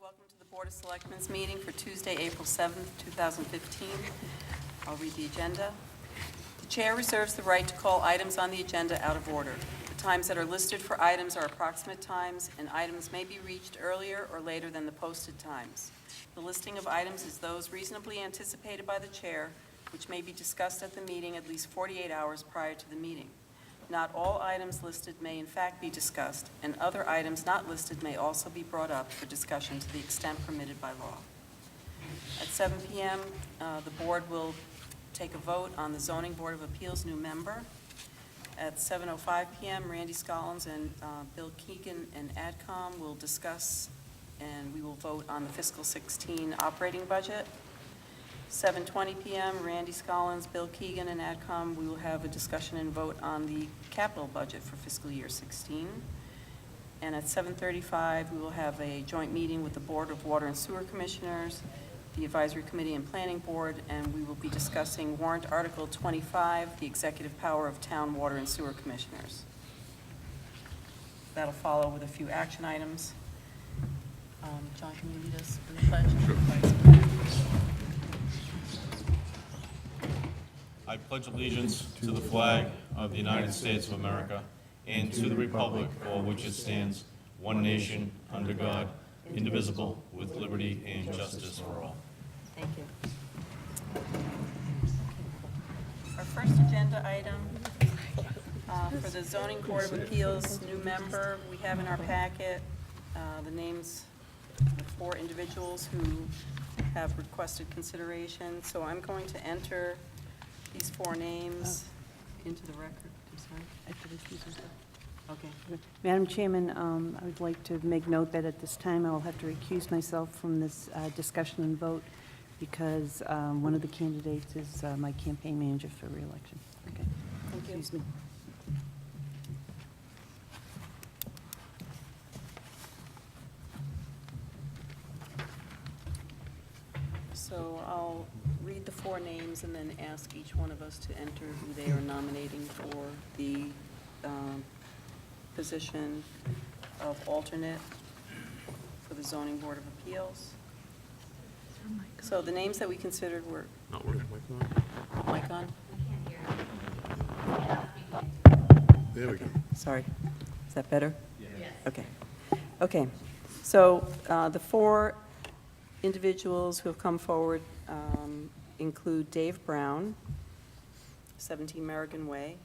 Welcome to the Board of Selectmen's meeting for Tuesday, April 7th, 2015. I'll read the agenda. The Chair reserves the right to call items on the agenda out of order. The times that are listed for items are approximate times, and items may be reached earlier or later than the posted times. The listing of items is those reasonably anticipated by the Chair, which may be discussed at the meeting at least 48 hours prior to the meeting. Not all items listed may in fact be discussed, and other items not listed may also be brought up for discussion to the extent permitted by law. At 7 p.m., the board will take a vote on the Zoning Board of Appeals new member. At 7:05 p.m., Randy Scollins and Bill Keegan and AdCom will discuss, and we will vote on the fiscal 16 operating budget. 7:20 p.m., Randy Scollins, Bill Keegan, and AdCom, we will have a discussion and vote on the capital budget for fiscal year 16. And at 7:35, we will have a joint meeting with the Board of Water and Sewer Commissioners, the Advisory Committee and Planning Board, and we will be discussing Warrant Article 25, the executive power of town water and sewer commissioners. That'll follow with a few action items. John, can you lead us in the pledge? Sure. I pledge allegiance to the flag of the United States of America and to the republic for which it stands, one nation, under God, indivisible, with liberty and justice for all. Thank you. Our first agenda item for the Zoning Board of Appeals new member, we have in our packet the names of the 4 individuals who have requested consideration. So I'm going to enter these 4 names into the record. I'm sorry. I could recuse myself. Okay. Madam Chairman, I would like to make note that at this time I will have to recuse myself from this discussion and vote because one of the candidates is my campaign manager for re-election. Okay. Thank you. Excuse me. So I'll read the 4 names and then ask each one of us to enter who they are nominating for the position of alternate for the Zoning Board of Appeals. So the names that we considered were... Not working. Mic on? There we go. Sorry. Is that better? Yes. Okay. Okay. So the 4 individuals who have come forward include Dave Brown, 17 Merrigan Way,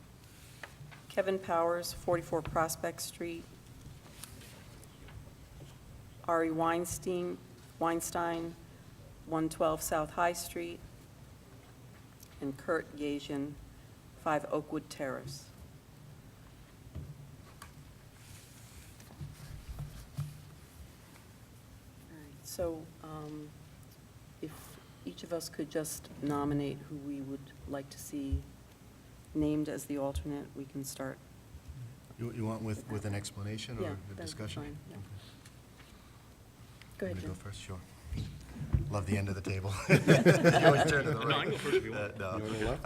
Kevin Powers, 44 Prospect Street, Ari Weinstein, 112 South High Street, and Kurt Yazian, 5 Oakwood Terrace. All right, so if each of us could just nominate who we would like to see named as the alternate, we can start. You want with an explanation or Yeah, a that'd be discussion? fine, yeah. Okay. Go ahead, Want me to Jim. go first? Sure. Love the end of the table. You always turn to the right. No, I can go first if you want. No. You want to go left?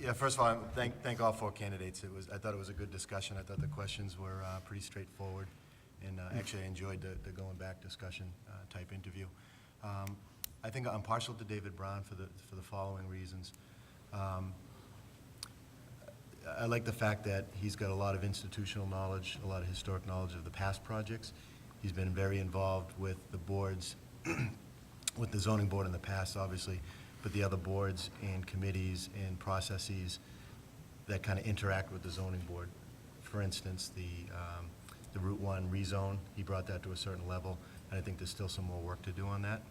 Yeah, first of all, thank all 4 candidates. I thought it was a good discussion. I thought the questions were pretty straightforward, and actually I enjoyed the going back discussion type interview. I think I'm partial to David Brown for the following reasons. I like the fact that he's got a lot of institutional knowledge, a lot of historic knowledge of the past projects. He's been very involved with the boards, with the zoning board in the past, obviously, but the other boards and committees and processes that kind of interact with the zoning board. For instance, the Route 1 rezone, he brought that to a certain level, and I think there's still some more work to do on that.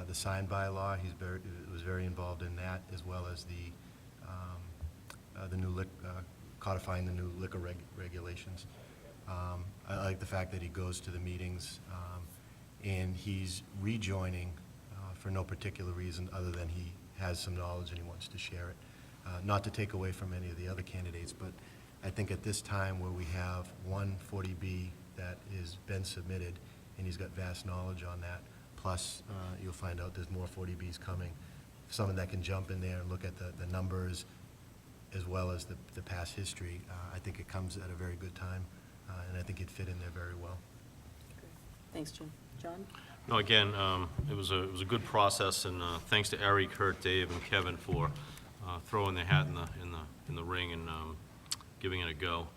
The sign bylaw, was very involved in that, as well as the new codifying the new liquor regulations. I like the fact that he goes to the meetings, and he's rejoining for no particular reason other than he has some knowledge and he wants to share it. Not to take away from any of the other candidates, but I think at this time where we have one 40B that has been submitted and he's got vast knowledge on that, plus you'll find out there's more 40Bs coming, someone that can jump in there and look at the numbers as well as the past history. I think it comes at a very good time, and I think it'd fit in there very well. Thanks, Jim. John? No, again, it was a good process, and thanks to Ari, Kurt, Dave, and Kevin for throwing their hat in the ring and giving it a go.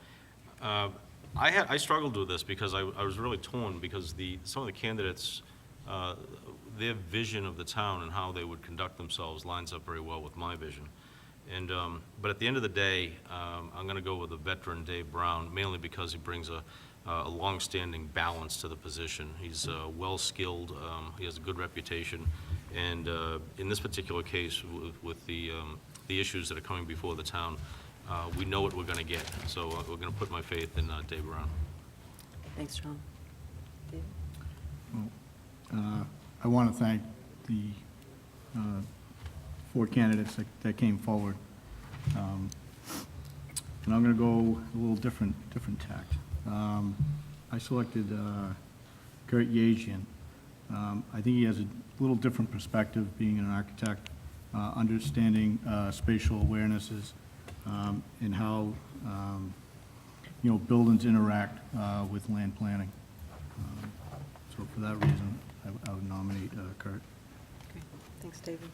I struggled with this because I was really torn because some of the candidates, their vision of the town and how they would conduct themselves lines up very well with my vision. And but at the end of the day, I'm going to go with the veteran Dave Brown, mainly because he brings a long-standing balance to the position. He's well-skilled, he has a good reputation, and in this particular case, with the issues that are coming before the town, we know what we're going to get. So we're going to put my faith in Dave Brown. Thanks, John. David? I want to thank the 4 candidates that came forward. And I'm going to go a little different tact. I selected Kurt Yajian. I think he has a little different perspective, being an architect, understanding spatial awarenesses, and how buildings interact with land planning. So for that reason, I would nominate Kurt. Okay. Thanks, David.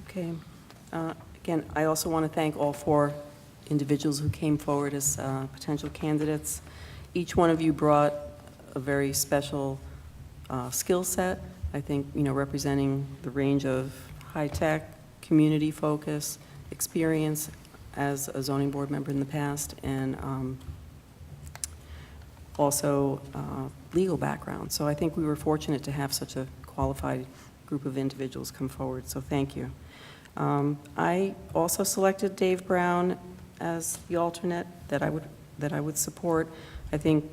Okay. Again, I also want to thank all 4 individuals who came forward as potential candidates. Each one of you brought a very special skill set, I think, representing the range of high-tech, community focus, experience as a zoning board member in the past, and also legal background. So I think we were fortunate to have such a qualified group of individuals come forward, so thank you. I also selected Dave Brown as the alternate that I would support. I think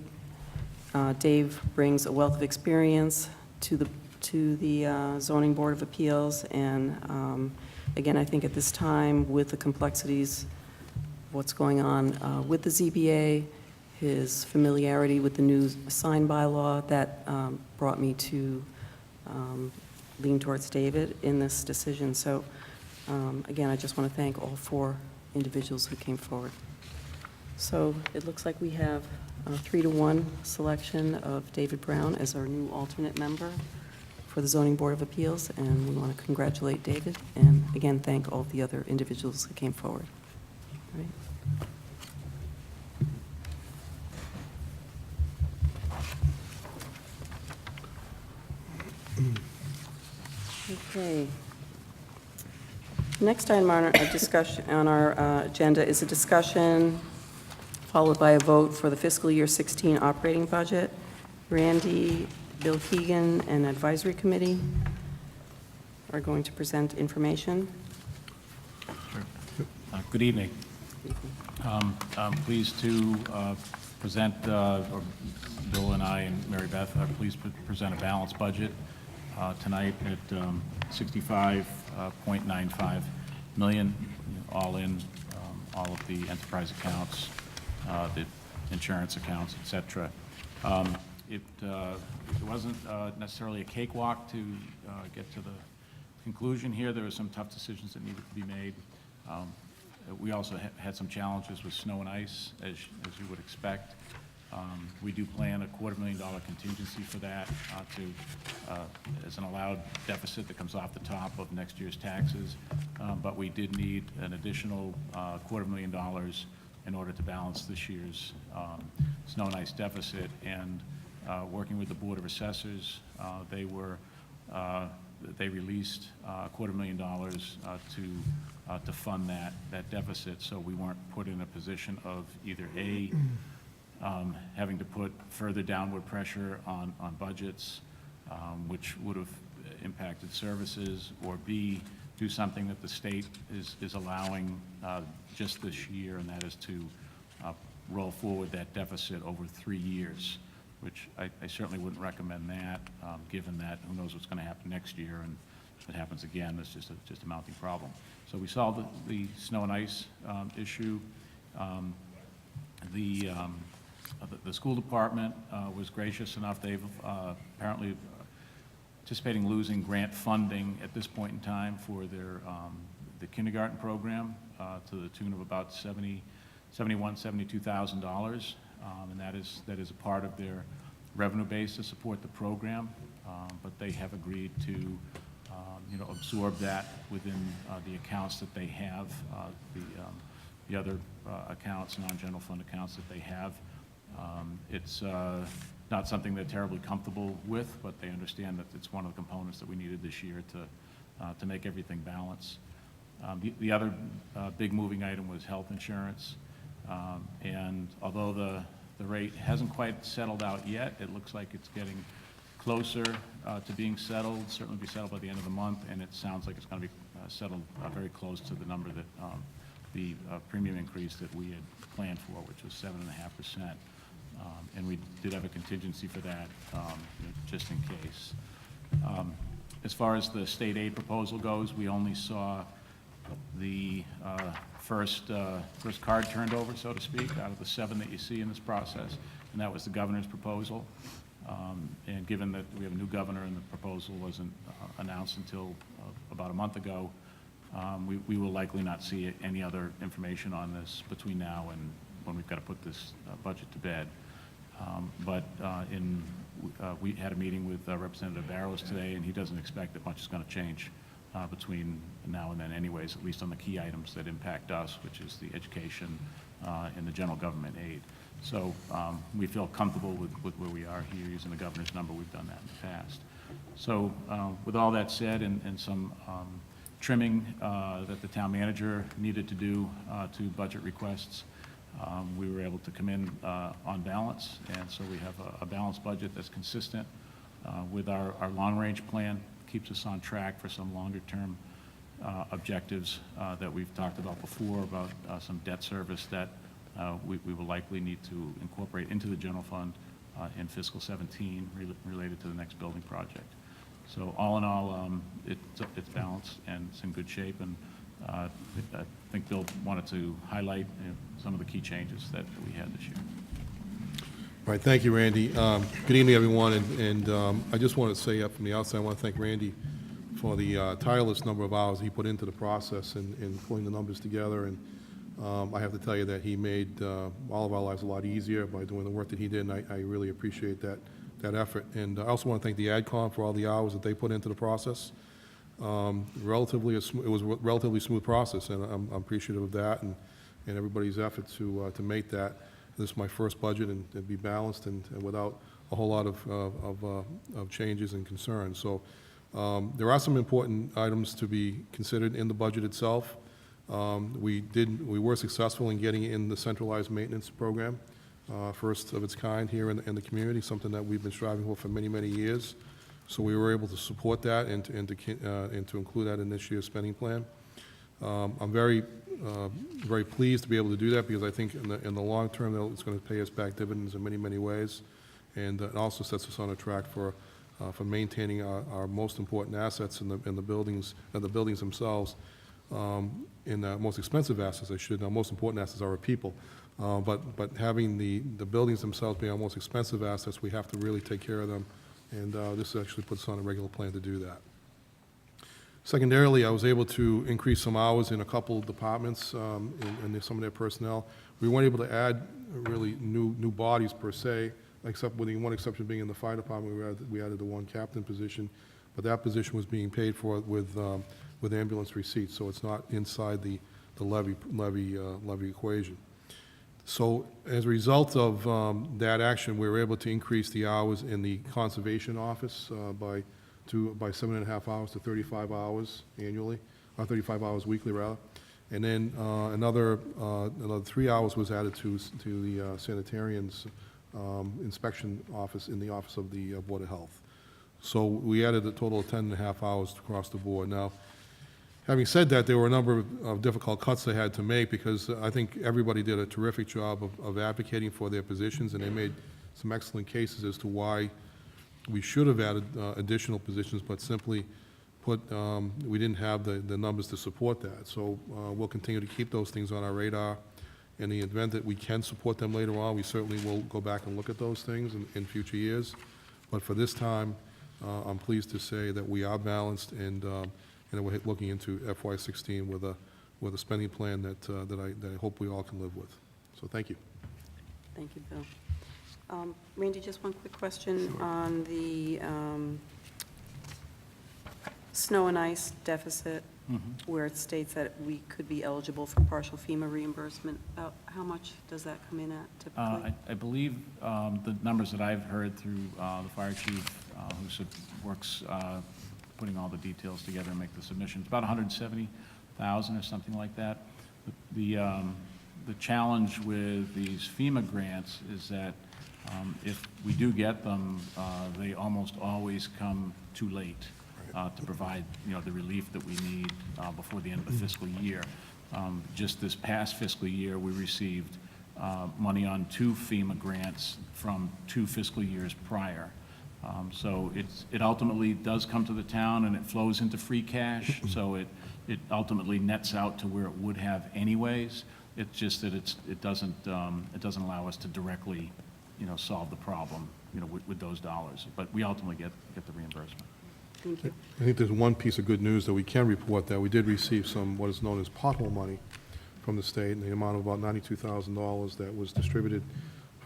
Dave brings a wealth of experience to the Zoning Board of Appeals, and again, I think at this time, with the complexities of what's going on with the ZBA, his familiarity with the new sign bylaw, that brought me to lean towards David in this decision. So again, I just want to thank all 4 individuals who came forward. So it looks like we have a 3-to-1 selection of David Brown as our new alternate member for the Zoning Board of Appeals, and we want to congratulate David, and again, thank all the other individuals who came forward. All right. Okay. Next item on our discussion on our agenda is a discussion followed by a vote for the fiscal year 16 operating budget. Randy, Bill Keegan, and Advisory Committee are going to present information. Sure. Good evening. I'm pleased to present, or Bill and I and Mary Beth are pleased to present a balanced budget tonight at $65.95 million, all in, all of the enterprise accounts, the insurance accounts, et cetera. It wasn't necessarily a cakewalk to get to the conclusion here. There were some tough decisions that needed to be made. We also had some challenges with snow and ice, as you would expect. We do plan a $250,000 contingency for that as an allowed deficit that comes off the top of next year's taxes. But we did need an additional $250,000 in order to balance this year's snow and ice deficit. And working with the Board of Assessors, they released $250,000 to fund that deficit, so we weren't put in a position of either A, having to put further downward pressure on budgets, which would have impacted services, or B, do something that the state is allowing just this year, and that is to roll forward that deficit over 3 years, which I certainly wouldn't recommend that, given that who knows what's going to happen next year, and if it happens again, it's just a mounting problem. So we solved the snow and ice issue. The school department was gracious enough. They've apparently anticipating losing grant funding at this point in time for their the kindergarten program to the tune of about $72,000, and that is a part of their revenue base to support the program, but they have agreed to absorb that within the accounts that they have, the other accounts, non-general fund accounts that they have. It's not something they're terribly comfortable with, but they understand that it's one of the components that we needed this year to make everything balance. The other big moving item was health insurance. And although the rate hasn't quite settled out yet, it looks like it's getting closer to being settled, certainly be settled by the end of the month, and it sounds like it's going to be settled very close to the number that the premium increase that we had planned for, which was 7.5%. And we did have a contingency for that, just in case. As far as the state aid proposal goes, we only saw the first card turned over, so to speak, out of the 7 that you see in this process, and that was the governor's proposal. And given that we have a new governor and the proposal wasn't announced until about a month ago, we will likely not see any other information on this between now and when we've got to put this budget to bed. We had a meeting with Representative Barrows today, and he doesn't expect that much is going to change between now and then anyways, at least on the key items that impact us, which is the education and the general government aid. So we feel comfortable with where we are here using the governor's number. We've done that in the past. So with all that said, and some trimming that the town manager needed to do to budget requests, we were able to come in on balance, and so we have a balanced budget that's consistent with our long-range plan, keeps us on track for some longer-term objectives that we've talked about before, about some debt service that we will likely need to incorporate into the general fund in fiscal 17 related to the next building project. So all in all, it's balanced and it's in good shape, and I think Bill wanted to highlight some of the key changes that we had this year. All right, thank you, Randy. Good evening, everyone, and I just want to say from the outset, I want to thank Randy for the tireless number of hours he put into the process in pulling the numbers together, and I have to tell you that he made all of our lives a lot easier by doing the work that he did, and I really appreciate that effort. And I also want to thank the AdCom for all the hours that they put into the process. It was a relatively smooth process, and I'm appreciative of that and everybody's effort to make that. This is my first budget, and be balanced and without a whole lot of changes and concerns. So there are some important items to be considered in the budget itself. We were successful in getting in the centralized maintenance program, first of its kind here in the community, something that we've been striving for many, many years. So we were able to support that and to include that in this year's spending plan. I'm very pleased to be able to do that, because I think in the long term it's going to pay us back dividends in many, many ways, and it also sets us on a track for maintaining our most important assets in the buildings themselves. In the most expensive assets, our most important assets are our people. But having the buildings themselves being our most expensive assets, we have to really take care of them, and this actually puts us on a regular plan to do that. Secondarily, I was able to increase some hours in a couple of departments and some of their personnel. We weren't able to add really new bodies per se, except with the one exception being in the fire department. We added the one captain position, but that position was being paid for with ambulance receipts, so it's not inside the levy equation. So as a result of that action, we were able to increase the hours in the conservation office by 7.5 hours to 35 hours annually, or 35 hours weekly rather. And then another 3 hours was added to the sanitarians inspection office in the office of the Board of Health. So we added a total of 10.5 hours across the board. Now, having said that, there were a number of difficult cuts they had to make, because I think everybody did a terrific job of advocating for their positions, and they made some excellent cases as to why we should have added additional positions, but simply put, we didn't have the numbers to support that. So we'll continue to keep those things on our radar. In the event that we can support them later on, we certainly will go back and look at those things in future years. But for this time, I'm pleased to say that we are balanced, and we're looking into FY16 with a spending plan that I hope we all can live with. So thank you. Thank you, Bill. Randy, just one quick question on the snow and ice deficit, where it states that we could be eligible for partial FEMA reimbursement. How much does that come in at typically? I believe the numbers that I've heard through the fire chief, works putting all the details together and make the submissions, about 170,000 or something like that. The challenge with these FEMA grants is that if we do get them, they almost always come too late to provide, the relief that we need before the end of the fiscal year. Just this past fiscal year, we received money on 2 FEMA grants from 2 fiscal years prior. So it ultimately does come to the town, and it flows into free cash, so it ultimately nets out to where it would have anyways. It's just that it doesn't allow us to directly, solve the problem, with those dollars. But we ultimately get the reimbursement. Thank you. I think there's one piece of good news that we can report, that we did receive some, what is known as pothole money from the state, in the amount of about $92,000 that was distributed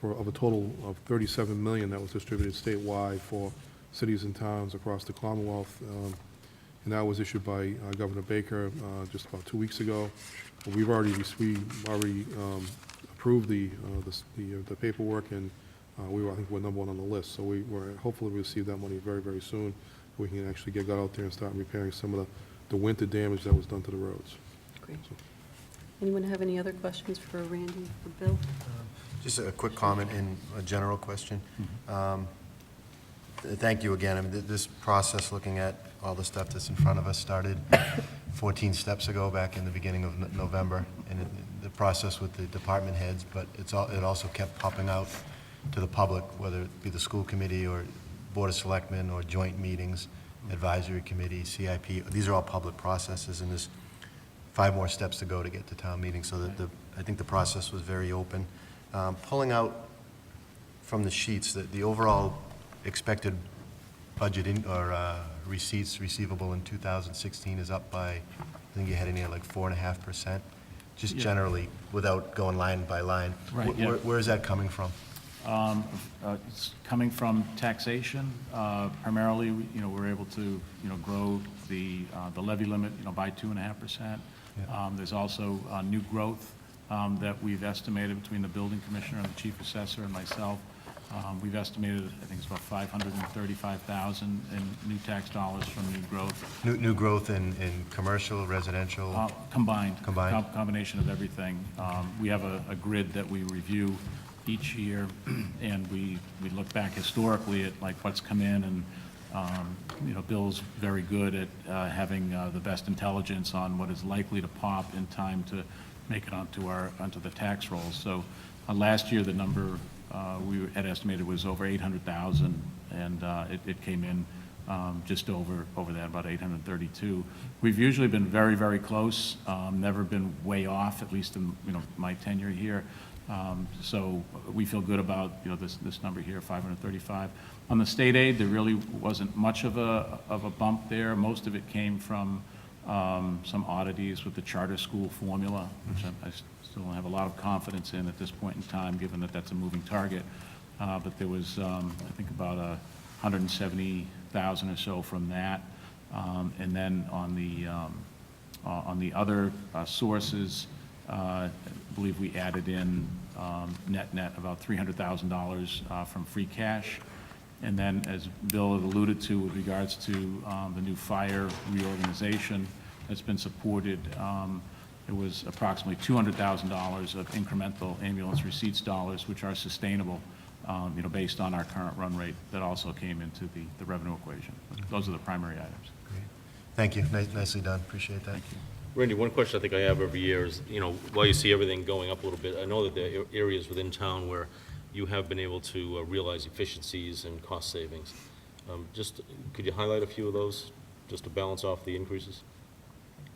of a total of $37 million that was distributed statewide for cities and towns across the Commonwealth. And that was issued by Governor Baker just about 2 weeks ago. We've already approved the paperwork, and I think we're number 1 on the list. So we're hopefully receive that money very, very soon. We can actually get out there and start repairing some of the winter damage that was done to the roads. Great. Anyone have any other questions for Randy or Bill? Just a quick comment and a general question. Thank you again. I mean, this process, looking at all the stuff that's in front of us, started 14 steps ago, back in the beginning of November, and the process with the department heads, but it also kept popping out to the public, whether it be the school committee or Board of Selectmen or joint meetings, advisory committee, CIP. These are all public processes, and there's 5 more steps to go to get to town meeting, so that I think the process was very open. Pulling out from the sheets that the overall expected budget receipts receivable in 2016 is up by, I think you had in here like 4.5%. Just generally, without going line by line. Right, yeah. Where is that coming from? It's coming from taxation. Primarily, we're able to, grow the levy limit, by 2.5%. There's also new growth that we've estimated between the building commissioner and the chief assessor and myself. We've estimated, I think it's about $535,000 in new tax dollars from new growth. New growth in commercial, residential? Combined. Combined. Combination of everything. We have a grid that we review each year, and we look back historically at like what's come in, and Bill's very good at having the best intelligence on what is likely to pop in time to make it onto the tax rolls. So last year the number we had estimated was over 800,000, and it came in just over that, about 832. We've usually been very, very close, never been way off, at least in my tenure here. So we feel good about this number here, 535. On the state aid, there really wasn't much of a bump there. Most of it came from some oddities with the charter school formula, which I still don't have a lot of confidence in at this point in time, given that that's a moving target. But there was, I think, about 170,000 or so from that. And then on the other sources, I believe we added in net about $300,000 from free cash. And then, as Bill had alluded to, with regards to the new fire reorganization that's been supported, there was approximately $200,000 of incremental ambulance receipts dollars, which are sustainable, based on our current run rate, that also came into the revenue equation. Those are the primary items. Great. Thank you. Nicely done. Appreciate that. Thank you. Randy, one question I think I have every year is, while you see everything going up a little bit, I know that there are areas within town where you have been able to realize efficiencies and cost savings. Just, could you highlight a few of those, just to balance off the increases?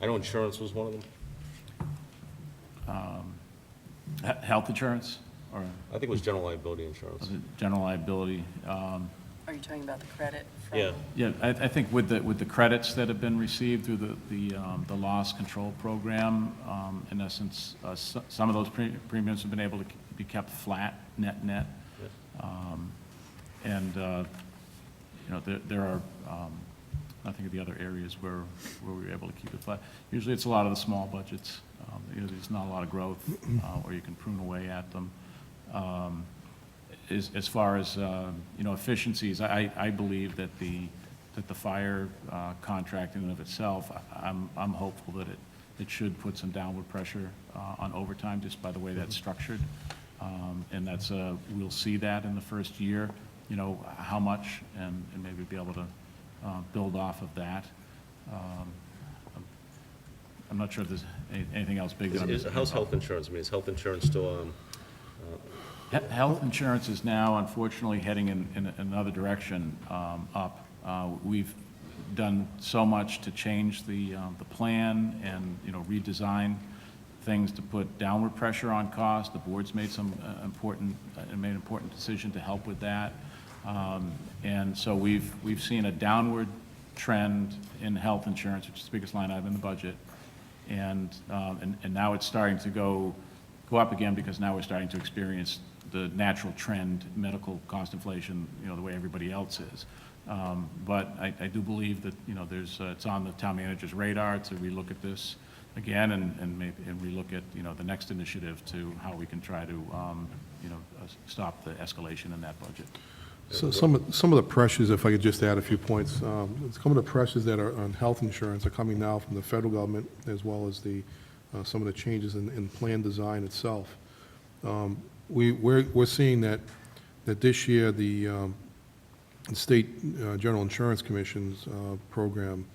I know insurance was one of them. Health insurance, or I think it was general liability insurance. was it general liability? Are you talking about the credit from? Yeah. Yeah, I think with the credits that have been received through the loss control program, in essence, some of those premiums have been able to be kept flat, net. Yeah. And, you know, there are, I think of the other areas where we were able to keep it flat. Usually it's a lot of the small budgets. You know, there's not a lot of growth, or you can prune away at them. As far as, you know, efficiencies, I believe that the fire contract in and of itself, I'm hopeful that it should put some downward pressure on overtime just by the way that's structured. And that's, we'll see that in the first year, you know, how much, and maybe be able to build off of that. I'm not sure if there's anything else big that I'm missing. How's health insurance? I mean, is health insurance still, Health insurance is now unfortunately heading in another direction, up. We've done so much to change the plan and, you know, redesign things to put downward pressure on cost. The board's made some important decision to help with that. And so we've seen a downward trend in health insurance, which is the biggest line item in the budget. And now it's starting to go up again because now we're starting to experience the natural trend, medical cost inflation, you know, the way everybody else is. But I do believe that, you know, it's on the town manager's radar to relook at this again and relook at, you know, the next initiative to how we can try to, you know, stop the escalation in that budget. So some of the pressures, if I could just add a few points, some of the pressures that are on health insurance are coming now from the federal government, as well as some of the changes in plan design itself. We're seeing that this year the State General Insurance Commission's program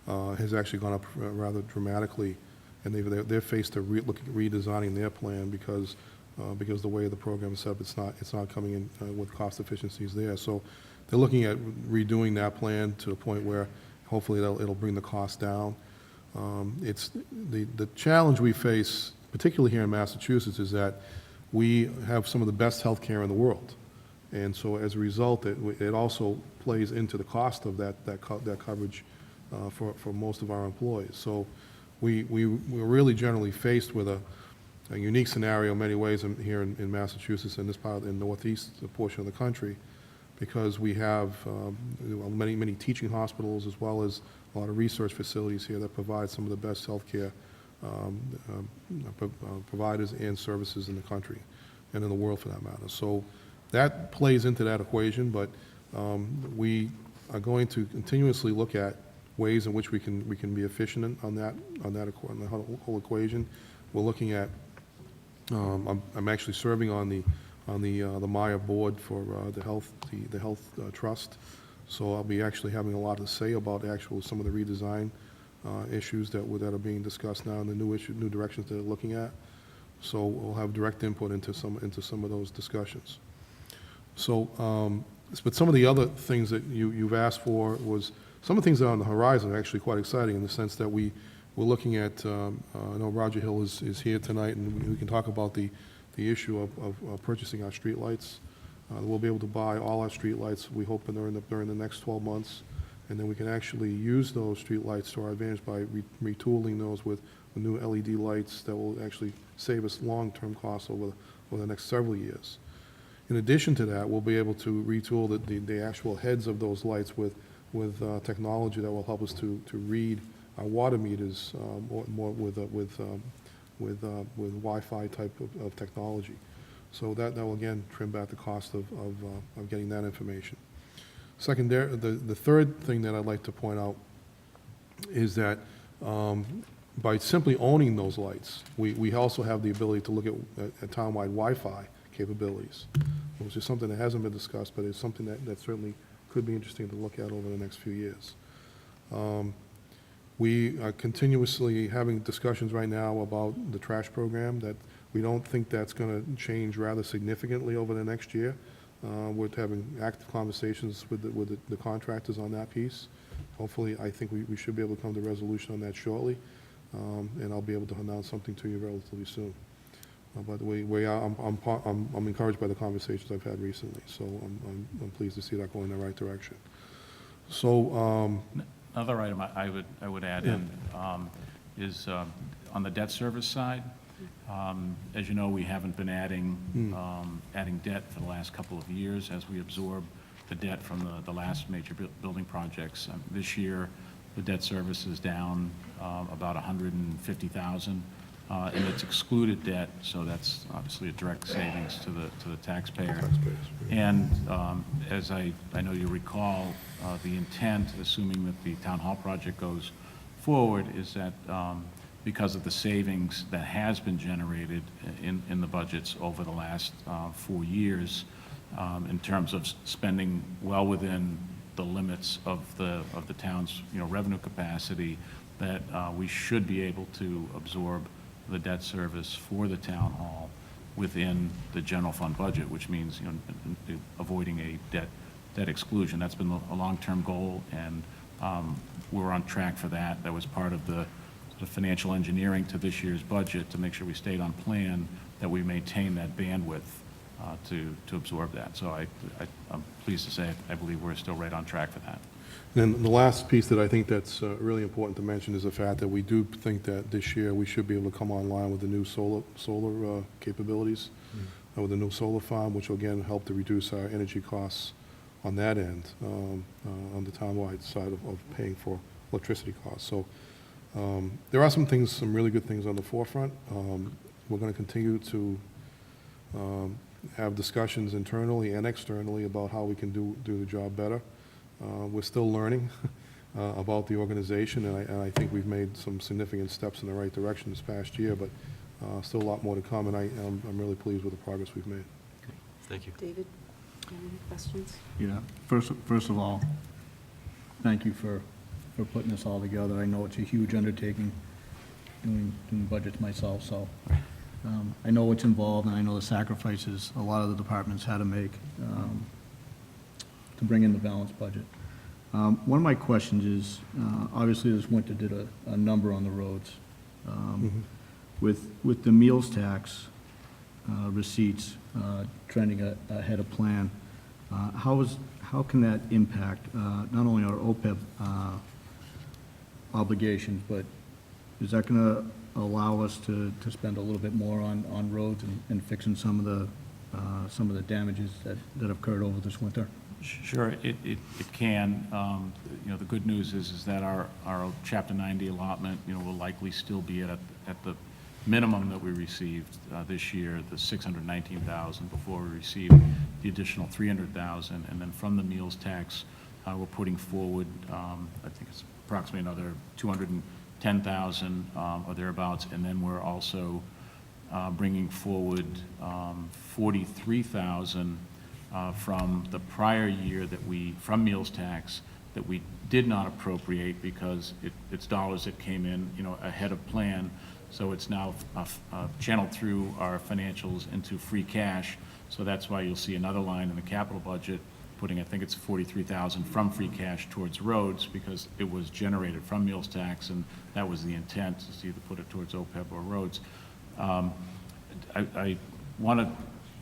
has actually gone up rather dramatically, and they're faced to look at redesigning their plan because the way the program is set up, it's not coming in with cost efficiencies there. So they're looking at redoing that plan to the point where hopefully it'll bring the cost down. It's the challenge we face, particularly here in Massachusetts, is that we have some of the best health care in the world. And so as a result, it also plays into the cost of that coverage for most of our employees. So we're really generally faced with a unique scenario in many ways here in Massachusetts and this part of the northeast portion of the country, because we have many teaching hospitals as well as a lot of research facilities here that provide some of the best health care providers and services in the country and in the world for that matter. So that plays into that equation, but we are going to continuously look at ways in which we can be efficient on the whole equation. We're looking at I'm actually serving on the Maya board for the health trust, so I'll be actually having a lot to say about some of the redesign issues that are being discussed now and the new directions that they're looking at. So we'll have direct input into some of those discussions. So, but some of the other things that you've asked for was some of the things that are on the horizon are actually quite exciting in the sense that we're looking at. I know Roger Hill is here tonight, and we can talk about the issue of purchasing our streetlights. We'll be able to buy all our streetlights, we hope, during the next 12 months, and then we can actually use those streetlights to our advantage by retooling those with new LED lights that will actually save us long-term costs over the next several years. In addition to that, we'll be able to retool the actual heads of those lights with technology that will help us to read our water meters more with Wi-Fi type of technology. So that will again trim back the cost of getting that information. Secondary, the third thing that I'd like to point out is that by simply owning those lights, we also have the ability to look at town-wide Wi-Fi capabilities, which is something that hasn't been discussed, but it's something that certainly could be interesting to look at over the next few years. We are continuously having discussions right now about the trash program that we don't think that's going to change rather significantly over the next year. We're having active conversations with the contractors on that piece. Hopefully, I think we should be able to come to a resolution on that shortly, and I'll be able to announce something to you relatively soon. By the way, I'm encouraged by the conversations I've had recently, so I'm pleased to see that going in the right direction. So Another item I would add in is on the debt service side, As you know, we haven't been adding debt for the last couple of years as we absorb the debt from the last major building projects. This year, the debt service is down about $150,000, and it's excluded debt, so that's obviously a direct savings to the taxpayer. And as I know you recall, the intent, assuming that the town hall project goes forward, is that because of the savings that has been generated in the budgets over the last 4 years, in terms of spending well within the limits of the town's revenue capacity, that we should be able to absorb the debt service for the town hall within the general fund budget, which means avoiding a debt exclusion. That's been a long-term goal, and we're on track for that. That was part of the financial engineering to this year's budget to make sure we stayed on plan, that we maintain that bandwidth to absorb that. So I'm pleased to say I believe we're still right on track for that. Then the last piece that I think that's really important to mention is the fact that we do think that this year we should be able to come online with the new solar capabilities, with the new solar farm, which will again help to reduce our energy costs on that end, on the townwide side of paying for electricity costs. So there are some things, some really good things on the forefront. We're going to continue to have discussions internally and externally about how we can do the job better. We're still learning about the organization, and I think we've made some significant steps in the right direction this past year, but still a lot more to come, and I'm really pleased with the progress we've made. Thank you. David, any questions? Yeah, first of all, thank you for putting this all together. I know it's a huge undertaking, doing budgets myself, so I know what's involved, and I know the sacrifices a lot of the departments had to make to bring in the balanced budget. One of my questions is, obviously this winter did a number on the roads. With the meals tax receipts trending ahead of plan, how can that impact not only our OPEB obligations, but is that going to allow us to spend a little bit more on roads and fixing some of the damages that occurred over this winter? Sure, it can. The good news is that our Chapter 90 allotment, will likely still be at the minimum that we received this year, the $619,000, before we received the additional $300,000, and then from the meals tax, we're putting forward, I think it's approximately another $210,000 or thereabouts, and then we're also bringing forward $43,000 from the prior year from meals tax that we did not appropriate because it's dollars that came in, ahead of plan. So it's now channeled through our financials into free cash. So that's why you'll see another line in the capital budget putting, I think it's $43,000 from free cash towards roads, because it was generated from meals tax, and that was the intent, is to either put it towards OPEB or roads. I want to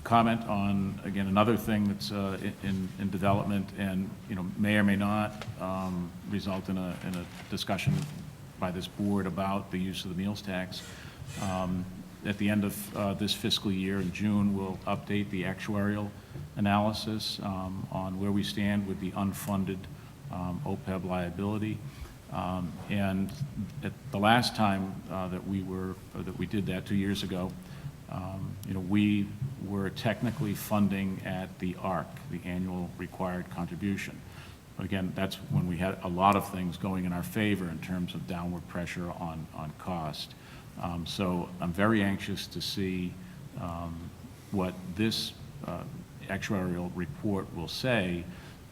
comment on, again, another thing that's in development and may or may not result in a discussion by this board about the use of the meals tax. At the end of this fiscal year in June, we'll update the actuarial analysis on where we stand with the unfunded OPEB liability. And at the last time that we did that 2 years ago, we were technically funding at the ARC, the annual required contribution. But again, that's when we had a lot of things going in our favor in terms of downward pressure on cost. So I'm very anxious to see what this actuarial report will say,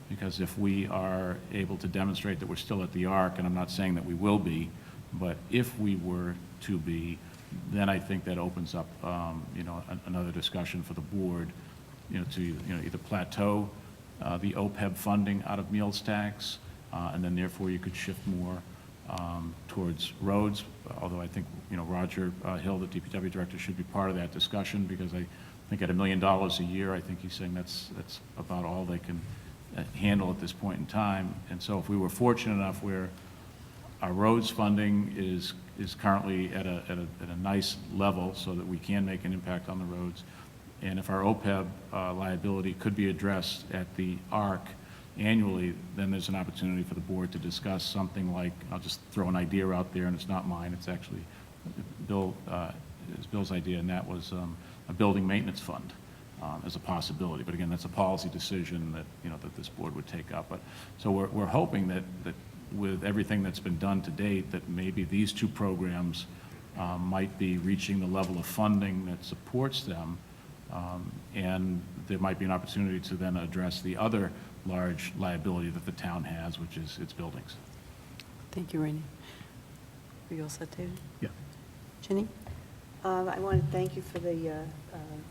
because if we are able to demonstrate that we're still at the ARC, and I'm not saying that we will be, but if we were to be, then I think that opens up, another discussion for the board, to either plateau the OPEB funding out of meals tax, and then therefore you could shift more towards roads. Although I think, Roger Hill, the DPW director, should be part of that discussion, because I think at $1 million a year, I think he's saying that's about all they can handle at this point in time. And so if we were fortunate enough where Our roads funding is currently at a nice level so that we can make an impact on the roads. And if our OPEB liability could be addressed at the ARC annually, then there's an opportunity for the board to discuss something like, I'll just throw an idea out there, and it's not mine, it's actually Bill's idea, and that was a building maintenance fund as a possibility. But again, that's a policy decision that, that this board would take up. But so we're hoping that with everything that's been done to date, that maybe these two programs might be reaching the level of funding that supports them, and there might be an opportunity to then address the other large liability that the town has, which is its buildings. Thank you, Randy. Are you all set, David? Yeah. Ginny? I want to thank you for the,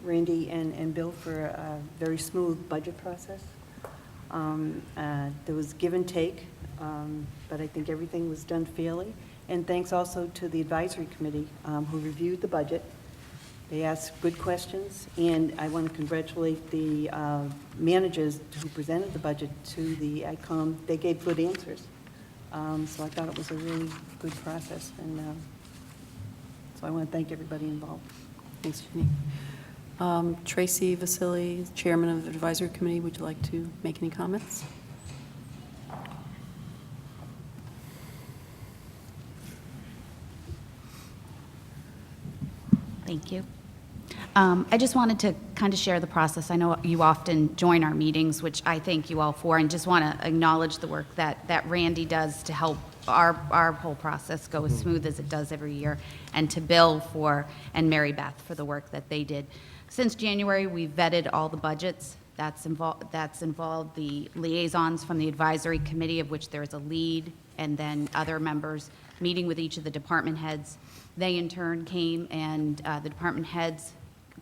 Randy and Bill, for a very smooth budget process. There was give and take, but I think everything was done fairly. And thanks also to the advisory committee who reviewed the budget. They asked good questions, and I want to congratulate the managers who presented the budget to the AdCom. They gave good answers. So I thought it was a really good process, and so I want to thank everybody involved. Thanks, Ginny. Tracy Vasili, Chairman of the Advisory Committee, would you like to make any comments? Thank you. I just wanted to kind of share the process. I know you often join our meetings, which I thank you all for, and just want to acknowledge the work that Randy does to help our whole process go as smooth as it does every year, and to Bill and Mary Beth for the work that they did. Since January, we've vetted all the budgets. That's involved the liaisons from the advisory committee, of which there's a lead, and then other members meeting with each of the department heads. They in turn came, and the department heads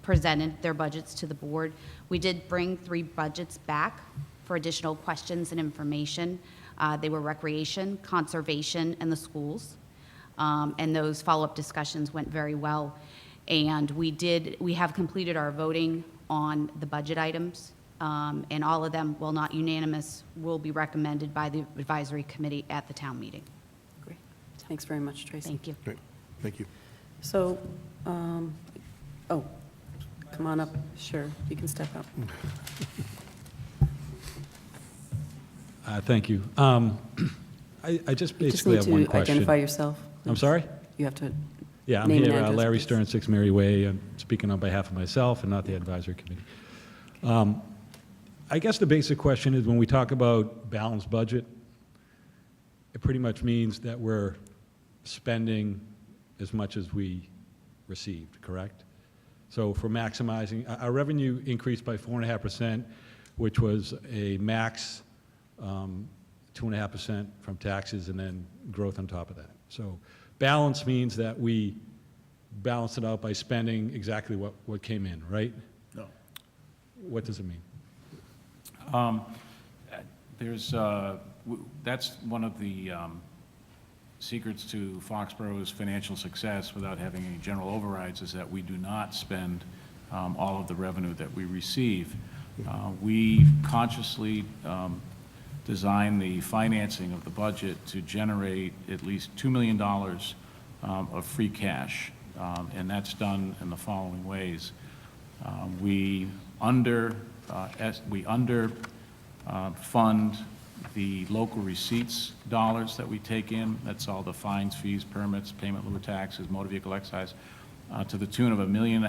presented their budgets to the board. We did bring 3 budgets back for additional questions and information. They were recreation, conservation, and the schools. And those follow-up discussions went very well. And we have completed our voting on the budget items, and all of them, while not unanimous, will be recommended by the advisory committee at the town meeting. Great. Thanks very much, Tracy. Thank you. Great, thank you. So, oh, come on up. Sure, you can step up. Thank you. I just You just basically need have one to question. identify yourself. I'm sorry? You have to, Yeah, I'm Name and here, address, Larry please. Stern, 6 Mary Way. I'm speaking on behalf of myself and not the advisory committee. I guess the basic question is, when we talk about balanced budget, it pretty much means that we're spending as much as we received, correct? So for maximizing, our revenue increased by 4.5%, which was a max 2.5% from taxes and then growth on top of that. So balance means that we balance it out by spending exactly what came in, right? No. What does it mean? That's one of the secrets to Foxborough's financial success without having any general overrides, is that we do not spend all of the revenue that we receive. We consciously design the financing of the budget to generate at least $2 million of free cash, and that's done in the following ways. We fund the local receipts dollars that we take in. That's all the fines, fees, permits, payment in lieu of taxes, motor vehicle excise, to the tune of $1.5 million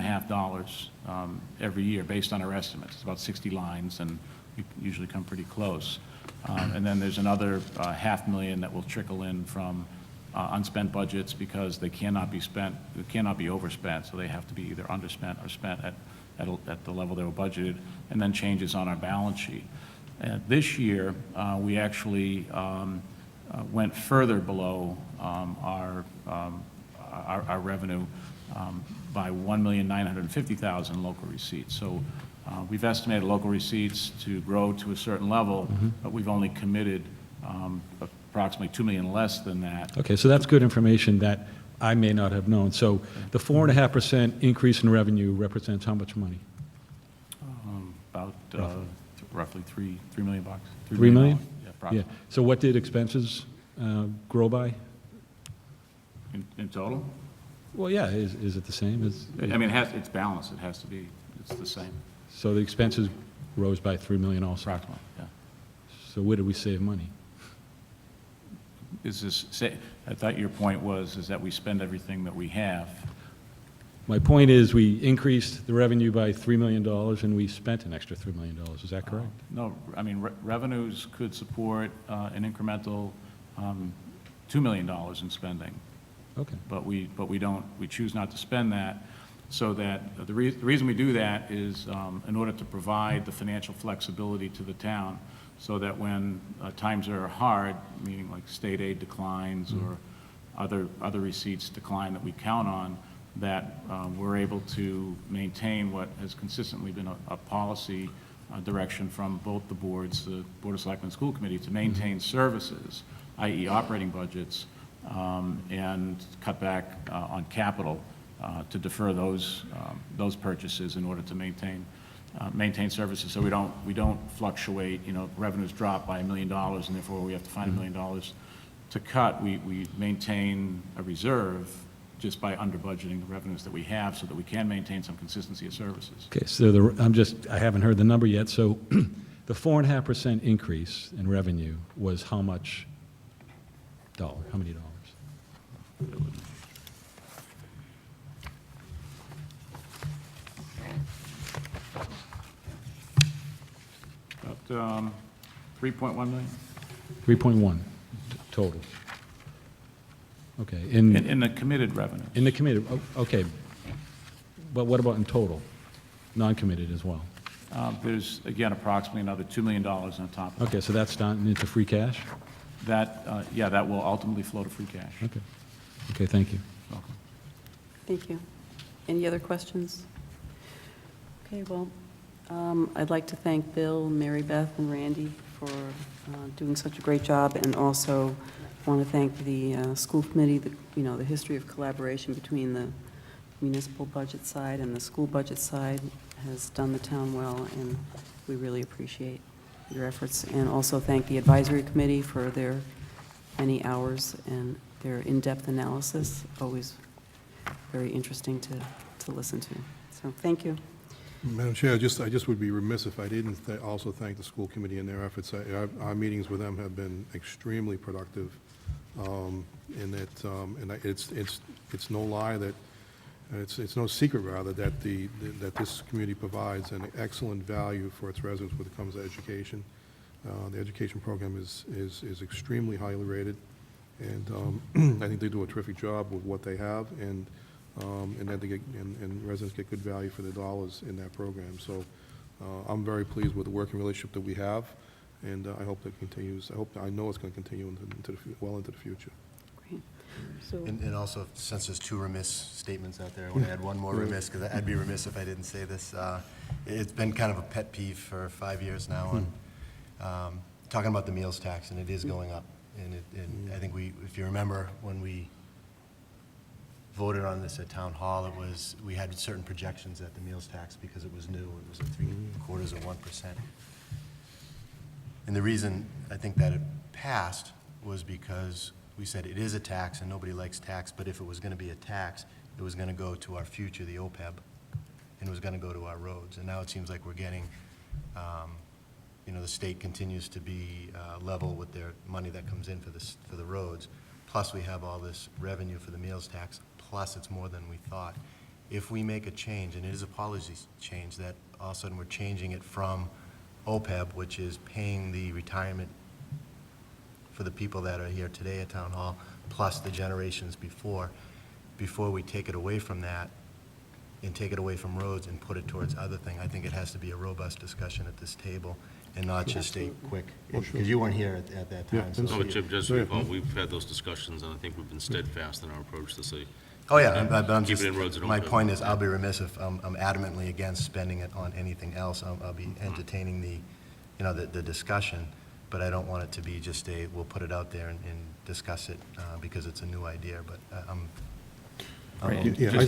every year, based on our estimates. It's about 60 lines, and we usually come pretty close. And then there's another $500,000 that will trickle in from unspent budgets, because they cannot be spent, they cannot be overspent, so they have to be either underspent or spent at the level they were budgeted, and then changes on our balance sheet. This year, we actually went further below our revenue by $1,950,000 local receipts. So we've estimated local receipts to grow to a certain level, but we've only committed approximately $2 million less than that. Okay, so that's good information that I may not have known. So the 4.5% increase in revenue represents how much money? About roughly $3 million. $3 million? Yeah, Yeah. approximately. So what did expenses grow by? In total? Well, yeah, is it the same as? I mean, it's balanced, it has to be, it's the same, So the expenses rose by 3 million also. approximately, yeah. So where did we save money? I thought your point is that we spend everything that we have. My point is, we increased the revenue by $3 million, and we spent an extra $3 million. Is that correct? No, I mean, revenues could support an incremental $2 million in spending, Okay. but we don't, we choose not to spend that, so that, the reason we do that is in order to provide the financial flexibility to the town, so that when times are hard, meaning like state aid declines or other receipts decline that we count on, that we're able to maintain what has consistently been a policy direction from both the boards, the Board of Selectmen and School Committee, to maintain services, i.e. operating budgets, and cut back on capital to defer those purchases in order to maintain services. So we don't fluctuate, revenues drop by $1 million and therefore we have to find $1 million to cut. We maintain a reserve just by under budgeting the revenues that we have so that we can maintain some consistency of services. Okay, so I haven't heard the number yet, so the 4.5% increase in revenue was how much dollar? How many dollars? About 3.1 million? 3.1 total. Okay, In the committed revenue. in the committed, okay. But what about in total? Non-committed as well? There's, again, approximately another $2 million on top of that. Okay, so that's down into free cash? That, that will ultimately flow to free cash. Okay. Okay, thank you. Welcome. Thank you. Any other questions? Okay, well, I'd like to thank Bill, Mary Beth, and Randy for doing such a great job, and also want to thank the school committee. The history of collaboration between the municipal budget side and the school budget side has done the town well, and we really appreciate your efforts. And also thank the advisory committee for their many hours and their in-depth analysis, always very interesting to listen to. So thank you. Madam Chair, I just would be remiss if I didn't also thank the school committee and their efforts. Our meetings with them have been extremely productive, and it's no lie that, it's no secret, rather, that this community provides an excellent value for its residents when it comes to education. The education program is extremely highly rated, and I think they do a terrific job with what they have, and that they get, and residents get good value for their dollars in that program. So I'm very pleased with the working relationship that we have, and I hope that continues. I know it's going to continue well into the future. Great. So, And also, since there's two remiss statements out there, I want to add one more remiss, because I'd be remiss if I didn't say this. It's been kind of a pet peeve for 5 years now, on talking about the meals tax, and it is going up. And I think if you remember, when we voted on this at Town Hall, we had certain projections at the meals tax because it was new. It was at 3/4 of 1%. And the reason I think that it passed was because we said it is a tax and nobody likes tax, but if it was going to be a tax, it was going to go to our future, the OPEB, and it was going to go to our roads. And now it seems like we're getting, the state continues to be level with their money that comes in for the roads. Plus, we have all this revenue for the meals tax. Plus, it's more than we thought. If we make a change, and it is a policy change, that all of a sudden we're changing it from OPEB, which is paying the retirement for the people that are here today at Town Hall, plus the generations before we take it away from that and take it away from roads and put it towards other things, I think it has to be a robust discussion at this table and not just a quick, because you weren't here at that time. so- No, but Jim, just recall, we've had those discussions, and I think we've been steadfast in our approach to say, Oh, yeah, but I'm Keep just, it in roads and my open. point is, I'll be remiss if I'm adamantly against spending it on anything else. I'll be entertaining the discussion, but I don't want it to be just we'll put it out there and discuss it because it's a new idea, but Yeah, I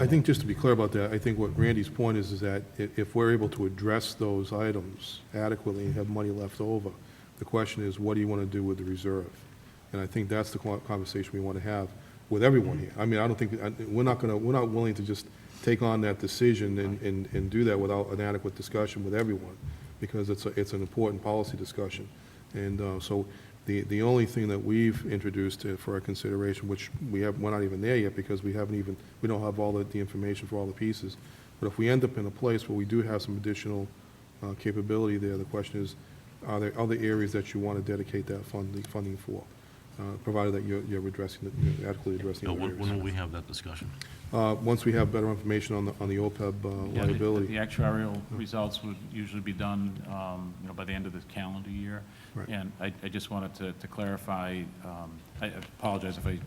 think just to be clear about that, I think what Randy's point is that if we're able to address those items adequately and have money left over, the question is, what do you want to do with the reserve? And I think that's the conversation we want to have. with everyone here. I mean, I don't think, we're not willing to just take on that decision and do that without an adequate discussion with everyone, because it's an important policy discussion. And so the only thing that we've introduced for our consideration, which we're not even there yet because we don't have all the information for all the pieces, but if we end up in a place where we do have some additional capability there, the question is, are there other areas that you want to dedicate that funding for, provided that you're adequately addressing the areas? When will we have that discussion? Once we have better information on the OPEB Yeah, liability. the actuarial results would usually be done, by the end of the calendar year. Right. And I just wanted to clarify, I apologize if I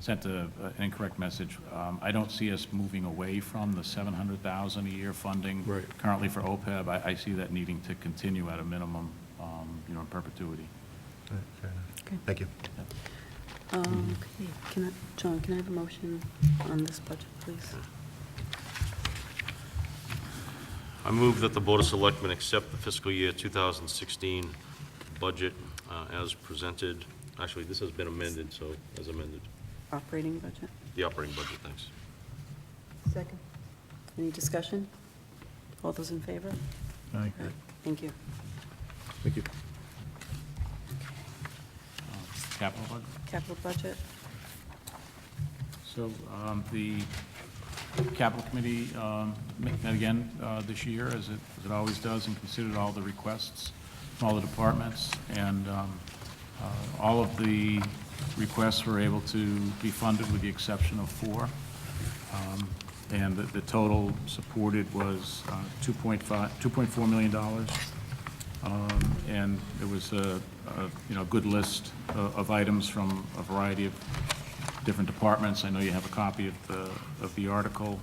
sent an incorrect message. I don't see us moving away from the $700,000 a year funding Right. currently for OPEB. I see that needing to continue at a minimum, in perpetuity. All right, fair enough. Okay. Thank you. Okay, John, can I have a motion on this budget, please? I move that the Board of Selectmen accept the fiscal year 2016 budget as presented. Actually, this has been amended, so as amended. Operating budget. The operating budget, thanks. Second. Any discussion? All those in favor? Aye. Thank you. Thank you. Capital budget? Capital budget. So the Capital Committee met again this year, as it always does, and considered all the requests from all the departments. And all of the requests were able to be funded with the exception of 4. And the total supported was $2.4 million. And there was a good list of items from a variety of different departments. I know you have a copy of the article,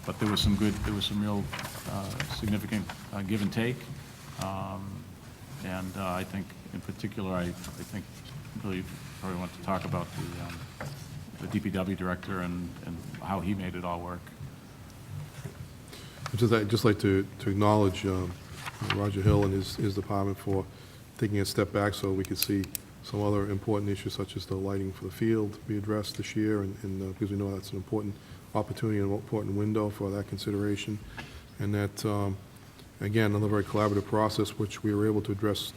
but there was some real significant give and take. And I think, in particular, I think really probably want to talk about the DPW director and how he made it all work. I'd just like to acknowledge Roger Hill and his department for taking a step back so we could see some other important issues such as the lighting for the field be addressed this year, and because we know that's an important opportunity and an important window for that consideration. And that, again, another very collaborative process, which we were able to address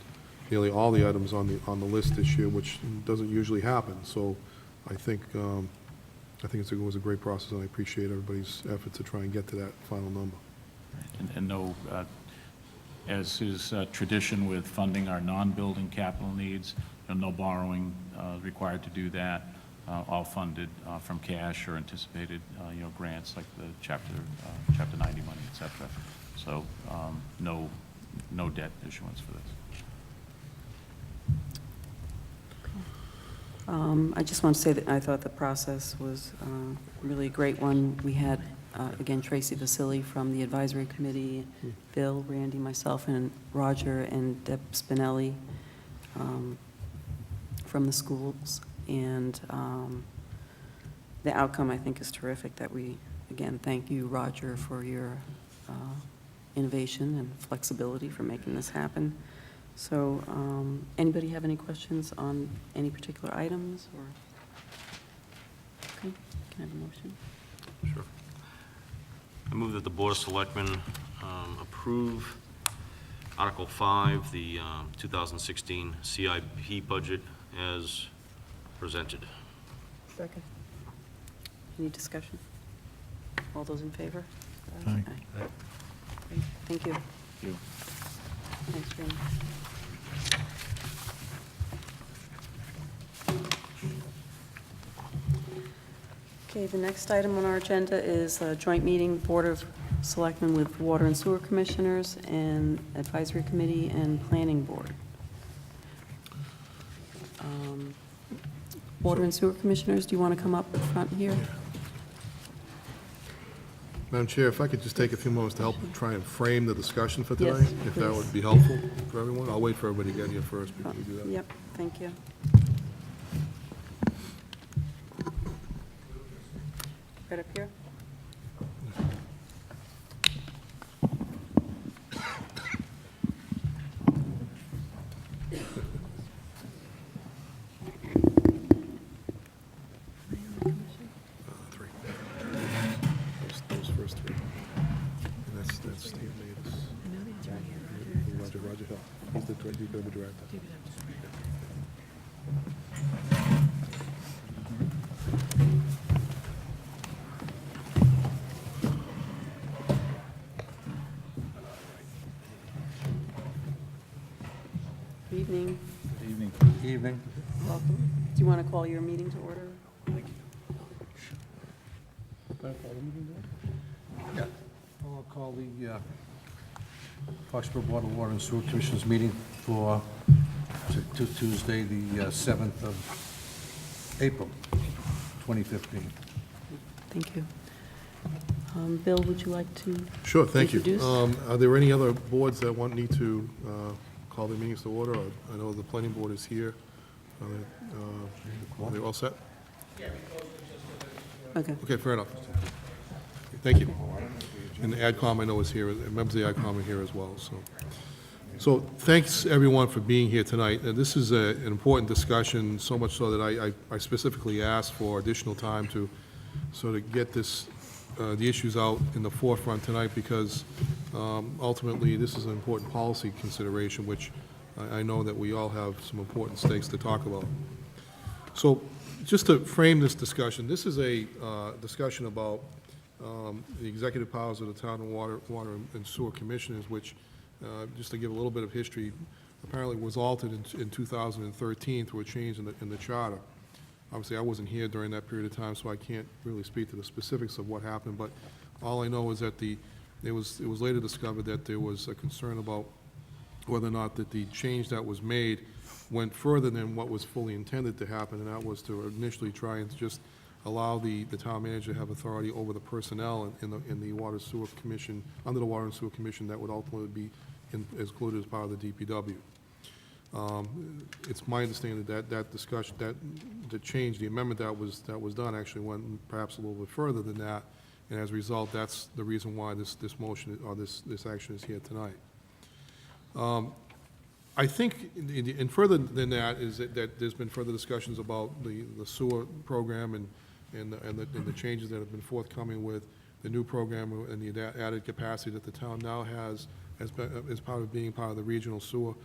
nearly all the items on the list this year, which doesn't usually happen. So I think it was a great process, and I appreciate everybody's effort to try and get to that final number. And no, as is tradition with funding our non-building capital needs, no borrowing required to do that, all funded from cash or anticipated, grants like the Chapter 90 money, et cetera. So no debt issuance for this. I just want to say that I thought the process was really a great one. We had, again, Tracy Vasili from the advisory committee, Bill, Randy, myself, and Roger, and Deb Spinelli from the schools. And the outcome, I think, is terrific that we, again, thank you, Roger, for your innovation and flexibility for making this happen. So, anybody have any questions on any particular items, or? Okay, can I have a motion? Sure. I move that the Board of Selectmen approve Article 5, the 2016 CIP budget as presented. Second. Any discussion? All those in favor? Aye. Great, thank you. Thank you. Thanks, Randy. Okay, the next item on our agenda is a joint meeting, Board of Selectmen with Water and Sewer Commissioners and Advisory Committee and Planning Board. Water and Sewer Commissioners, do you want to come up front here? Madam Chair, if I could just take a few moments to help try and frame the discussion for Yes, tonight, if that please. would be helpful for everyone. I'll wait for everybody to get here first before we do that. Yep, thank you. Right up here? Labor Director. Good evening. Good evening. Evening. Welcome. Do you want to call your meeting to order? Yeah. I'll call the Foxborough Board of Water and Sewer Commissioners meeting for Tuesday, the 7th of April, 2015. Thank you. Bill, would you like to? Sure, thank you. Introduce? Are there any other boards that want me to call their meetings to order? I know the planning board is here. Are they all set? Okay. Okay, fair enough. Thank you. And the AdCom, I know, is here, members of the AdCom are here as well, so. So thanks, everyone, for being here tonight. This is an important discussion, so much so that I specifically asked for additional time to sort of get this, the issues out in the forefront tonight, because ultimately, this is an important policy consideration, which I know that we all have some important stakes to talk about. So just to frame this discussion, this is a discussion about the executive powers of the town and water and sewer commissioners, which, just to give a little bit of history, apparently was altered in 2013 through a change in the charter. Obviously, I wasn't here during that period of time, so I can't really speak to the specifics of what happened, but all I know is that it was later discovered that there was a concern about whether or not that the change that was made went further than what was fully intended to happen, and that was to initially try and just allow the town manager to have authority over the personnel in the Water Sewer Commission, under the Water and Sewer Commission, that would ultimately be included as part of the DPW. It's my understanding that discussion, the change, the amendment that was done actually went perhaps a little bit further than that, and as a result, that's the reason why this motion, or this action is here tonight. I think, and further than that, is that there's been further discussions about the sewer program and the changes that have been forthcoming with the new program and the added capacity that the town now has as part of being part of the regional sewer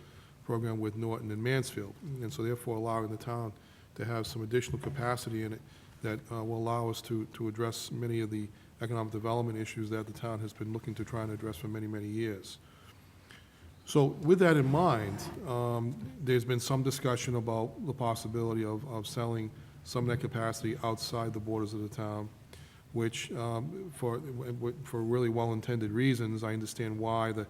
program with Norton and Mansfield. And so therefore allowing the town to have some additional capacity in it that will allow us to address many of the economic development issues that the town has been looking to try and address for many, many years. So with that in mind, there's been some discussion about the possibility of selling some of that capacity outside the borders of the town, which, for really well-intended reasons, I understand why that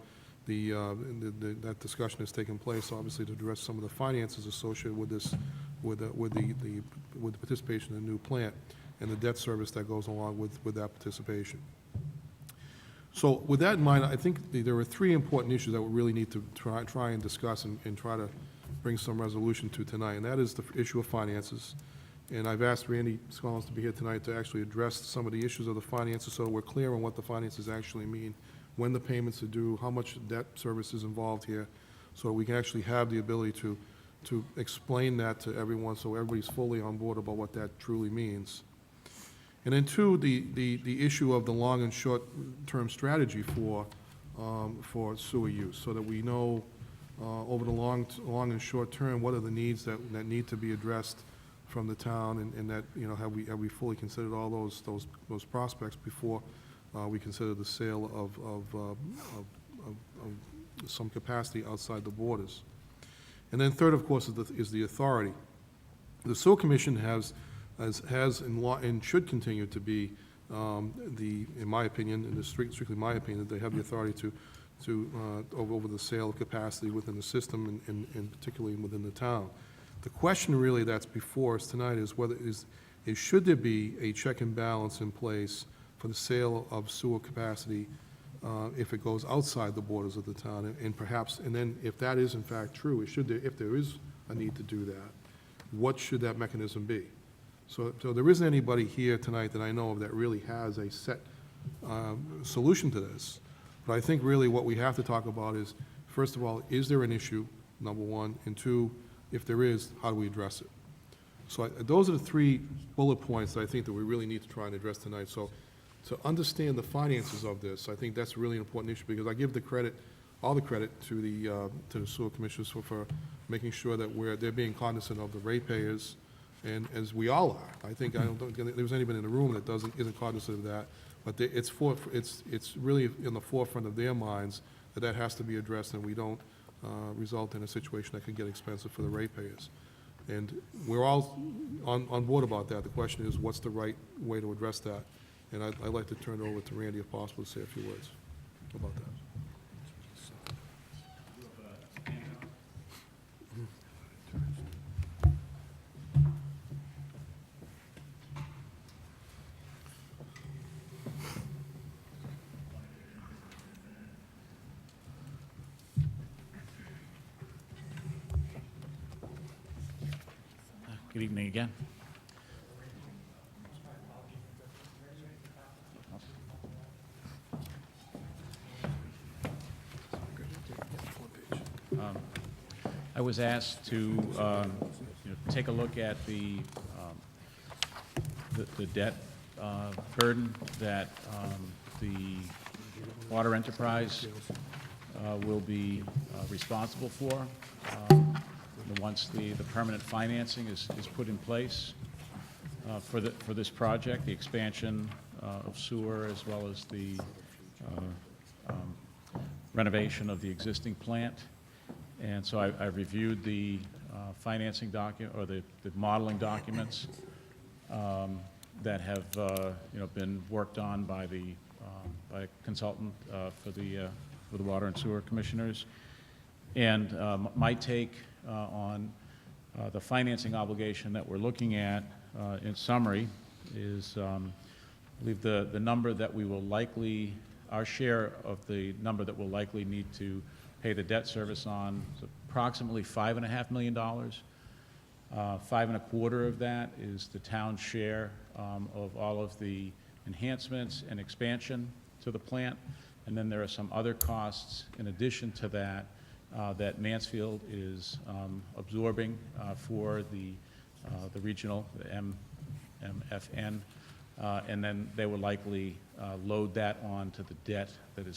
discussion has taken place, obviously to address some of the finances associated with this, with the participation in the new plant and the debt service that goes along with that participation. So with that in mind, I think there are three important issues that we really need to try and discuss and try to bring some resolution to tonight, and that is the issue of finances. And I've asked Randy Scollins to be here tonight to actually address some of the issues of the finances so we're clear on what the finances actually mean, when the payments are due, how much debt service is involved here, so we can actually have the ability to explain that to everyone so everybody's fully on board about what that truly means. And then two, the issue of the long and short-term strategy for sewer use, so that we know over the long and short term, what are the needs that need to be addressed from the town, and that, you know, have we fully considered all those prospects before we consider the sale of some capacity outside the borders. And then third, of course, is the authority. The Sewer Commission has in law, and should continue to be, in my opinion, and strictly my opinion, they have the authority to over the sale of capacity within the system and particularly within the town. The question really that's before us tonight is should there be a check and balance in place for the sale of sewer capacity if it goes outside the borders of the town, and then if that is in fact true, if there is a need to do that, what should that mechanism be? So there isn't anybody here tonight that I know of that really has a set solution to this. But I think really what we have to talk about is, first of all, is there an issue, number one, and two, if there is, how do we address it? So those are the three bullet points that I think that we really need to try and address tonight. So to understand the finances of this, I think that's really an important issue, because I give the credit all the credit to the sewer commissioners for making sure that they're being cognizant of the ratepayers, and as we all are. I don't think there's anybody in the room that isn't cognizant of that, but it's really in the forefront of their minds that has to be addressed, and we don't result in a situation that could get expensive for the ratepayers. And we're all on board about that. The question is, what's the right way to address that? And I'd like to turn it over to Randy, if possible, to say a few words about that. Good evening again. I was asked to take a look at the debt burden that the water enterprise will be responsible for once the permanent financing is put in place for this project, the expansion of sewer, as well as the renovation of the existing plant. And so I reviewed the financing document, or the modeling documents that have been worked on by a consultant for the water and sewer commissioners. And my take on the financing obligation that we're looking at, in summary, is I believe the number that we will likely, our share of the number that we'll likely need to pay the debt service on is approximately $5.5 million. $5.25 of that is the town's share of all of the enhancements and expansion to the plant. And then there are some other costs in addition to that that Mansfield is absorbing for the regional, the MFN, and then they will likely load that on to the debt that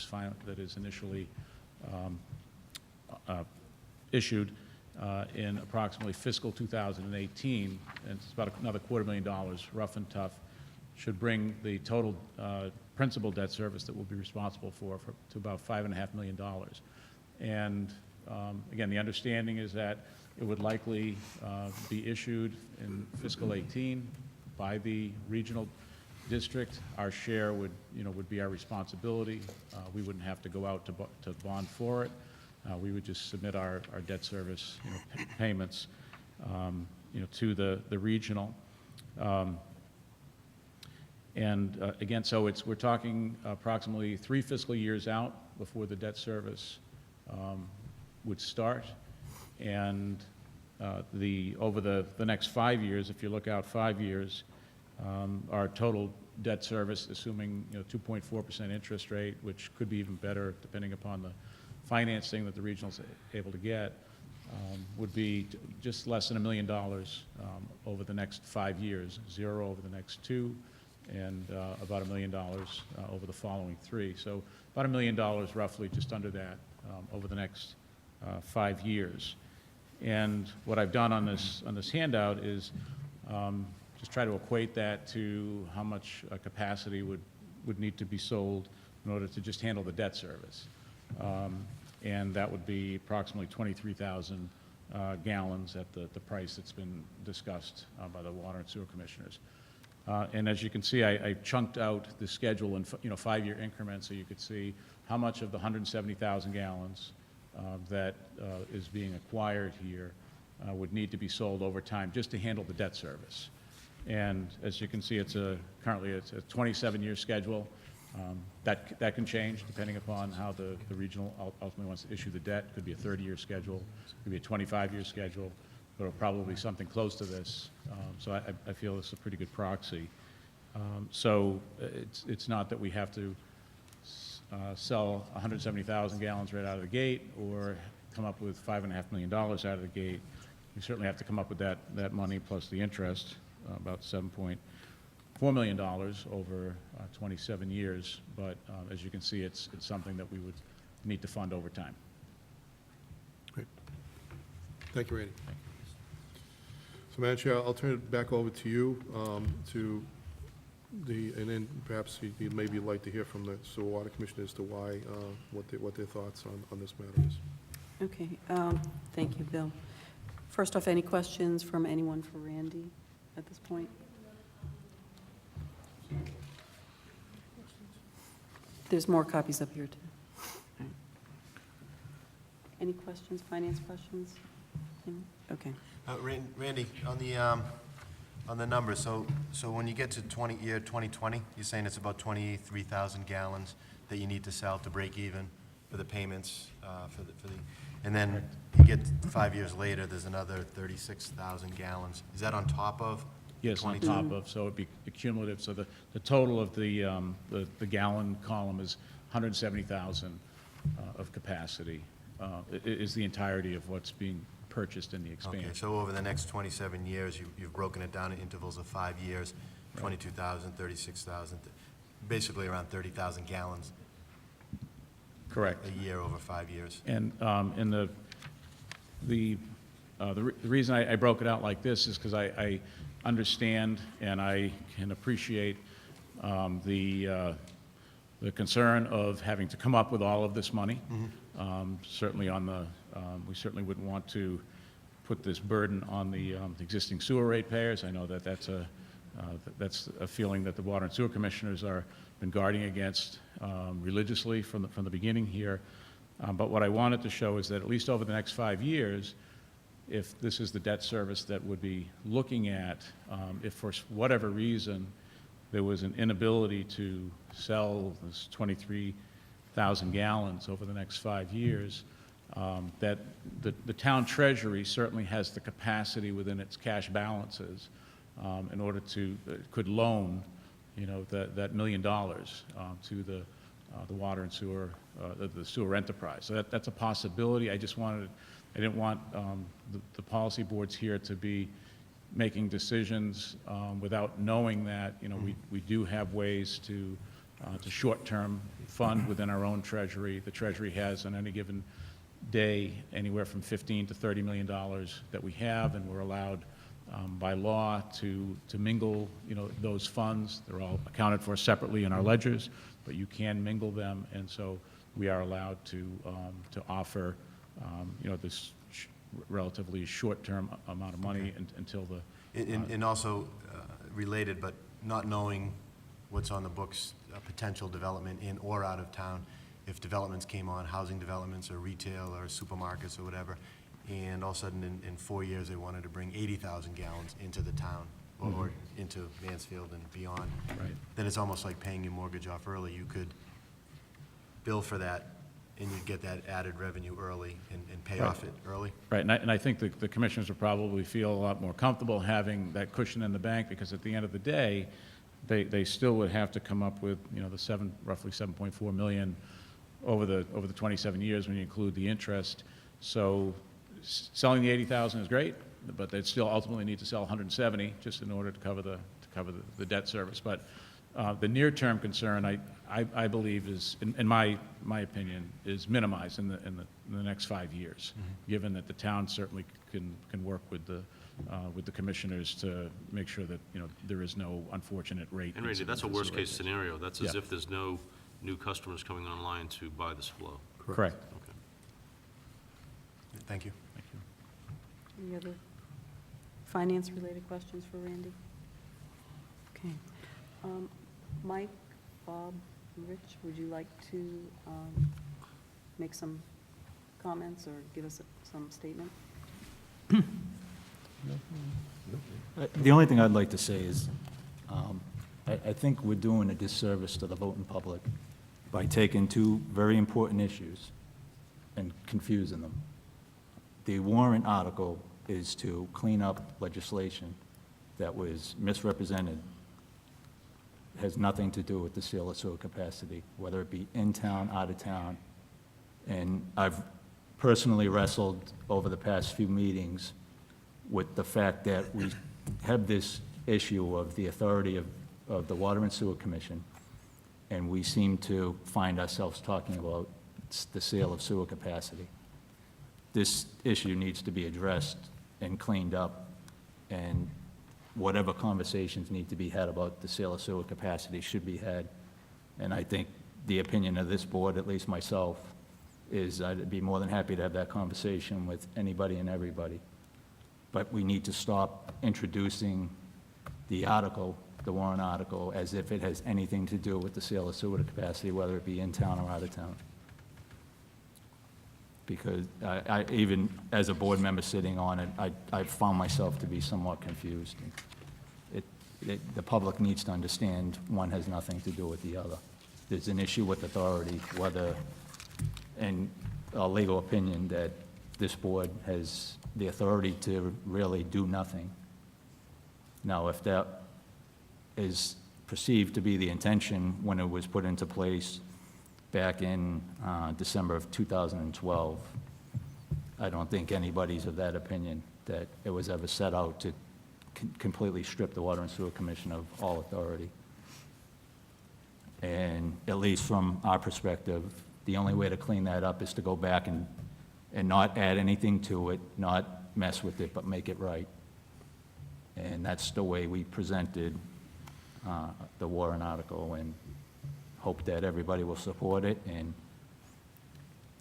is initially issued in approximately fiscal 2018, and it's about another $250,000, rough and tough, should bring the total principal debt service that we'll be responsible for to about $5.5 million. And again, the understanding is that it would likely be issued in fiscal 18 by the regional district. Our share would be our responsibility. We wouldn't have to go out to bond for it. We would just submit our debt service payments to the regional. And again, so we're talking approximately 3 fiscal years out before the debt service would start. And over the next 5 years, if you look out 5 years, our total debt service, assuming 2.4% interest rate, which could be even better depending upon the financing that the regional's able to get, would be just less than $1 million over the next 5 years, 0 over the next 2, and about $1 million over the following 3. So about $1 million, roughly, just under that, over the next 5 years. And what I've done on this handout is just try to equate that to how much capacity would need to be sold in order to just handle the debt service. And that would be approximately 23,000 gallons at the price that's been discussed by the Water and Sewer Commissioners. And as you can see, I chunked out the schedule in 5-year increments, so you could see how much of the 170,000 gallons that is being acquired here would need to be sold over time just to handle the debt service. And as you can see, currently it's a 27-year schedule. That can change depending upon how the regional ultimately wants to issue the debt. It could be a 30-year schedule, it could be a 25-year schedule, but it'll probably be something close to this. So I feel it's a pretty good proxy. So it's not that we have to sell 170,000 gallons right out of the gate or come up with $5.5 million out of the gate. We certainly have to come up with that money plus the interest, about $7.4 million over 27 years. But as you can see, it's something that we would need to fund over time. Great. Thank you, Randy. So, Madam Chair, I'll turn it back over to you, and then perhaps you'd maybe like to hear from the Sewer Water Commission as to why, what their thoughts on this matter is. Okay, thank you, Bill. First off, any questions from anyone for Randy at this point? There's more copies up here, too. All right. Any questions, finance questions? Okay. Randy, on the numbers, so when you get to year 2020, you're saying it's about 23,000 gallons that you need to sell to break even for the payments, and then you get 5 years later, there's another 36,000 gallons. Is that on top of? Yes, on 22? top of, so it'd be cumulative, so the total of the gallon column is 170,000 of capacity, is the entirety of what's being purchased in the Okay, expansion. so over the next 27 years, you've broken it down in intervals of 5 years, 22,000, 36,000, basically around 30,000 gallons Correct. a year over 5 years. And the reason I broke it out like this is because I understand and I can appreciate the concern of having to come up with all of this money. Certainly we certainly wouldn't want to put this burden on the existing sewer ratepayers. I know that that's a feeling that the Water and Sewer Commissioners are been guarding against religiously from the beginning here. But what I wanted to show is that at least over the next 5 years, if this is the debt service that would be looking at, if for whatever reason there was an inability to sell this 23,000 gallons over the next 5 years, that the town treasury certainly has the capacity within its cash balances in order to, could loan, that $1 million to the water and sewer, the sewer enterprise. So that's a possibility. I didn't want the policy boards here to be making decisions without knowing that, we do have ways to short-term fund within our own treasury. The treasury has on any given day anywhere from $15 to $30 million that we have, and we're allowed by law to mingle, those funds. They're all accounted for separately in our ledgers, but you can mingle them, and so we are allowed to offer, this relatively short-term amount of money until the... And also related, but not knowing what's on the books, potential development in or out of town, if developments came on, housing developments or retail or supermarkets or whatever, and all of a sudden in 4 years they wanted to bring 80,000 gallons into the town or into Mansfield and beyond, Right. then it's almost like paying your mortgage off early. You could bill for that and you get that added revenue early and pay Right. off it early. Right, and I think the commissioners would probably feel a lot more comfortable having that cushion in the bank, because at the end of the day, they still would have to come up with, the roughly 7.4 million over the 27 years when you include the interest. So selling the 80,000 is great, but they'd still ultimately need to sell 170 just in order to cover the debt service. But the near-term concern, I believe, is, in my opinion, is minimized in the next 5 years, given that the town certainly can work with the commissioners to make sure that there is no unfortunate rate. And Randy, that's a worst-case incident. scenario. That's as Yeah. if there's no new customers coming online to buy this flow. Correct. Okay. Thank you. Thank you. Any other finance-related questions for Randy? Okay. Mike, Bob, Rich, would you like to make some comments or give us some statement? The only thing I'd like to say is, I think we're doing a disservice to the voting public by taking two very important issues and confusing them. The warrant article is to clean up legislation that was misrepresented. It has nothing to do with the sale of sewer capacity, whether it be in town, out of town. And I've personally wrestled over the past few meetings with the fact that we have this issue of the authority of the Water and Sewer Commission, and we seem to find ourselves talking about it's the sale of sewer capacity. This issue needs to be addressed and cleaned up, and whatever conversations need to be had about the sale of sewer capacity should be had. And I think the opinion of this board, at least myself, is I'd be more than happy to have that conversation with anybody and everybody. But we need to stop introducing the article, the warrant article, as if it has anything to do with the sale of sewer capacity, whether it be in town or out of town. Because I even as a board member sitting on it, I found myself to be somewhat confused. The public needs to understand one has nothing to do with the other. There's an issue with authority, whether, and a legal opinion that this board has the authority to really do nothing. Now, if that is perceived to be the intention when it was put into place back in December of 2012, I don't think anybody's of that opinion, that it was ever set out to completely strip the Water and Sewer Commission of all authority. And at least from our perspective, the only way to clean that up is to go back and not add anything to it, not mess with it, but make it right. And that's the way we presented the warrant article, and hope that everybody will support it. And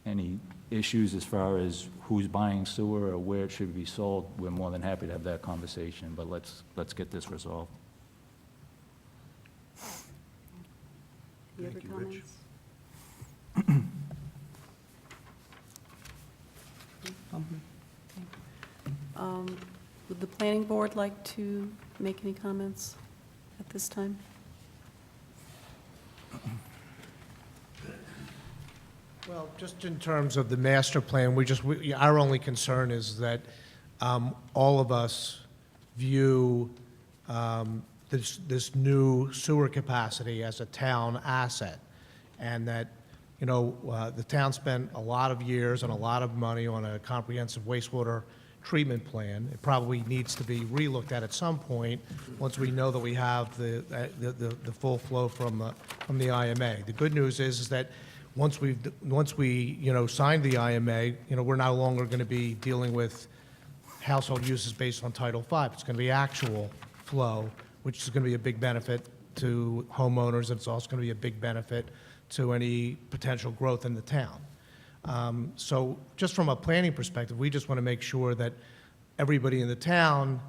any issues as far as who's buying sewer or where it should be sold, we're more than happy to have that conversation, but let's get this resolved. Any other Thank you, Rich. comments? Would the planning board like to make any comments at this time? Well, just in terms of the master plan, our only concern is that all of us view this new sewer capacity as a town asset, and that, the town spent a lot of years and a lot of money on a comprehensive wastewater treatment plan. It probably needs to be relooked at some point, once we know that we have the full flow from the IMA. The good news is that once we signed the IMA, we're no longer going to be dealing with household uses based on Title V. It's going to be actual flow, which is going to be a big benefit to homeowners, and it's also going to be a big benefit to any potential growth in the town. So just from a planning perspective, we just want to make sure that everybody in the town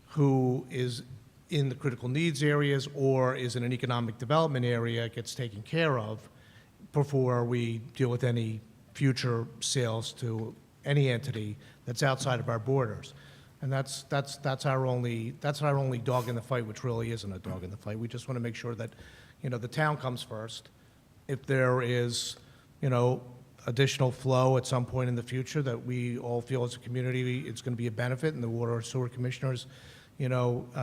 who is in the critical needs areas or is in an economic development area gets taken care of before we deal with any future sales to any entity that's outside of our borders. And that's our only dog in the fight, which really isn't a dog in the fight. We just want to make sure that, the town comes first. If there is, additional flow at some point in the future that we all feel as a community it's going to be a benefit, and the Water and Sewer Commissioners, want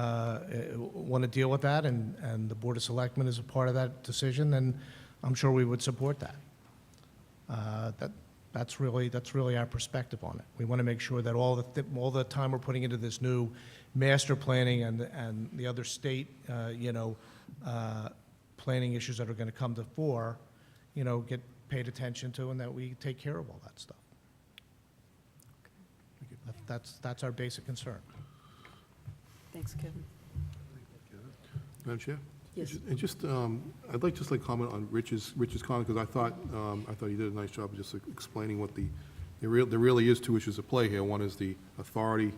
to deal with that, and the Board of Selectmen is a part of that decision, then I'm sure we would support that. That's really our perspective on it. We want to make sure that all the time we're putting into this new master planning and the other state, planning issues that are going to come to fore, get paid attention to, and that we take care of all that stuff. That's our basic concern. Thanks, Kevin. Madam Chair? Yes. And just, I'd like just like comment on Rich's comment, because I thought he did a nice job of just explaining what there really is two issues at play here. One is the authority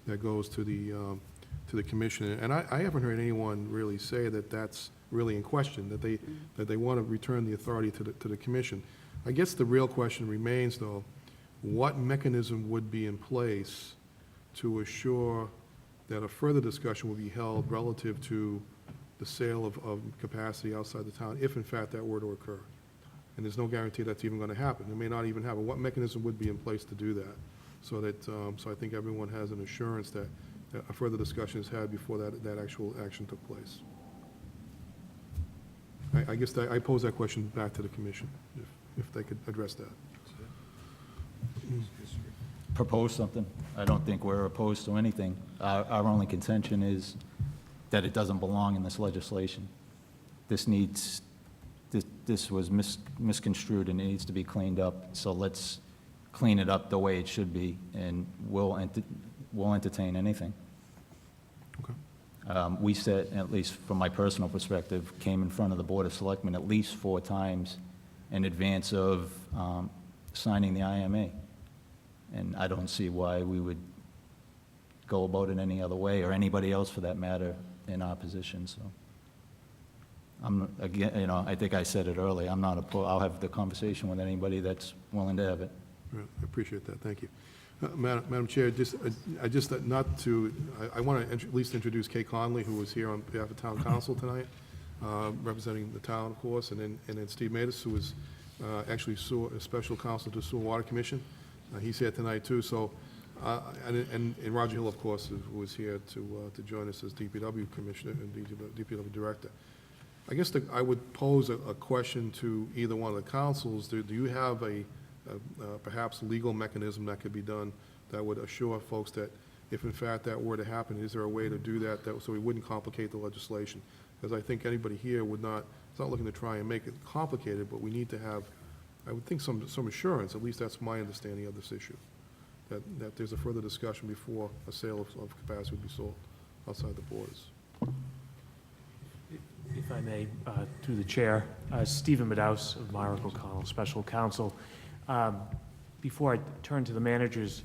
that goes to the commission, and I haven't heard anyone really say that that's really in question, that they want to return the authority to the commission. I guess the real question remains, though, what mechanism would be in place to assure that a further discussion will be held relative to the sale of capacity outside the town, if in fact that were to occur? And there's no guarantee that's even going to happen. It may not even happen. What mechanism would be in place to do that? So that, so I think everyone has an assurance that a further discussion is had before that actual action took place. I guess I pose that question back to the commission, if they could address that. Propose something. I don't think we're opposed to anything. Our only contention is that it doesn't belong in this legislation. This this was misconstrued and it needs to be cleaned up, so let's clean it up the way it should be, and we'll entertain anything. We said, at least from my personal perspective, came in front of the Board of Selectmen at least 4 times in advance of signing the IMA. And I don't see why we would go about it any other way, or anybody else for that matter, in our position, so. Again, you know, I think I said it earlier, I'll have the conversation with anybody that's willing to have it. Right, I appreciate that, thank you. Madam Chair, I want to at least introduce Kay Conley, who was here on behalf of Town Council tonight, representing the town, of course, and then Steve Matus, who is actually a special counsel to Sewer Water Commission. He's here tonight, too, so, and Roger Hill, of course, who is here to join us as DPW Commissioner and DPW Director. I guess I would pose a question to either one of the councils. Do you have a perhaps legal mechanism that could be done that would assure folks that if in fact that were to happen, is there a way to do that so we wouldn't complicate the legislation? Because I think anybody here is not looking to try and make it complicated, but we need to have, I would think, some assurance, at least that's my understanding of this issue, that there's a further discussion before a sale of capacity would be sold outside the borders. If I may, through the chair, Stephen Madaus of Myrick O'Connell, Special Counsel. Before I turn to the managers,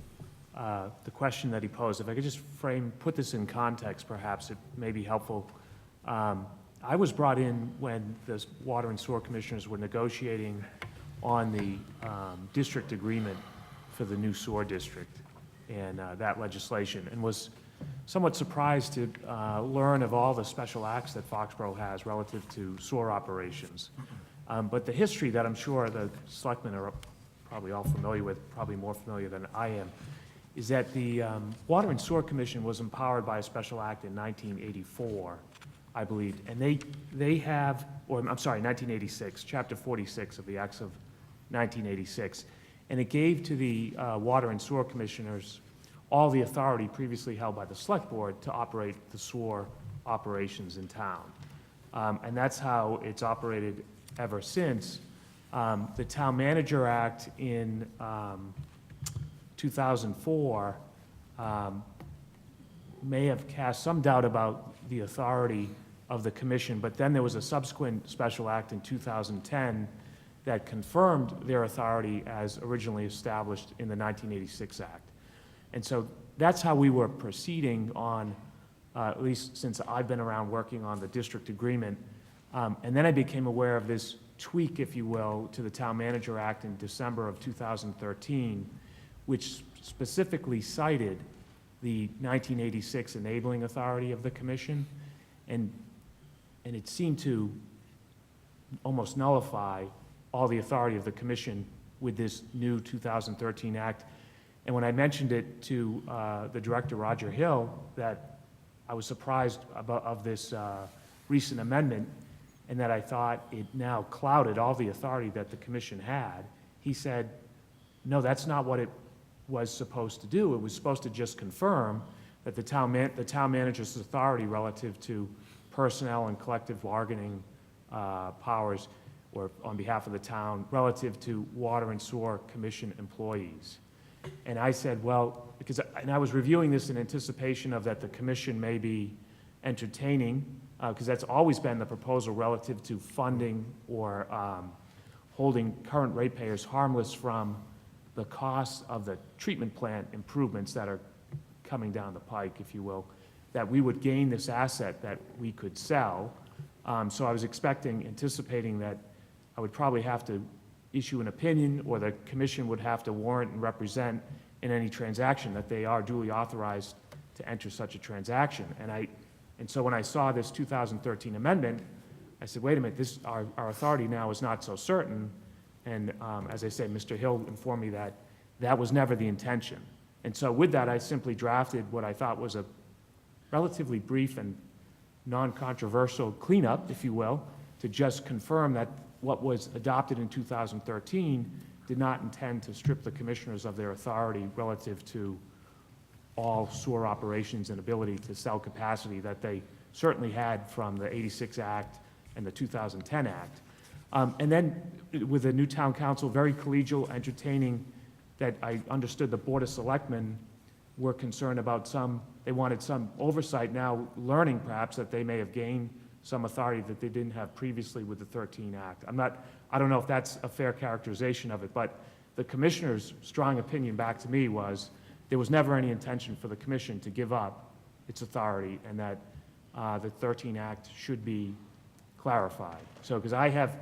the question that he posed, if I could just put this in context, perhaps it may be helpful. I was brought in when the Water and Sewer Commissioners were negotiating on the district agreement for the new sewer district and that legislation, and was somewhat surprised to learn of all the special acts that Foxborough has relative to sewer operations. But the history that I'm sure the selectmen are probably all familiar with, probably more familiar than I am, is that the Water and Sewer Commission was empowered by a special act in 1984, I believe, and they have, or I'm sorry, 1986, Chapter 46 of the Acts of 1986, and it gave to the Water and Sewer Commissioners all the authority previously held by the Select Board to operate the sewer operations in town. And that's how it's operated ever since. The Town Manager Act in 2004 may have cast some doubt about the authority of the commission, but then there was a subsequent special act in 2010 that confirmed their authority as originally established in the 1986 Act. And so that's how we were proceeding on, at least since I've been around working on the district agreement. And then I became aware of this tweak, if you will, to the Town Manager Act in December of 2013, which specifically cited the 1986 enabling authority of the commission, and it seemed to almost nullify all the authority of the commission with this new 2013 act. And when I mentioned it to the director, Roger Hill, that I was surprised of this recent amendment, and that I thought it now clouded all the authority that the commission had, he said, no, that's not what it was supposed to do. It was supposed to just confirm that the town manager's authority relative to personnel and collective bargaining powers, or on behalf of the town, relative to Water and Sewer Commission employees. And I said, well, and I was reviewing this in anticipation of that the commission may be entertaining, because that's always been the proposal relative to funding or holding current ratepayers harmless from the costs of the treatment plant improvements that are coming down the pike, if you will, that we would gain this asset that we could sell. So I was anticipating that I would probably have to issue an opinion, or the commission would have to warrant and represent in any transaction that they are duly authorized to enter such a transaction. And so when I saw this 2013 amendment, I said, wait a minute, our authority now is not so certain. And as I say, Mr. Hill informed me that that was never the intention. And so with that, I simply drafted what I thought was a relatively brief and non-controversial cleanup, if you will, to just confirm that what was adopted in 2013 did not intend to strip the commissioners of their authority relative to all sewer operations and ability to sell capacity that they certainly had from the 86 Act and the 2010 Act. And then with the new town council, very collegial, entertaining, that I understood the Board of Selectmen were concerned about they wanted some oversight now, learning perhaps that they may have gained some authority that they didn't have previously with the 13 Act. I don't know if that's a fair characterization of it, but the commissioner's strong opinion back to me was there was never any intention for the commission to give up its authority, and that the 13 Act should be clarified. So, because I have,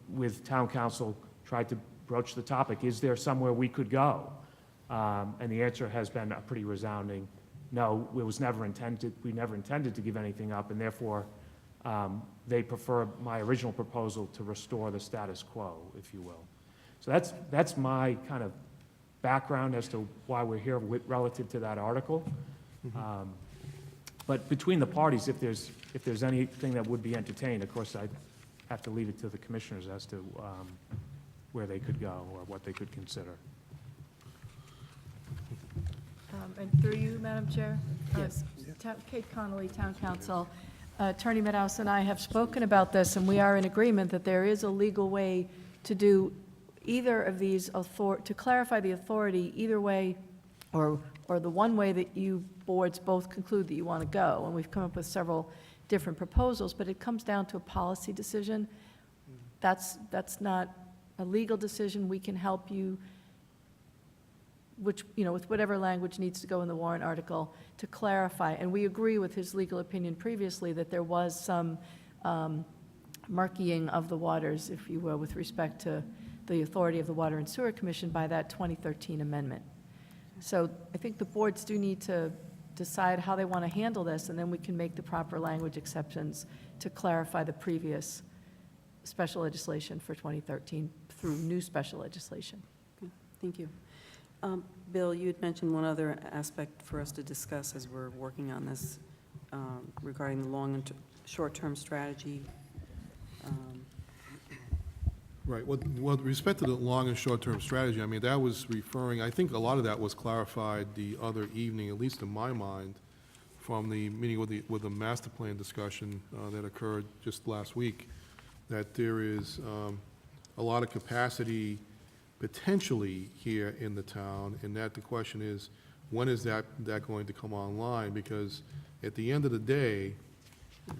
with town council, tried to broach the topic, is there somewhere we could go? And the answer has been a pretty resounding, no, it was never intended, we never intended to give anything up, and therefore, they prefer my original proposal to restore the status quo, if you will. So that's my kind of background as to why we're here relative to that article. But between the parties, if there's anything that would be entertained, of course, I'd have to leave it to the commissioners as to where they could go or what they could consider. And through you, Madam Chair? Yes. Kate Connolly, Town Council. Attorney Meadows and I have spoken about this, and we are in agreement that there is a legal way to do either of these, to clarify the authority either way, or the one way that you boards both conclude that you want to go. And we've come up with several different proposals, but it comes down to a policy decision. That's not a legal decision. We can help you, which, with whatever language needs to go in the warrant article to clarify. And we agree with his legal opinion previously that there was some murkying of the waters, if you will, with respect to the authority of the Water and Sewer Commission by that 2013 amendment. So I think the boards do need to decide how they want to handle this, and then we can make the proper language exceptions to clarify the previous special legislation for 2013 through new special legislation. Okay, thank you. Bill, you had mentioned one other aspect for us to discuss as we're working on this regarding the long and short-term strategy. Right. With respect to the long and short-term strategy, I mean, that was referring, I think a lot of that was clarified the other evening, at least in my mind, from the meeting with the master plan discussion that occurred just last week, that there is a lot of capacity potentially here in the town, and that the question is, when is that going to come online? Because at the end of the day,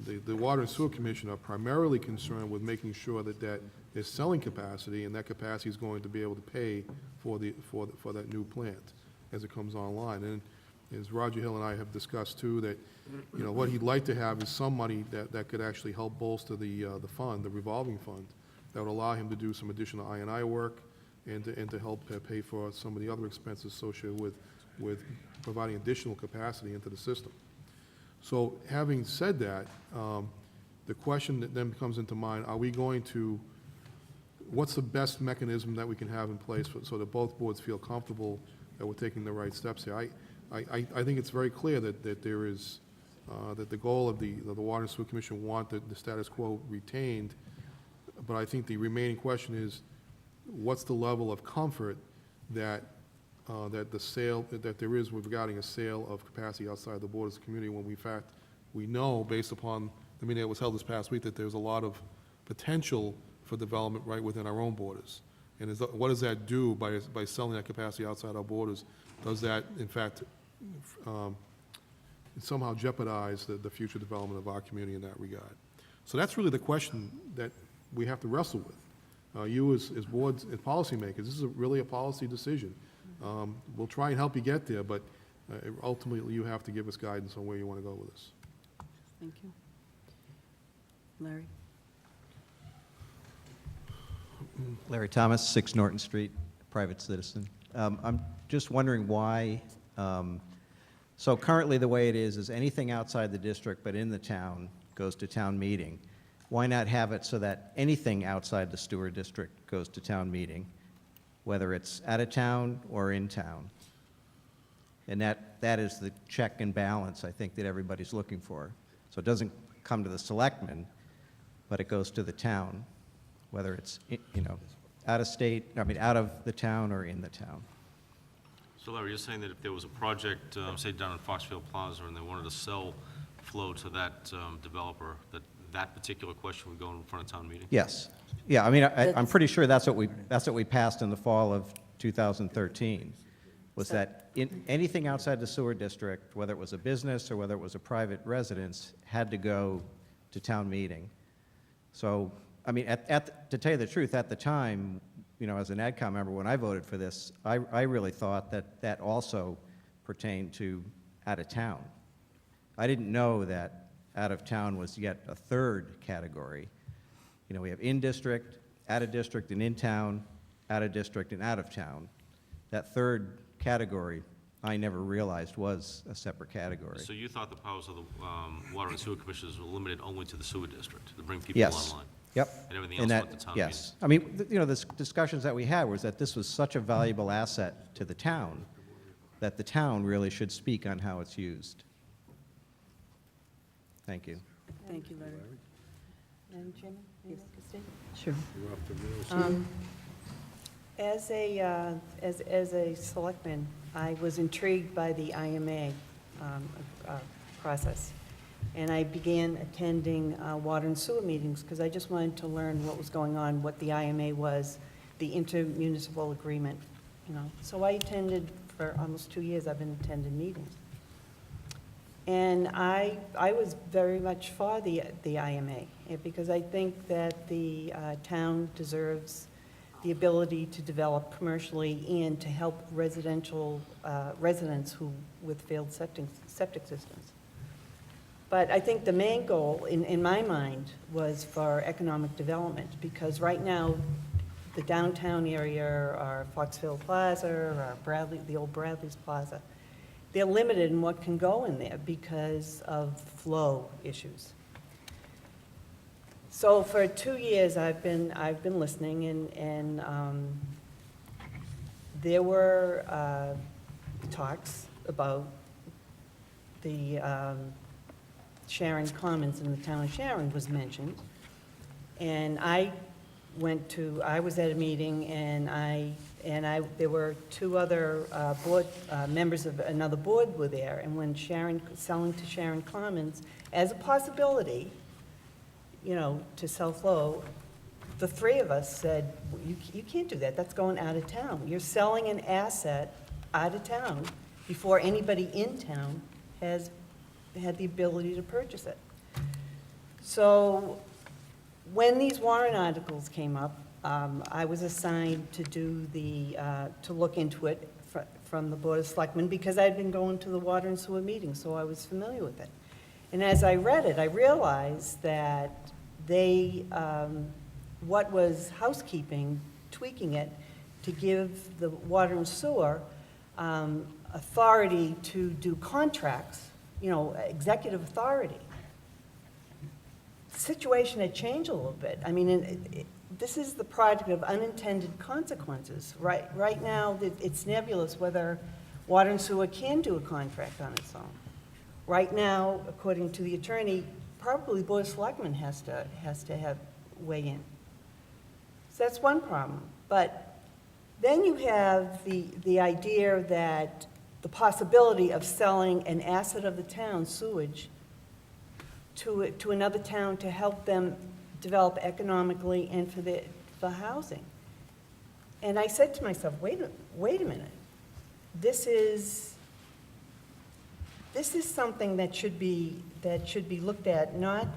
the Water and Sewer Commission are primarily concerned with making sure that there's selling capacity, and that capacity is going to be able to pay for that new plant as it comes online. And as Roger Hill and I have discussed too, that what he'd like to have is some money that could actually help bolster the fund, the revolving fund, that would allow him to do some additional I&I work and to help pay for some of the other expenses associated with providing additional capacity into the system. So having said that, the question that then comes into mind, are we going to, what's the best mechanism that we can have in place so that both boards feel comfortable that we're taking the right steps here? I think it's very clear that there is, that the goal of the Water and Sewer Commission want the status quo retained, but I think the remaining question is, what's the level of comfort that that there is regarding a sale of capacity outside the borders of the community, when we, in fact, we know, based upon the meeting that was held this past week, that there's a lot of potential for development right within our own borders. And what does that do by selling that capacity outside our borders? Does that, in fact, somehow jeopardize the future development of our community in that regard? So that's really the question that we have to wrestle with. You as boards and policymakers, this is really a policy decision. We'll try and help you get there, but ultimately you have to give us guidance on where you want to go with this. Thank you. Larry? Larry Thomas, 6 Norton Street, private citizen. I'm just wondering why, so currently the way it is anything outside the district but in the town goes to town meeting. Why not have it so that anything outside the Stewart district goes to town meeting, whether it's out of town or in town? And that is the check and balance, I think, that everybody's looking for. So it doesn't come to the selectmen, but it goes to the town, whether it's, out of state, out of the town or in the town. So Larry, you're saying that if there was a project, say down in Foxfield Plaza, and they wanted to sell flow to that developer, that particular question would go in front of town meeting? Yes. Yeah, I mean, I'm That's- pretty sure that's what we passed in the fall of 2013, was that anything outside the sewer district, whether it was a business or whether it was a private residence, had to go to town meeting. So, I mean, to tell you the truth, at the time, you know, as an AdCom member, when I voted for this, I really thought that that also pertained to out of town. I didn't know that out of town was yet a third category. You know, we have in-district, out-of-district, and in-town, out-of-district, and out-of-town. That third category, I never realized was a separate category. So you thought the powers of the Water and Sewer Commissioners were limited only to the sewer district, to bring people Yes. online? Yep. And everything And else that- went to town meeting? Yes. I mean, you know, the discussions that we had was that this was such a valuable asset to the town, that the town really should speak on how it's used. Thank you. Thank you, Larry. Madam Chairman, may I make a statement? Sure. As a selectman, I was intrigued by the IMA process, and I began attending water and sewer meetings because I just wanted to learn what was going on, what the IMA was, the intermunicipal agreement, you know. So I attended, for almost 2 years, I've been attending meetings. And I was very much for the IMA, because I think that the town deserves the ability to develop commercially and to help residential residents with failed septic systems. But I think the main goal, in my mind, was for economic development, because right now, the downtown area, or Foxborough Plaza, or Bradley, the old Bradley's Plaza, they're limited in what can go in there because of flow issues. So for 2 years, I've been listening, and there were talks about the Sharon Commons in the town of Sharon was mentioned, and I was at a meeting, and there were two other board members of another board were there, and when selling to Sharon Commons as a possibility, you know, to sell flow, the three of us said, you can't do that, that's going out of town. You're selling an asset out of town before anybody in town has had the ability to purchase it. So when these warrant articles came up, I was assigned to to look into it from the Board of Selectmen, because I'd been going to the water and sewer meetings, so I was familiar with it. And as I read it, I realized that what was housekeeping, tweaking it to give the water and sewer authority to do contracts, you know, executive authority. The situation had changed a little bit. I mean, this is the product of unintended consequences. Right now, it's nebulous whether water and sewer can do a contract on its own. Right now, according to the attorney, probably the Board of Selectmen has to have weigh in. So that's one problem. But then you have the idea that the possibility of selling an asset of the town, sewage, to another town to help them develop economically and for housing. And I said to myself, wait a minute. This is something that should be looked at, not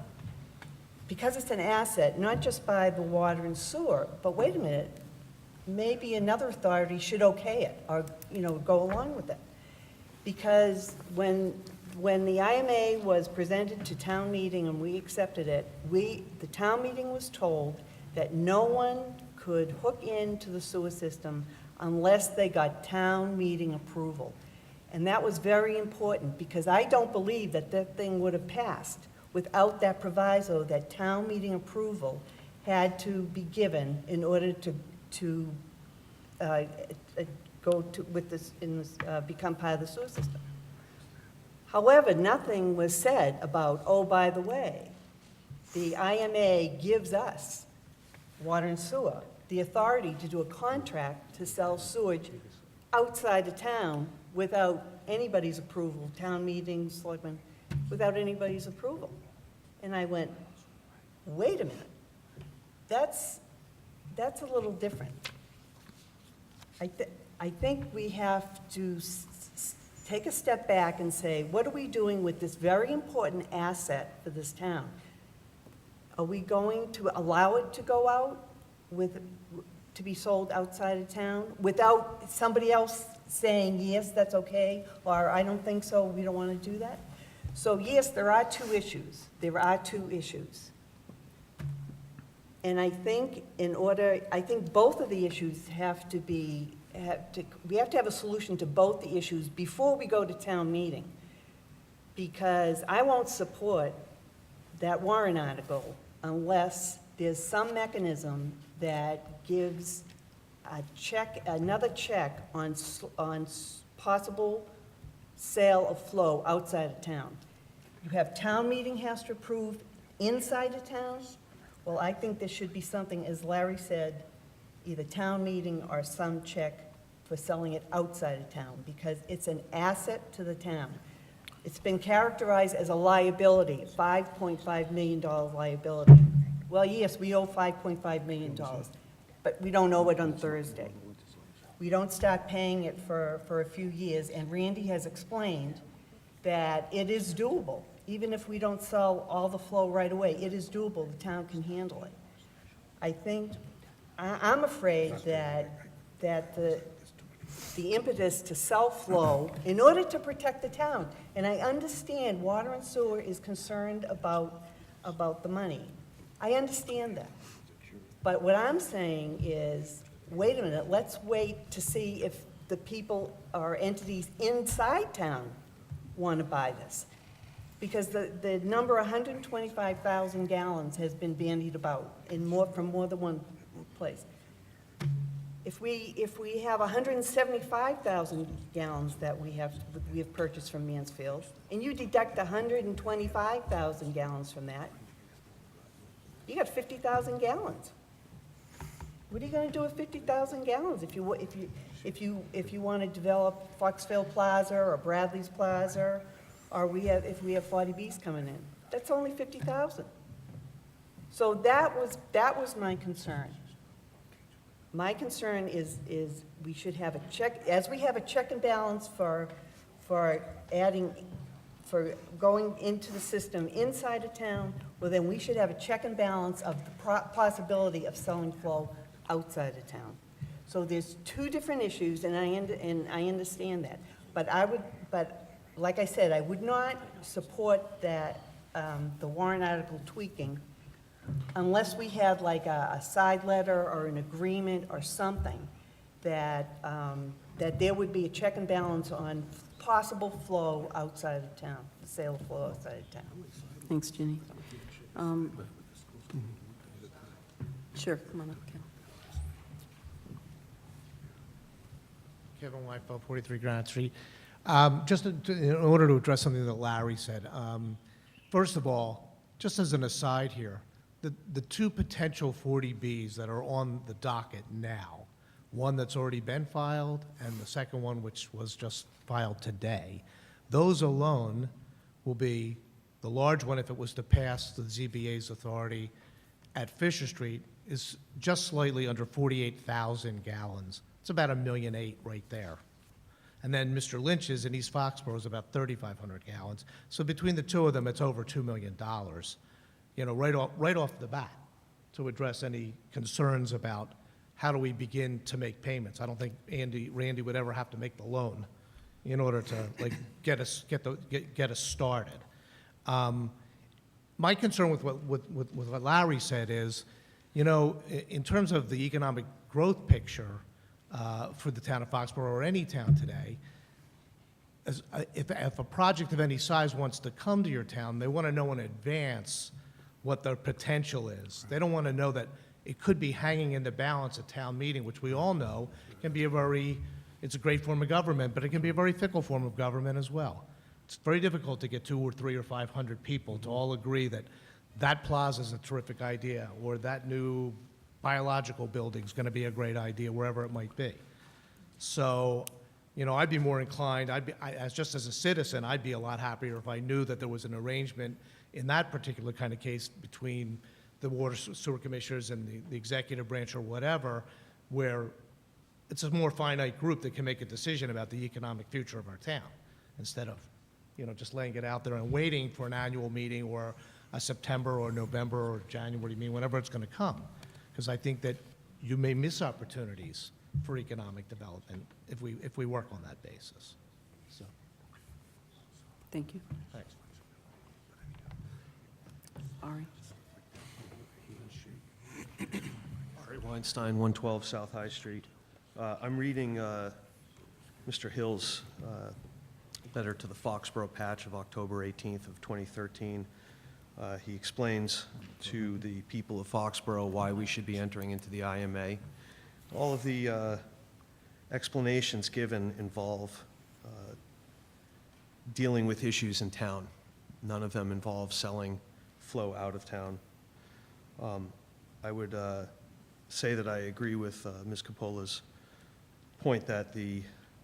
because it's an asset, not just by the water and sewer, but wait a minute, maybe another authority should okay it, or, you know, go along with it. Because when the IMA was presented to town meeting and we accepted it, the town meeting was told that no one could hook into the sewer system unless they got town meeting approval. And that was very important, because I don't believe that thing would have passed without that proviso that town meeting approval had to be given in order to go to, with this, become part of the sewer system. However, nothing was said about, oh, by the way, the IMA gives us, water and sewer, the authority to do a contract to sell sewage outside of town without anybody's approval, town meetings, selectmen, without anybody's approval. And I went, wait a minute, that's that's a little different. I think we have to take a step back and say, what are we doing with this very important asset for this town? Are we going to allow it to go out to be sold outside of town without somebody else saying, yes, that's okay, or I don't think so, we don't want to do that? So yes, there are two issues. There are two issues. And I think I think both of the issues we have to have a solution to both the issues before we go to town meeting. Because I won't support that warrant article unless there's some mechanism that gives another check on possible sale of flow outside of town. You have town meeting has to approve inside of town. Well, I think there should be something, as Larry said, either town meeting or some check for selling it outside of town, because it's an asset to the town. It's been characterized as a liability, $5.5 million liability. Well, yes, we owe $5.5 million, but we don't owe it on Thursday. We don't start paying it for a few years, and Randy has explained that it is doable. Even if we don't sell all the flow right away, it is doable, the town can handle it. I think, I'm afraid that the impetus to sell flow in order to protect the town, and I understand water and sewer is concerned about the money. I understand that. But what I'm saying is, wait a minute, let's wait to see if the people or entities inside town want to buy this. Because the number 125,000 gallons has been bandied about from more than one place. If we have 175,000 gallons that we have purchased from Mansfield, and you deduct 125,000 gallons from that, you got 50,000 gallons. What are you going to do with 50,000 gallons if you want to develop Foxborough Plaza or Bradley's Plaza, or if we have 40Bs coming in? That's only 50,000. So that was my concern. My concern is we should have a check, as we have a check and balance for going into the system inside of town, well, then we should have a check and balance of the possibility of selling flow outside of town. So there's two different issues, and I understand that. But like I said, I would not support that, the warrant article tweaking, unless we had like a side letter or an agreement or something that there would be a check and balance on possible flow outside of town, the sale of flow outside of town. Thanks, Ginny. Sure, come on up, Ken. Kevin Whitefeld, 43 Granite Street. Just in order to address something that Larry said, first of all, just as an aside here, the two potential 40Bs that are on the docket now, one that's already been filed and the second one which was just filed today, those alone will be, the large one, if it was to pass the ZBA's authority at Fisher Street, is just slightly under 48,000 gallons. It's about 1.8 million right there. And then Mr. Lynch's in East Foxborough is about 3,500 gallons. So between the two of them, it's over $2 million, you know, right off the bat, to address any concerns about how do we begin to make payments. I don't think Randy would ever have to make the loan in order to like get us started. My concern with what Larry said is, you know, in terms of the economic growth picture for the town of Foxborough or any town today, if a project of any size wants to come to your town, they want to know in advance what their potential is. They don't want to know that it could be hanging in the balance at town meeting, which we all know can be it's a great form of government, but it can be a very fickle form of government as well. It's very difficult to get 200 or 300 or 500 people to all agree that that plaza is a terrific idea, or that new biological building is going to be a great idea, wherever it might be. So, you know, I'd be more inclined, just as a citizen, I'd be a lot happier if I knew that there was an arrangement in that particular kind of case between the water sewer commissioners and the executive branch or whatever, where it's a more finite group that can make a decision about the economic future of our town, instead of, just laying it out there and waiting for an annual meeting or a September or November or January meeting, whenever it's going to come. Because I think that you may miss opportunities for economic development if we work on that basis. So, Thank you. thanks. Ari? Ari Weinstein, 112 South High Street. I'm reading Mr. Hill's letter to the Foxborough patch of October 18th of 2013. He explains to the people of Foxborough why we should be entering into the IMA. All of the explanations given involve dealing with issues in town. None of them involve selling flow out of town. I would say that I agree with Ms. Cappola's point that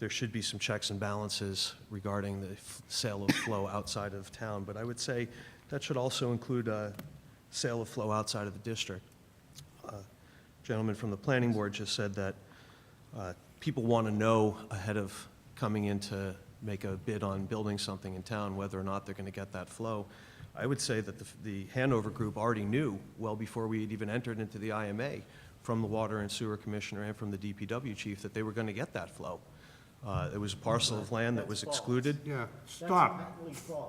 there should be some checks and balances regarding the sale of flow outside of town, but I would say that should also include sale of flow outside of the district. Gentleman from the planning board just said that people want to know ahead of coming in to make a bid on building something in town whether or not they're going to get that flow. I would say that the Hanover Group already knew well before we had even entered into the IMA from the Water and Sewer Commissioner and from the DPW Chief that they were going to get that flow. There was a parcel of land that was excluded. Yeah, stop.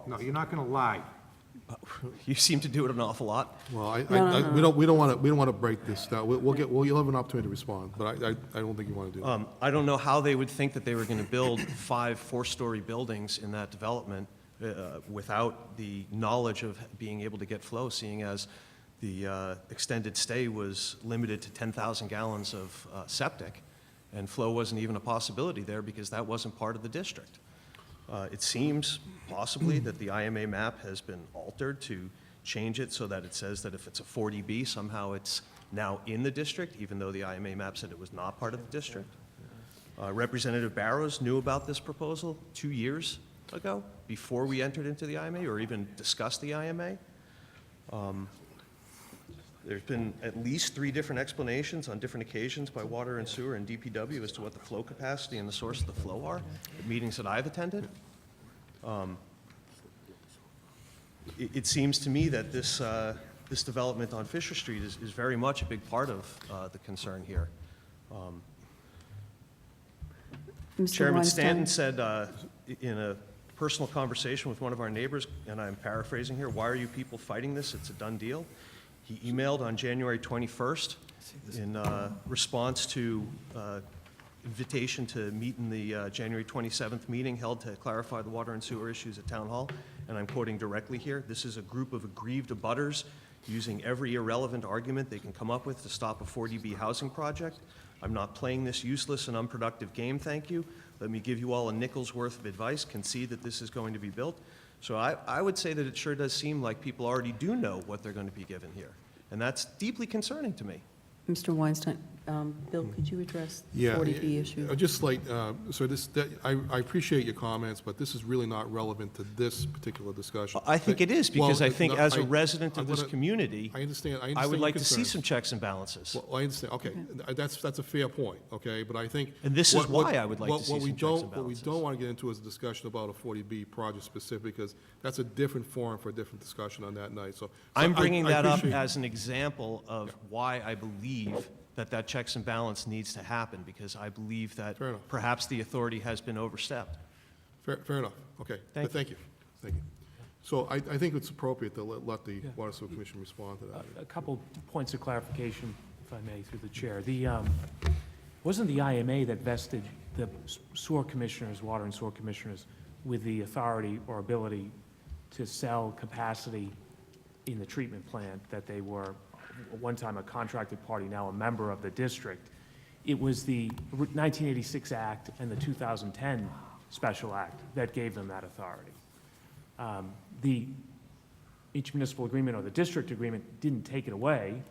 No, you're not going to lie. You seem to do it an awful lot. Well, we don't want to break this down. You'll have an opportunity to respond, but I don't think you want to do that. I don't know how they would think that they were going to build 5 four-story buildings in that development without the knowledge of being able to get flow, seeing as the extended stay was limited to 10,000 gallons of septic, and flow wasn't even a possibility there because that wasn't part of the district. It seems possibly that the IMA map has been altered to change it so that it says that if it's a 40B, somehow it's now in the district, even though the IMA map said it was not part of the district. Representative Barrows knew about this proposal 2 years ago, before we entered into the IMA or even discussed the IMA. There's been at least 3 different explanations on different occasions by Water and Sewer and DPW as to what the flow capacity and the source of the flow are at meetings that I've attended. It seems to me that this development on Fisher Street is very much a big part of the concern here. Chairman Stanton said in a personal conversation with one of our neighbors, and I'm paraphrasing here, "Why are you people fighting this? It's a done deal." He emailed on January 21st in response to invitation to meet in the January 27th meeting held to clarify the water and sewer issues at Town Hall, and I'm quoting directly here, "This is a group of aggrieved abutters using every irrelevant argument they can come up with to stop a 40B housing project. I'm not playing this useless and unproductive game, thank you. Let me give you all a nickel's worth of advice, concede that this is going to be built." So I would say that it sure does seem like people already do know what they're going to be given here. And that's deeply concerning to me. Mr. Weinstein, Bill, could you address the Yeah, 40B issue? just like, I appreciate your comments, but this is really not relevant to this particular discussion. I think it is, because I think as a resident of this wanna- community, I understand I would your like to see concerns. some checks and balances. Well, I understand, okay, that's a fair point, okay, but I think. And this is why I would like to see what we some checks don't- and What we balances. don't want to get into is a discussion about a 40B project specific, because that's a different forum for a different discussion on that night, so. I'm bringing that up appreciate- as an example of why I believe that checks and balance needs to happen, because I believe that Fair enough. perhaps the authority has been overstepped. Fair enough, okay. Thank Thank you. So I think it's appropriate to let the Water Sewer Commission respond to that. A couple points of clarification, if I may, through the chair. Wasn't the IMA that vested the sewer commissioners, water and sewer commissioners, with the authority or ability to sell capacity in the treatment plant, that they were at one time a contracted party, now a member of the district? It was the 1986 Act and the 2010 Special Act that gave them that authority. The intermunicipal agreement or the district agreement didn't take it away,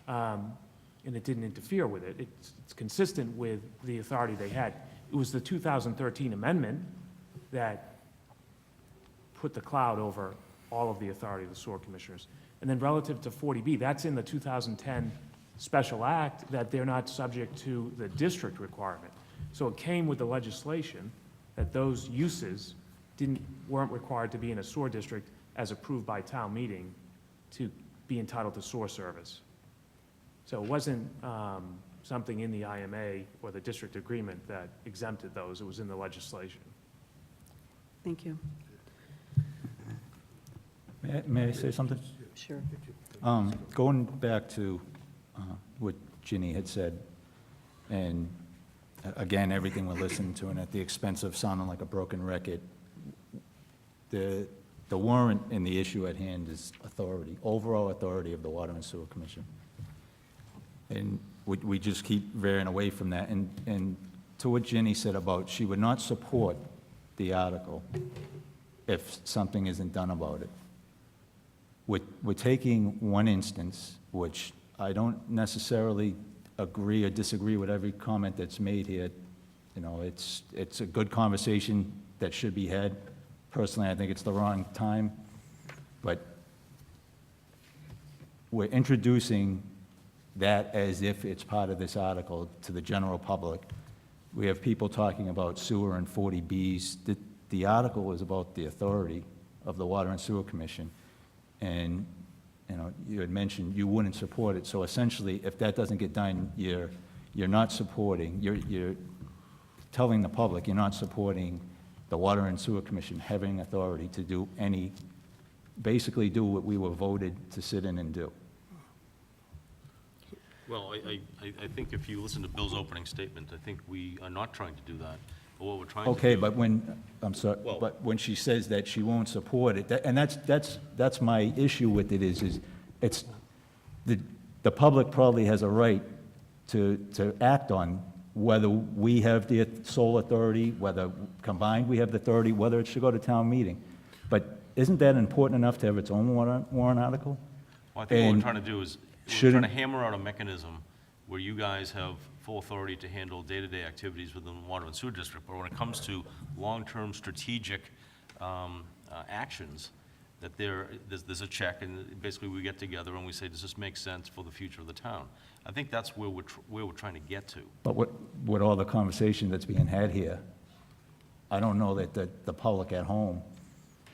and it didn't interfere with it. It's consistent with the authority they had. It was the 2013 amendment that put the cloud over all of the authority of the sewer commissioners. And then relative to 40B, that's in the 2010 special act that they're not subject to the district requirement. So it came with the legislation that those uses weren't required to be in a sewer district as approved by town meeting to be entitled to sewer service. So it wasn't something in the IMA or the district agreement that exempted those. It was in the legislation. Thank you. May I say something? Sure. Going back to what Ginny had said, and again, everything we're listening to, and at the expense of sounding like a broken record, the warrant and the issue at hand is authority, overall authority of the Water and Sewer Commission. And we just keep veering away from that. And to what Ginny said about she would not support the article if something isn't done about it. We're taking one instance, which I don't necessarily agree or disagree with every comment that's made here. You know, it's a good conversation that should be had. Personally, I think it's the wrong time, but we're introducing that as if it's part of this article to the general public. We have people talking about sewer and 40Bs. The article is about the authority of the Water and Sewer Commission. And, you know, you had mentioned you wouldn't support it. So essentially, if that doesn't get done, you're not supporting, you're telling the public you're not supporting the Water and Sewer Commission having authority to do basically do what we were voted to sit in and do. Well, I think if you listen to Bill's opening statement, I think we are not trying to do that. But what we're trying to do... Okay, but I'm sorry, but when she says that she won't support it, and that's my issue with it is it's, the public probably has a right to act on whether we have the sole authority, whether combined we have the authority, whether it should go to town meeting. But isn't that important enough to have its own warrant article? Well, I think what we're trying to do is, we're trying shouldn't- to hammer out a mechanism where you guys have full authority to handle day-to-day activities within the Water and Sewer District. But when it comes to long-term strategic actions, that there's a check, and basically we get together and we say, does this make sense for the future of the town? I think that's where we're trying to get to. But with all the conversation that's being had here, I don't know that the public at home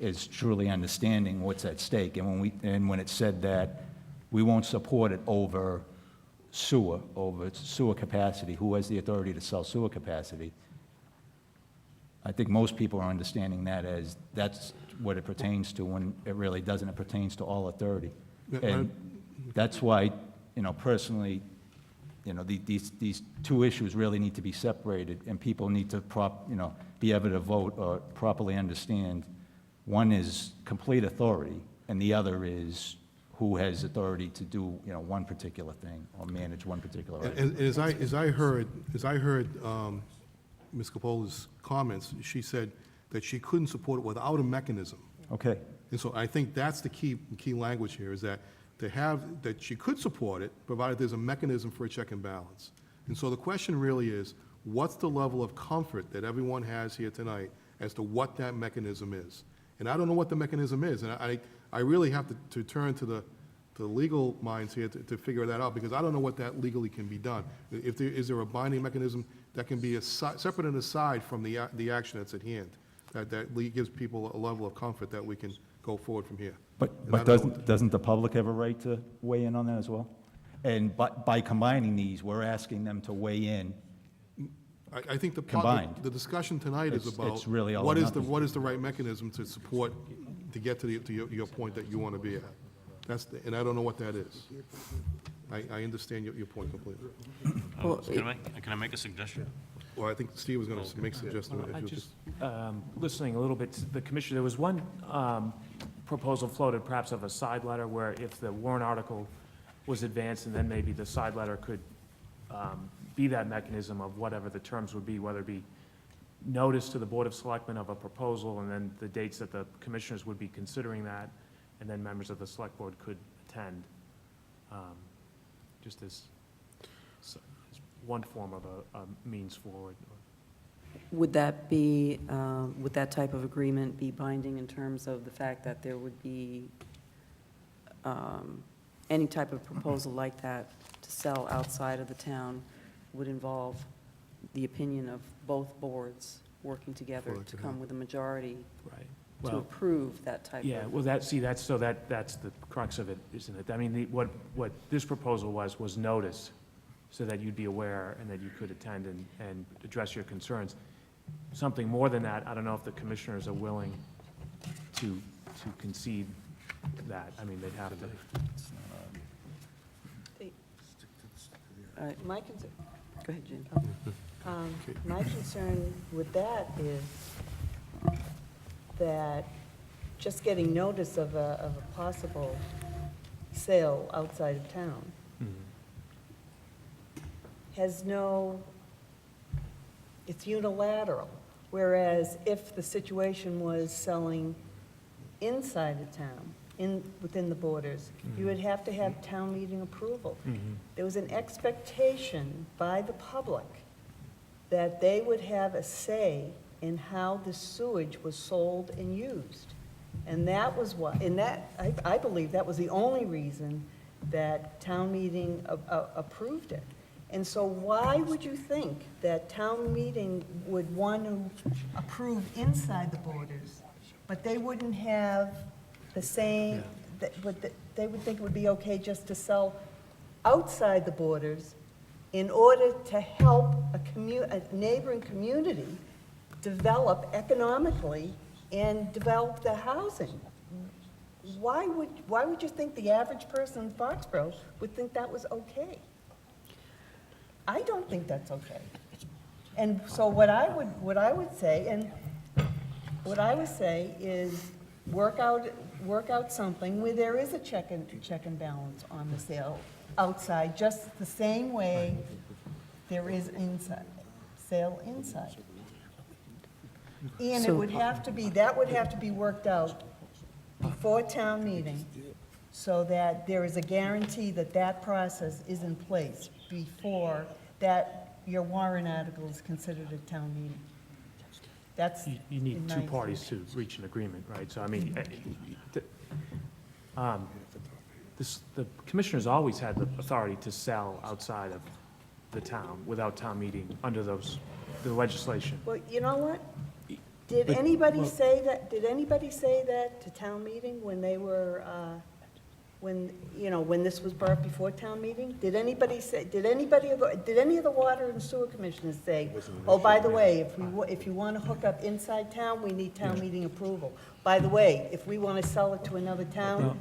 is truly understanding what's at stake. And when it said that we won't support it over sewer capacity, who has the authority to sell sewer capacity, I think most people are understanding that as that's what it pertains to, when it really doesn't. It pertains to all authority. And that's why, you know, personally, you know, these two issues really need to be separated, and people need to be able to vote or properly understand. One is complete authority, and the other is who has authority to do, you know, one particular thing or manage one particular item. And as I heard Ms. Capolla's comments, she said that she couldn't support it without a mechanism. Okay. And so I think that's the key language here, is that that she could support it, provided there's a mechanism for a check and balance. And so the question really is, what's the level of comfort that everyone has here tonight as to what that mechanism is? And I don't know what the mechanism is, and I really have to turn to the legal minds here to figure that out, because I don't know what that legally can be done. Is there a binding mechanism that can be separate and aside from the action that's at hand, that gives people a level of comfort that we can go forward from here? But doesn't the public have a right to weigh in on that as well? And by combining these, we're asking them to weigh in. I think the discussion tonight is about it's really all what or is nothing. what is the right mechanism to support, to get to your point that you want to be at. And I don't know what that is. I understand your point completely. Can I make a suggestion? Well, I think Steve was going to make a suggestion. I just, listening a little bit to the commissioner, there was one proposal floated perhaps of a side letter where if the warrant article was advanced, and then maybe the side letter could be that mechanism of whatever the terms would be, whether it be notice to the Board of Selectmen of a proposal, and then the dates that the commissioners would be considering that, and then members of the Select Board could attend, just as one form of a means forward. would that type of agreement be binding in terms of the fact that there would be any type of proposal like that to sell outside of the town would involve the opinion of both boards working together to come with a majority Right. to Well, approve that type of... yeah, well, that's the crux of it, isn't it? I mean, what this proposal was notice, so that you'd be aware and that you could attend and address your concerns. Something more than that, I don't know if the commissioners are willing to concede that. I mean, they'd have to. My concern, Go ahead, Jane. my concern with that is that just getting notice of a possible sale outside of town has no, it's unilateral. Whereas if the situation was selling inside of town, within the borders, you would have to have town meeting approval. There was an expectation by the public that they would have a say in how the sewage was sold and used. And that was what, and that, I believe that was the only reason that town meeting approved it. And so why would you think that town meeting would want to approve inside the borders, but they wouldn't have the same, they would think it would be okay just to sell outside the borders in order to help a neighboring community develop economically and develop the housing? Why would you think the average person in Foxborough would think that was okay? I don't think that's okay. And so what I would say is work out something where there is a check and balance on the sale outside, just the same way there is sale inside. And it would have to be, that would have to be worked out before town meeting, so that there is a guarantee that that process is in place before that your warrant article is considered a town meeting. That's, You need in two my parties to reach an agreement, right? So, I mean, the commissioners always had the authority to sell outside of the town without town meeting under the legislation. Well, you know what? Did But- anybody say that to town meeting when they were, when this was brought before town meeting? Did any of the water and sewer commissioners say, oh, by the way, if you want to hook up inside town, we need town meeting approval? By the way, if we want to sell it to another town,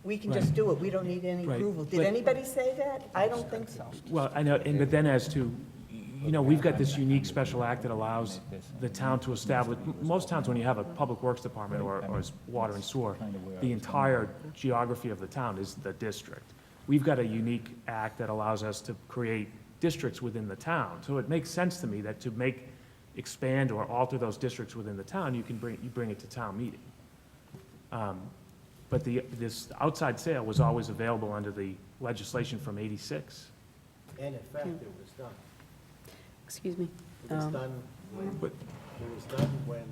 we can just do it, we don't need any Right. approval. Did But- anybody say that? I don't think so. Well, I know, but then as to, we've got this unique special act that allows the town to establish, most towns, when you have a public works department or water and sewer, the entire geography of the town is the district. We've got a unique act that allows us to create districts within the town. So it makes sense to me that to expand or alter those districts within the town, you bring it to town meeting. But this outside sale was always available under the legislation from '86. And in fact, it was done. Excuse me. It was done when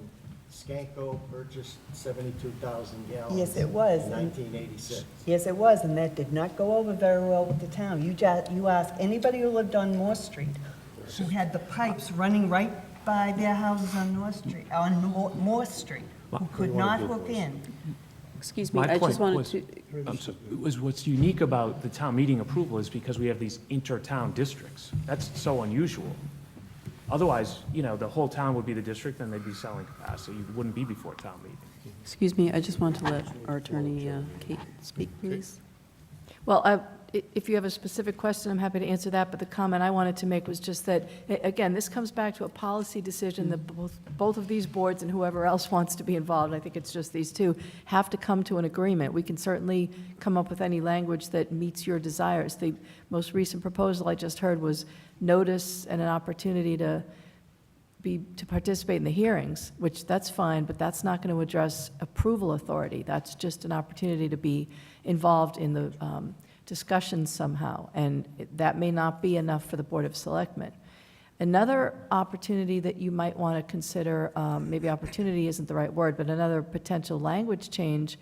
Skanko purchased 72,000 gallons. Yes, it was. In 1986. Yes, it was, and that did not go over very well with the town. You ask anybody who lived on North Street, who had the pipes running right by their houses on North Street, on Moore Street, who could not hook in. Excuse me, My I point just wanted was- to... What's unique about the town meeting approval is because we have these inter-town districts. That's so unusual. Otherwise, the whole town would be the district, and they'd be selling capacity. It wouldn't be before town meeting. Excuse me, I just want to let our attorney, Kate, speak, please. Well, if you have a specific question, I'm happy to answer that, but the comment I wanted to make was just that, again, this comes back to a policy decision that both of these boards and whoever else wants to be involved, I think it's just these two, have to come to an agreement. We can certainly come up with any language that meets your desires. The most recent proposal I just heard was notice and an opportunity to participate in the hearings, which that's fine, but that's not going to address approval authority. That's just an opportunity to be involved in the discussions somehow, and that may not be enough for the Board of Selectmen. Another opportunity that you might want to consider, maybe opportunity isn't the right word, but another potential language change,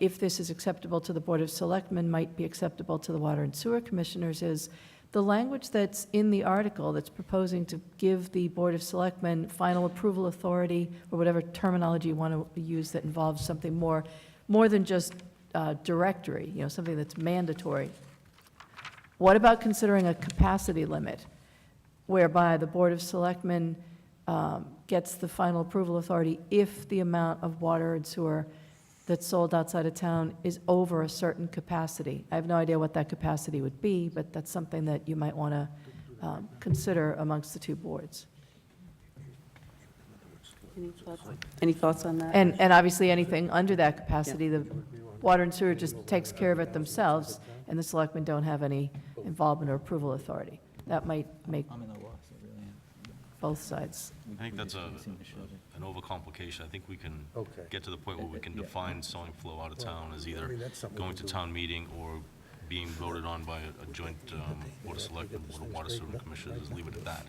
if this is acceptable to the Board of Selectmen, might be acceptable to the Water and Sewer Commissioners, is the language that's in the article that's proposing to give the Board of Selectmen final approval authority, or whatever terminology you want to use that involves something more than just directory, something that's mandatory. What about considering a capacity limit, whereby the Board of Selectmen gets the final approval authority if the amount of water and sewer that's sold outside of town is over a certain capacity? I have no idea what that capacity would be, but that's something that you might want to consider amongst the two boards. Any thoughts on that? And obviously, anything under that capacity, the water and sewer just takes care of it themselves, and the selectmen don't have any involvement or approval authority. That might make both sides. I think that's an overcomplication. I think we can get to the point where we can define selling flow out of town as either going to town meeting or being voted on by a joint Board of Selectmen, Board of Water Sewer Commissioners, just leave it at that.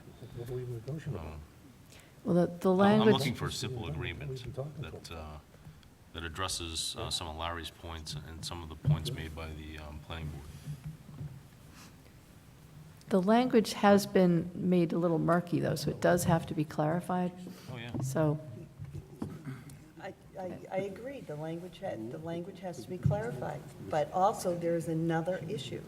Well, the language. I'm looking for a simple agreement that addresses some of Larry's points and some of the points made by the planning board. The language has been made a little murky, though, so it does have to be clarified. Oh, yeah. So, I agree, the language has to be clarified, but also there's another issue.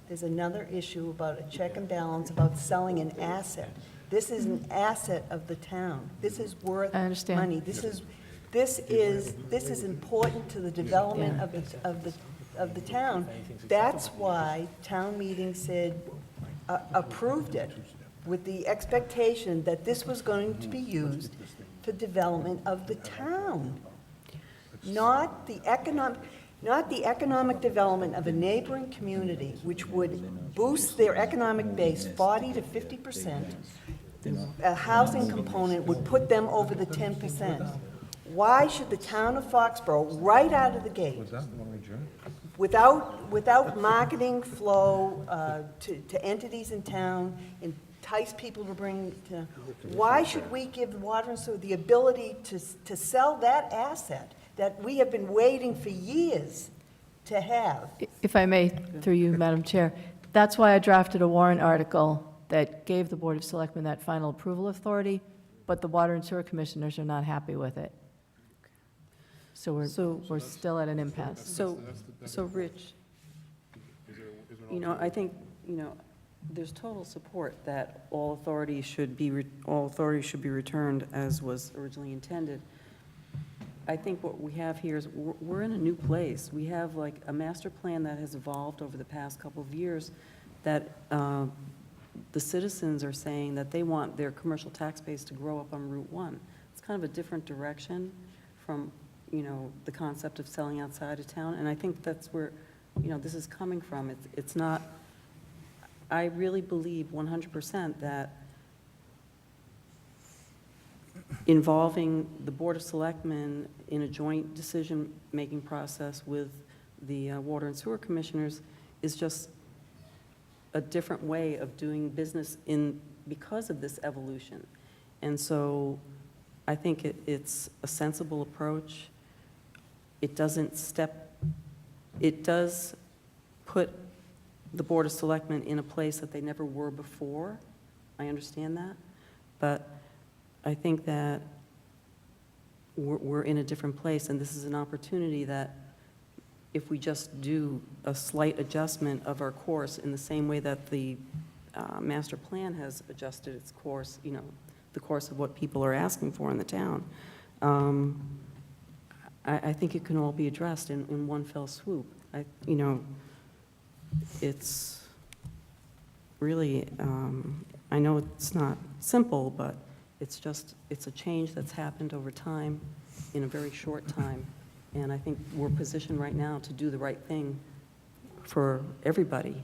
There's another issue about a check and balance, about selling an asset. This is an asset of the town. This is worth I understand. money. This is important to the development of the town. That's why town meeting said, approved it with the expectation that this was going to be used for development of the town, not the economic development of a neighboring community, which would boost their economic base 40 to 50%. A housing component would put them over the 10%. Why should the town of Foxborough, right out of the gate, without marketing flow to entities in town, entice people to bring to, why should we give the water and sewer the ability to sell that asset that we have been waiting for years to have? if I may, through you, Madam Chair, that's why I drafted a warrant article that gave the Board of Selectmen that final approval authority, but the Water and Sewer Commissioners are not happy with it. So we're still at an impasse. So, Rich, I think, there's total support that all authority should be returned as was originally intended. I think what we have here is we're in a new place. We have like a master plan that has evolved over the past couple of years that the citizens are saying that they want their commercial tax base to grow up on Route 1. It's kind of a different direction from, the concept of selling outside of town, and I think that's where, this is coming from. It's not, I really believe 100% that involving the Board of Selectmen in a joint decision-making process with the Water and Sewer Commissioners is just a different way of doing business because of this evolution. And so I think it's a sensible approach. It does put the Board of Selectmen in a place that they never were before. I understand that. But I think that we're in a different place, and this is an opportunity that if we just do a slight adjustment of our course in the same way that the master plan has adjusted its course, the course of what people are asking for in the town, I think it can all be addressed in one fell swoop. It's really, I know it's not simple, but it's a change that's happened over time in a very short time. And I think we're positioned right now to do the right thing for everybody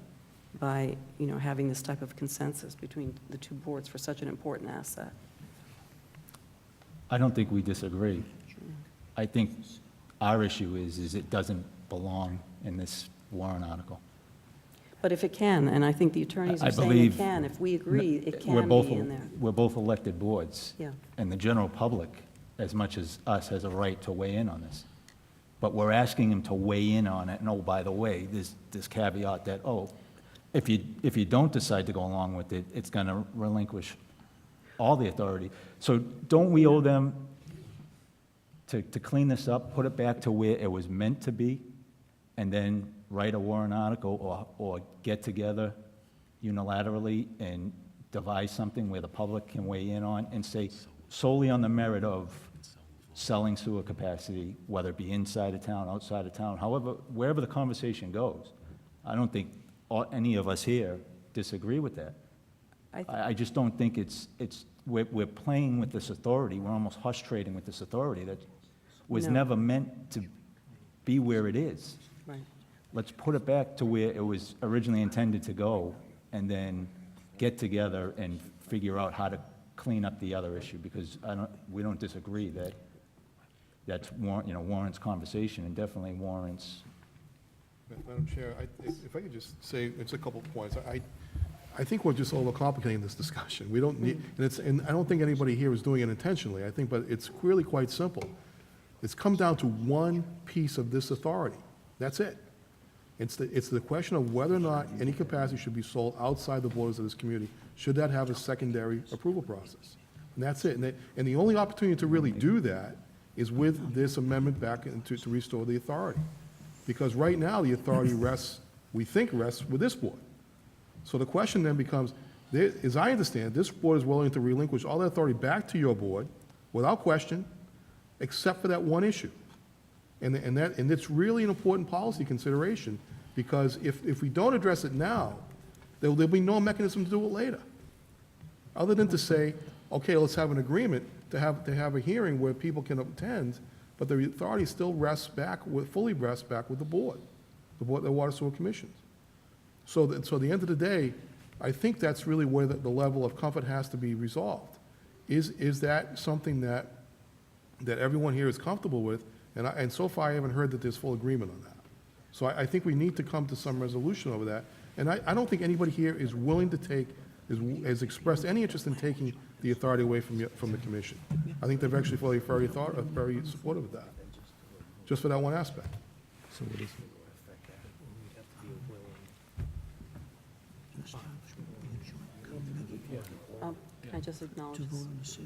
by, having this type of consensus between the two boards for such an important asset. I don't think we disagree. I think our issue is it doesn't belong in this warrant article. But if it can, and I think the attorneys I are saying it believe can, if we agree, it we're can both be in there. We're both elected boards. Yeah. And the general public, as much as us, has a right to weigh in on this. But we're asking them to weigh in on it, and oh, by the way, there's this caveat that, oh, if you don't decide to go along with it, it's going to relinquish all the authority. So don't we owe them to clean this up, put it back to where it was meant to be, and then write a warrant article or get together unilaterally and devise something where the public can weigh in on and say solely on the merit of selling sewer capacity, whether it be inside of town, outside of town, however, wherever the conversation goes. I don't think any of us here disagree with that. I just don't think we're playing with this authority. We're almost hush trading with this authority that was No. never meant to be where it is. Right. Let's put it back to where it was originally intended to go, and then get together and figure out how to clean up the other issue, because we don't disagree that warrants conversation and definitely warrants. Madam Chair, if I could just say, it's a couple of points. I think we're just overcomplicating this discussion. We don't need, and I don't think anybody here is doing it intentionally, I think, but it's really quite simple. It's come down to one piece of this authority. That's it. It's the question of whether or not any capacity should be sold outside the borders of this community. Should that have a secondary approval process? And that's it. And the only opportunity to really do that is with this amendment back to restore the authority. Because right now, the authority we think rests with this board. So the question then becomes, as I understand, this board is willing to relinquish all that authority back to your board without question, except for that one issue. And it's really an important policy consideration, because if we don't address it now, there'll be no mechanism to do it later. Other than to say, okay, let's have an agreement to have a hearing where people can attend, but the authority still fully rests back with the board, the Water Sewer Commissions. So at the end of the day, I think that's really where the level of comfort has to be resolved. Is that something that everyone here is comfortable with? And so far, I haven't heard that there's full agreement on that. So I think we need to come to some resolution over that. And I don't think anybody here is willing to has expressed any interest in taking the authority away from the commission. I think they've actually very supportive of that, just for that one aspect. So what is it? Can I just acknowledge this?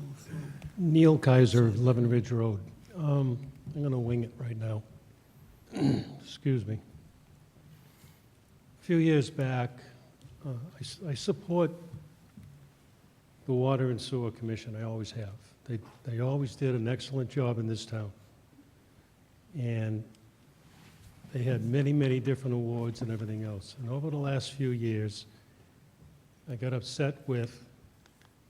Neil Kaiser, 11 Ridge Road. I'm going to wing it right now. Excuse me. A few years back, I support the Water and Sewer Commission. I always have. They always did an excellent job in this town. And they had many, many different awards and everything else. And over the last few years, I got upset with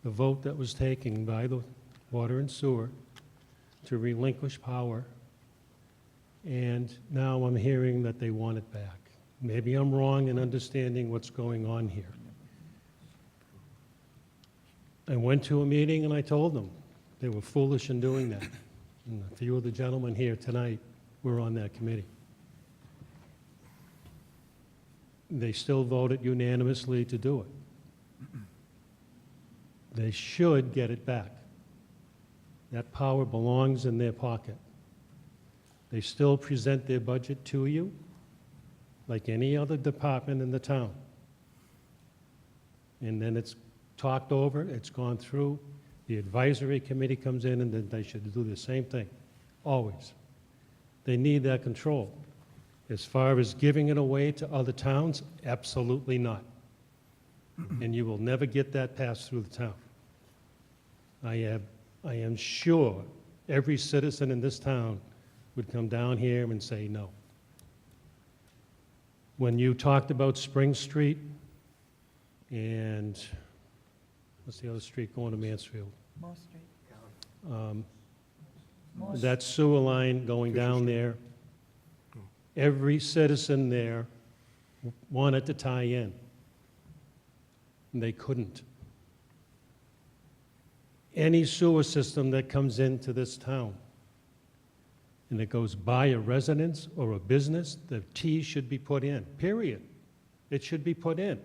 the vote that was taken by the Water and Sewer to relinquish power, and now I'm hearing that they want it back. Maybe I'm wrong in understanding what's going on here. I went to a meeting and I told them they were foolish in doing that. And a few of the gentlemen here tonight were on that committee. They still voted unanimously to do it. They should get it back. That power belongs in their pocket. They still present their budget to you like any other department in the town. And then it's talked over, it's gone through, the advisory committee comes in, and then they should do the same thing, always. They need that control. As far as giving it away to other towns, absolutely not. And you will never get that passed through the town. I am sure every citizen in this town would come down here and say no. When you talked about Spring Street and, what's the other street going to Mansfield? Moore Street. That sewer line going down there, every citizen there wanted to tie in. And they couldn't. Any sewer system that comes into this town and it goes by a residence or a business, the T should be put in, period. it should be put in.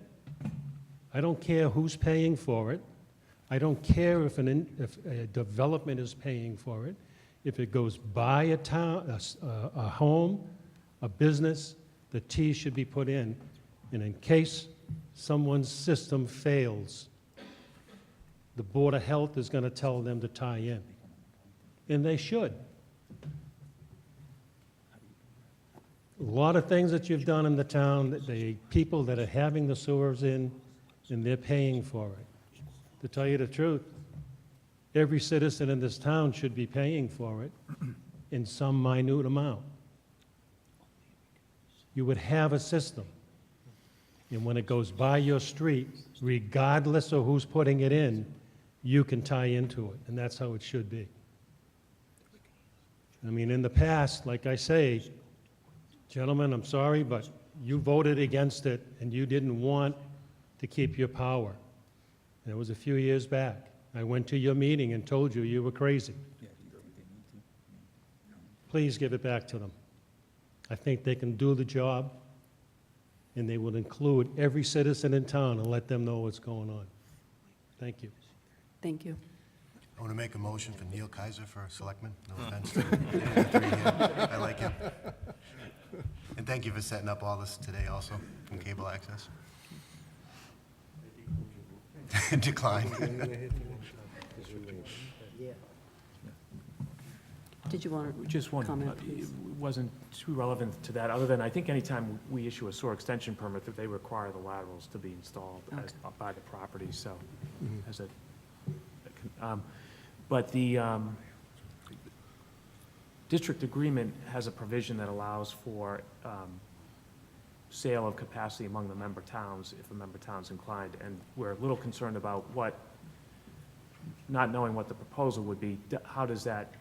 I don't care who's paying for it. I don't care if if a development is paying for it. If it goes by a town, a home, a business, the T should be put in. And in case someone's system fails, the Board of Health is going to tell them to tie in. And they should. A lot of things that you've done in the town, that the people that are having the sewers in, and they're paying for it. To tell you the truth, every citizen in this town should be paying for it in some minute amount. You would have a system. And when it goes by your street, regardless of who's putting it in, you can tie into it, and that's how it should be. I mean, in the past, like I say, gentlemen, I'm sorry, but you voted against it, and you didn't want to keep your power. And it was a few years back. I went to your meeting and told you you were crazy. Please give it back to them. I think they can do the job, and they will include every citizen in town and let them know what's going on. Thank you. Thank you. I want to make a motion for Neil Kaiser for Selectman. No offense to the three here. I like him. And thank you for setting up all this today also, from cable access. Decline. Did you want to Just one, comment, it please? wasn't too relevant to that, other than I think anytime we issue a sewer extension permit, that they require the laterals to be installed as, by the property, so, as a, but the district agreement has a provision that allows for sale of capacity among the member towns, if a member town's inclined, and we're a little concerned about what, not knowing what the proposal would be, how does that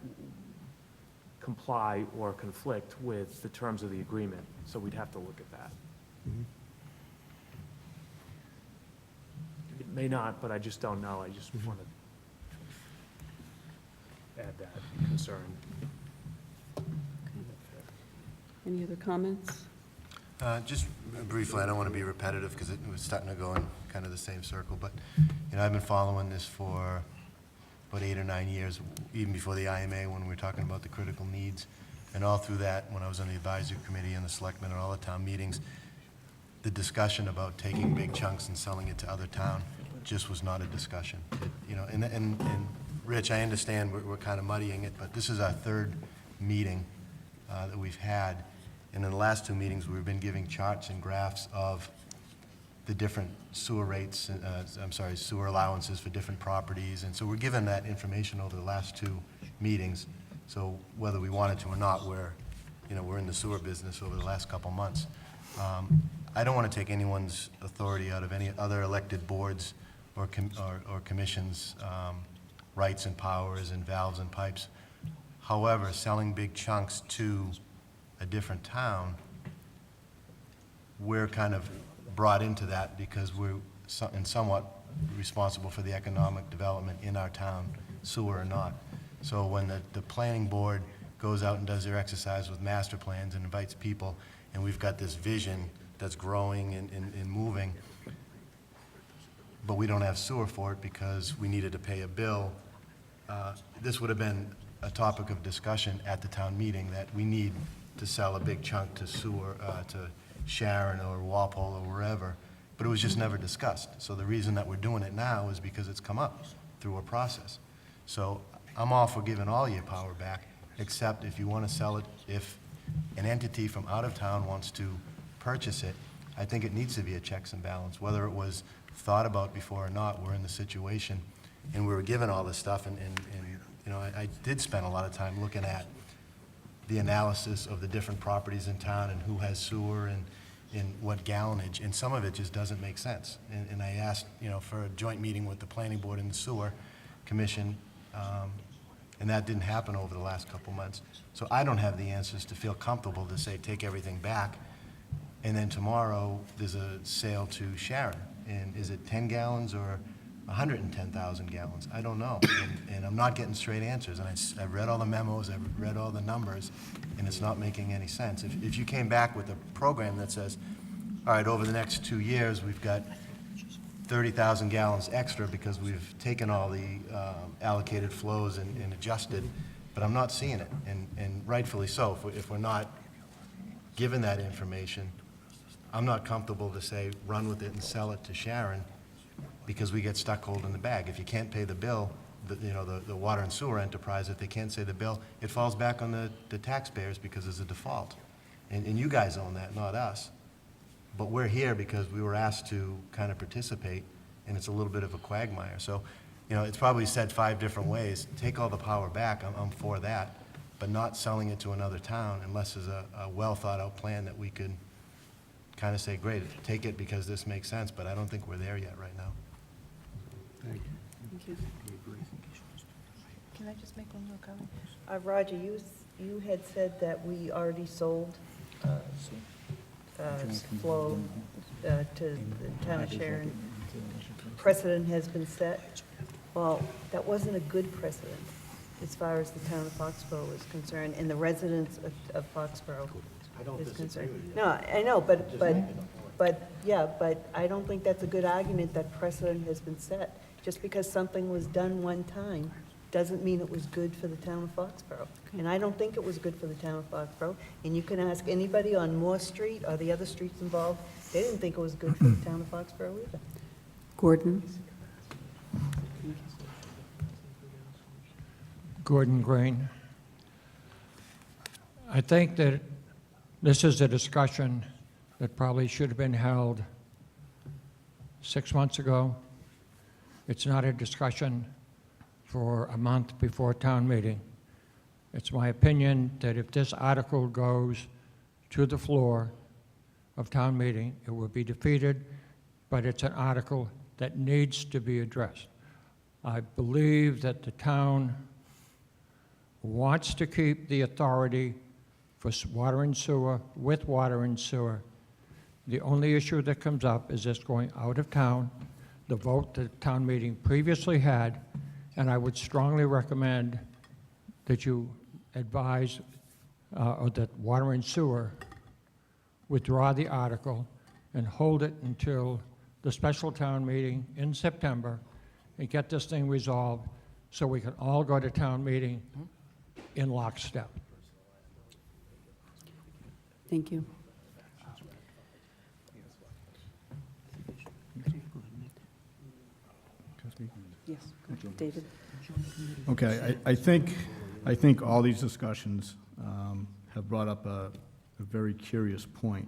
comply or conflict with the terms of the agreement? So we'd have to look at that. It may not, but I just don't know. I just want to add that concern. Any other comments? Just briefly, I don't want to be repetitive because it was starting to go in kind of the same circle, but, you know, I've been following this for about 8 or 9 years, even before the IMA, when we were talking about the critical needs. And all through that, when I was on the advisory committee and the selectmen and all the town meetings, the discussion about taking big chunks and selling it to other town just was not a discussion. You know, and Rich, I understand we're kind of muddying it, but this is our third meeting that we've had. And in the last 2 meetings, we've been giving charts and graphs of the different sewer rates, sewer allowances for different properties. And so we're given that information over the last 2 meetings. So whether we wanted to or not, we're in the sewer business over the last couple months. I don't want to take anyone's authority out of any other elected boards or commissions' rights and powers and valves and pipes. However, selling big chunks to a different town, we're kind of brought into that because we're somewhat responsible for the economic development in our town, sewer or not. So when the planning board goes out and does their exercise with master plans and invites people, and we've got this vision that's growing and moving, but we don't have sewer for it because we needed to pay a bill, this would have been a topic of discussion at the town meeting, that we need to sell a big chunk to sewer, to Sharon or Walpole or wherever, but it was just never discussed. So the reason that we're doing it now is because it's come up through a process. So I'm all for giving all your power back, except if you want to sell it, if an entity from out of town wants to purchase it, I think it needs to be a checks and balance. Whether it was thought about before or not, we're in the situation, and we were given all this stuff, and you know, I did spend a lot of time looking at the analysis of the different properties in town and who has sewer and what gallonage, and some of it just doesn't make sense. And I asked, you know, for a joint meeting with the planning board and the sewer commission, and that didn't happen over the last couple months. So I don't have the answers to feel comfortable to say, take everything back, and then tomorrow there's a sale to Sharon. And is it 10 gallons or 110,000 gallons? I don't know, and I'm not getting straight answers. And I've read all the memos, I've read all the numbers, and it's not making any sense. If you came back with a program that says, all right, over the next 2 years, we've got 30,000 gallons extra because we've taken all the allocated flows and adjusted, but I'm not seeing it, and rightfully so. If we're not given that information, I'm not comfortable to say, run with it and sell it to Sharon, because we get stuck holding the bag. If you can't pay the bill, the water and sewer enterprise, if they can't say the bill, it falls back on the taxpayers because there's a default. And you guys own that, not us. But we're here because we were asked to kind of participate, and it's a little bit of a quagmire. So, it's probably said 5 different ways. Take all the power back, I'm for that, but not selling it to another town unless there's a well-thought-out plan that we could kind of say, great, take it because this makes sense, but I don't think we're there yet right now. Thank you. Can I just make one more comment? Roger, you had said that we already sold flow to the town of Sharon. Precedent has been set. Well, that wasn't a good precedent as far as the town of Foxborough is concerned and the residents of Foxborough is concerned. No, I know, but I don't think that's a good argument that precedent has been set. Just because something was done one time doesn't mean it was good for the town of Foxborough. And I don't think it was good for the town of Foxborough. And you can ask anybody on Moore Street or the other streets involved, they didn't think it was good for the town of Foxborough either. Gordon? Gordon Green. I think that this is a discussion that probably should have been held 6 months ago. It's not a discussion for a month before town meeting. It's my opinion that if this article goes to the floor of town meeting, it will be defeated, but it's an article that needs to be addressed. I believe that the town wants to keep the authority for water and sewer, with water and sewer. The only issue that comes up is this going out of town, the vote the town meeting previously had, and I would strongly recommend that you advise, or that water and sewer withdraw the article and hold it until the special town meeting in September and get this thing resolved so we can all go to town meeting in lockstep. Thank you. Yes, David? Okay, I think all these discussions have brought up a very curious point,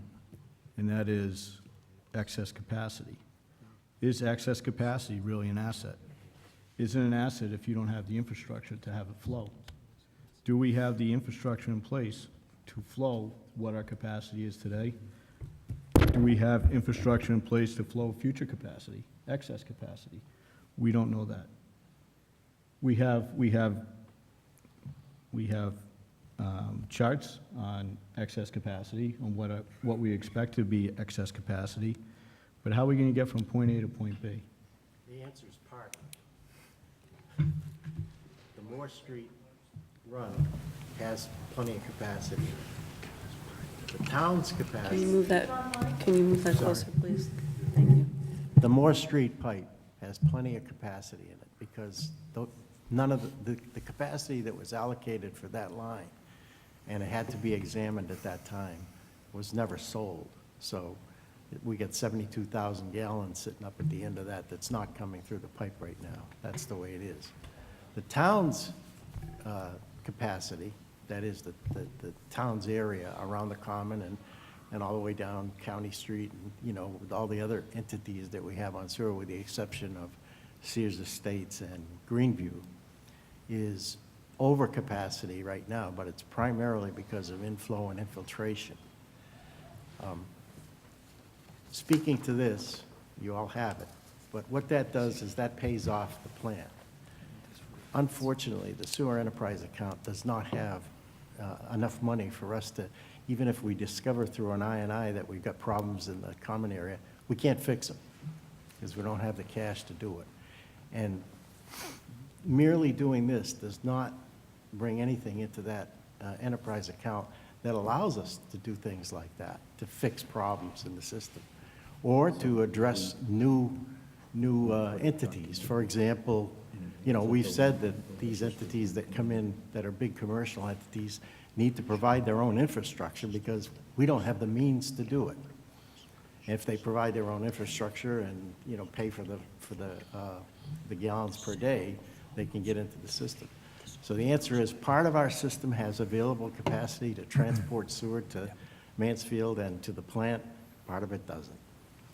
and that is excess capacity. Is excess capacity really an asset? Is it an asset if you don't have the infrastructure to have it flow? Do we have the infrastructure in place to flow what our capacity is today? Do we have infrastructure in place to flow future capacity, excess capacity? We don't know that. We have charts on excess capacity, on what we expect to be excess capacity, but how are we going to get from point A to point B? The answer is part. The Moore Street run has plenty of capacity. The town's capacity. Can you move that closer, please? Thank you. The Moore Street pipe has plenty of capacity in it because none of the capacity that was allocated for that line, and it had to be examined at that time, was never sold. So we get 72,000 gallons sitting up at the end of that that's not coming through the pipe right now. That's the way it is. The town's capacity, that is the town's area around the common and all the way down County Street, and, with all the other entities that we have on sewer, with the exception of Sears Estates and Greenview, is over capacity right now, but it's primarily because of inflow and infiltration. Speaking to this, you all have it, but what that does is that pays off the plant. Unfortunately, the sewer enterprise account does not have enough money for us to, even if we discover through an I&I that we've got problems in the common area, we can't fix them because we don't have the cash to do it. And merely doing this does not bring anything into that enterprise account that allows us to do things like that, to fix problems in the system, or to address new entities. For example, you know, we've said that these entities that come in that are big commercial entities need to provide their own infrastructure because we don't have the means to do it. If they provide their own infrastructure and, you know, pay for the gallons per day, they can get into the system. So the answer is part of our system has available capacity to transport sewer to Mansfield and to the plant. Part of it doesn't.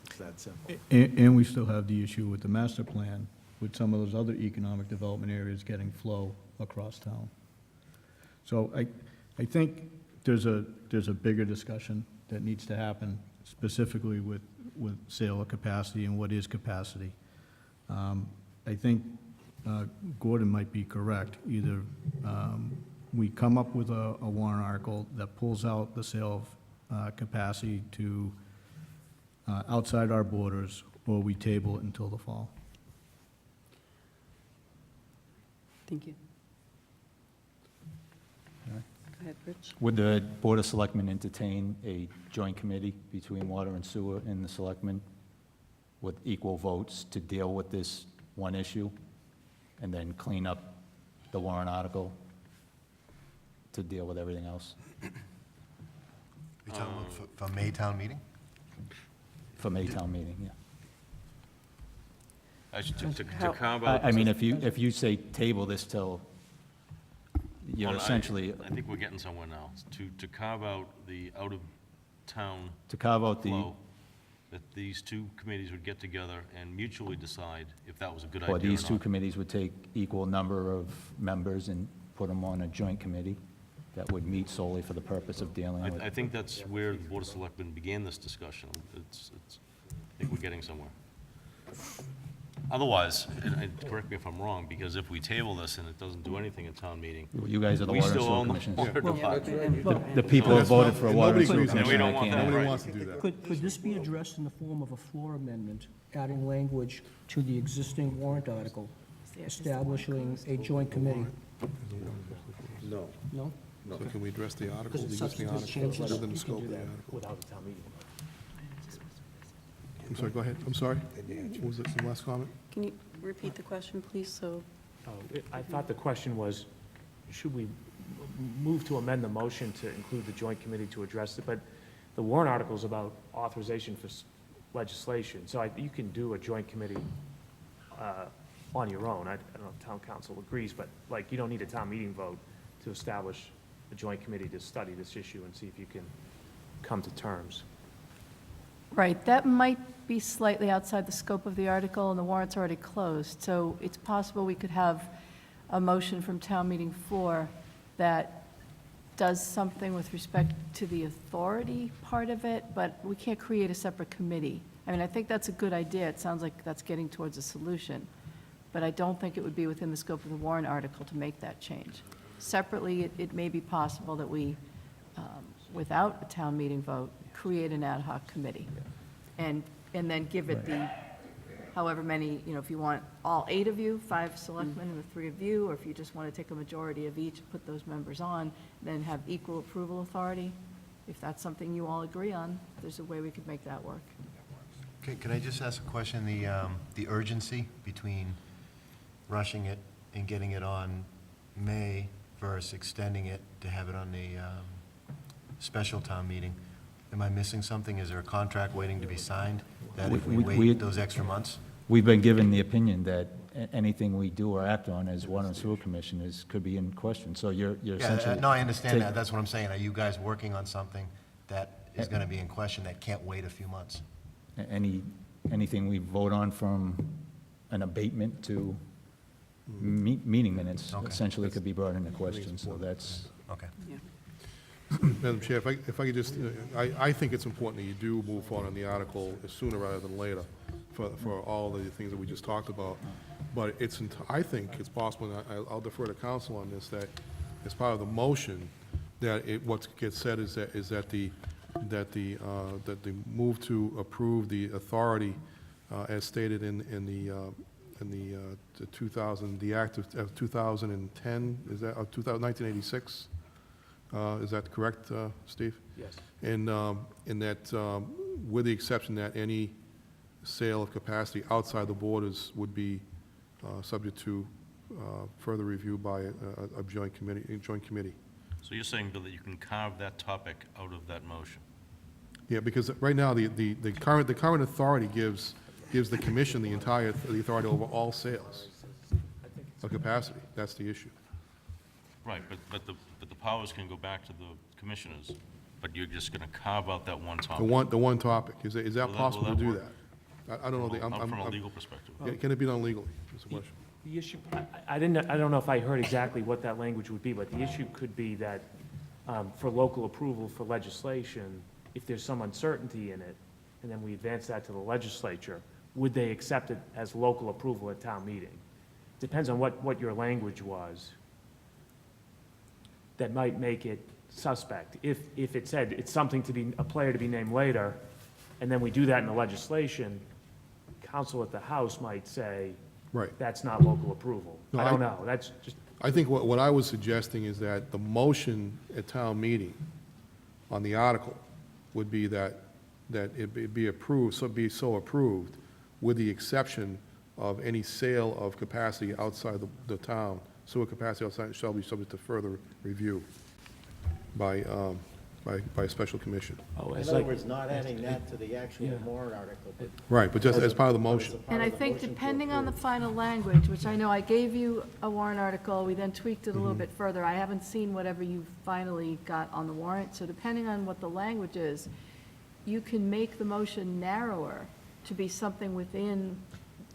It's that simple. And we still have the issue with the master plan, with some of those other economic development areas getting flow across town. So I think there's a bigger discussion that needs to happen specifically with sale of capacity and what is capacity. I think Gordon might be correct. Either we come up with a warrant article that pulls out the sale of capacity to outside our borders, or we table it until the fall. Thank you. Go ahead, Rich. Would the Board of Selectmen entertain a joint committee between Water and Sewer and the Selectmen with equal votes to deal with this one issue and then clean up the warrant article to deal with everything else? You talking about for May town meeting? For May town meeting, yeah. To carve out. I mean, if you say table this till, you're Well, essentially, I think we're getting somewhere now. To carve out the out-of-town to carve out the, flow, that these two committees would get together and mutually decide if that was a good idea or or not. these two committees would take equal number of members and put them on a joint committee that would meet solely for the purpose of dealing with. I think that's where the Board of Selectmen began this discussion. I think we're getting somewhere. Otherwise, and correct me if I'm wrong, because if we table this and it doesn't do anything at town meeting, You guys are the we Water and still Sewer own the Commissioners. water department. The people have voted for a And Water and nobody Sewer agrees on And we Commission. don't I want can't- that, Nobody right. wants to do that. Could this be addressed in the form of a floor amendment, adding language to the existing warrant article, establishing a joint committee? No. No? So can we address the article, Because the it's existing substantive article, changes. within the You can scope do of the that article? without a town meeting. I'm sorry, go ahead. I'm sorry. What was it, some last comment? Can you repeat the question, please? So, I thought the question was, should we move to amend the motion to include the joint committee to address it? But the warrant article is about authorization for legislation, so you can do a joint committee on your own. I don't know if town council agrees, but like, you don't need a town meeting vote to establish a joint committee to study this issue and see if you can come to terms. Right, that might be slightly outside the scope of the article, and the warrant's already closed. So it's possible we could have a motion from town meeting floor that does something with respect to the authority part of it, but we can't create a separate committee. I mean, I think that's a good idea. It sounds like that's getting towards a solution. But I don't think it would be within the scope of the warrant article to make that change. Separately, it may be possible that we, without a town meeting vote, create an ad hoc committee. And then give it the, however many, if you want all 8 of you, 5 selectmen and the 3 of you, or if you just want to take a majority of each, put those members on, then have equal approval authority. If that's something you all agree on, there's a way we could make that work. Okay, can I just ask a question? The urgency between rushing it and getting it on May versus extending it to have it on the special town meeting. Am I missing something? Is there a contract waiting to be signed that if we wait those extra months? We've been given the opinion that anything we do or act on as Water and Sewer Commission could be in question. So you're essentially. No, I understand that. That's what I'm saying. Are you guys working on something that is going to be in question that can't wait a few months? Anything we vote on, from an abatement to meeting minutes, Okay. essentially could be brought into question, so that's. Okay. Madam Chair, if I could just, I think it's important that you do move forward on the article sooner rather than later for all the things that we just talked about. But I think it's possible, and I'll defer to council on this, that as part of the motion, that what gets said is that the move to approve the authority as stated in the Act of 2010, is that, of 1986? Is that correct, Steve? Yes. And that, with the exception that any sale of capacity outside the borders would be subject to further review by a joint committee. So you're saying, Bill, that you can carve that topic out of that motion? Yeah, because right now, the current authority gives the commission the authority over all sales of capacity. That's the issue. Right, but the powers can go back to the commissioners, but you're just going to carve out that one topic? The one topic. Is that Will possible to do work? that? I don't know. From a legal perspective. Can it be done legally, is the question. The issue, I don't know if I heard exactly what that language would be, but the issue could be that for local approval for legislation, if there's some uncertainty in it, and then we advance that to the legislature, would they accept it as local approval at town meeting? Depends on what your language was. That might make it suspect. If it said it's something to be, a player to be named later, and then we do that in the legislation, council at the House might say, Right. that's not local approval. No, I don't know, that's just, I think what I was suggesting is that the motion at town meeting on the article would be that it be approved, so be so approved, with the exception of any sale of capacity outside the town, sewer capacity outside shall be subject to further review by a special commission. In other words, not adding that to the actual warrant article, but Right, but just as part of the motion. And I think depending on the final language, which I know I gave you a warrant article, we then tweaked it a little bit further. I haven't seen whatever you finally got on the warrant, so depending on what the language is, you can make the motion narrower to be something within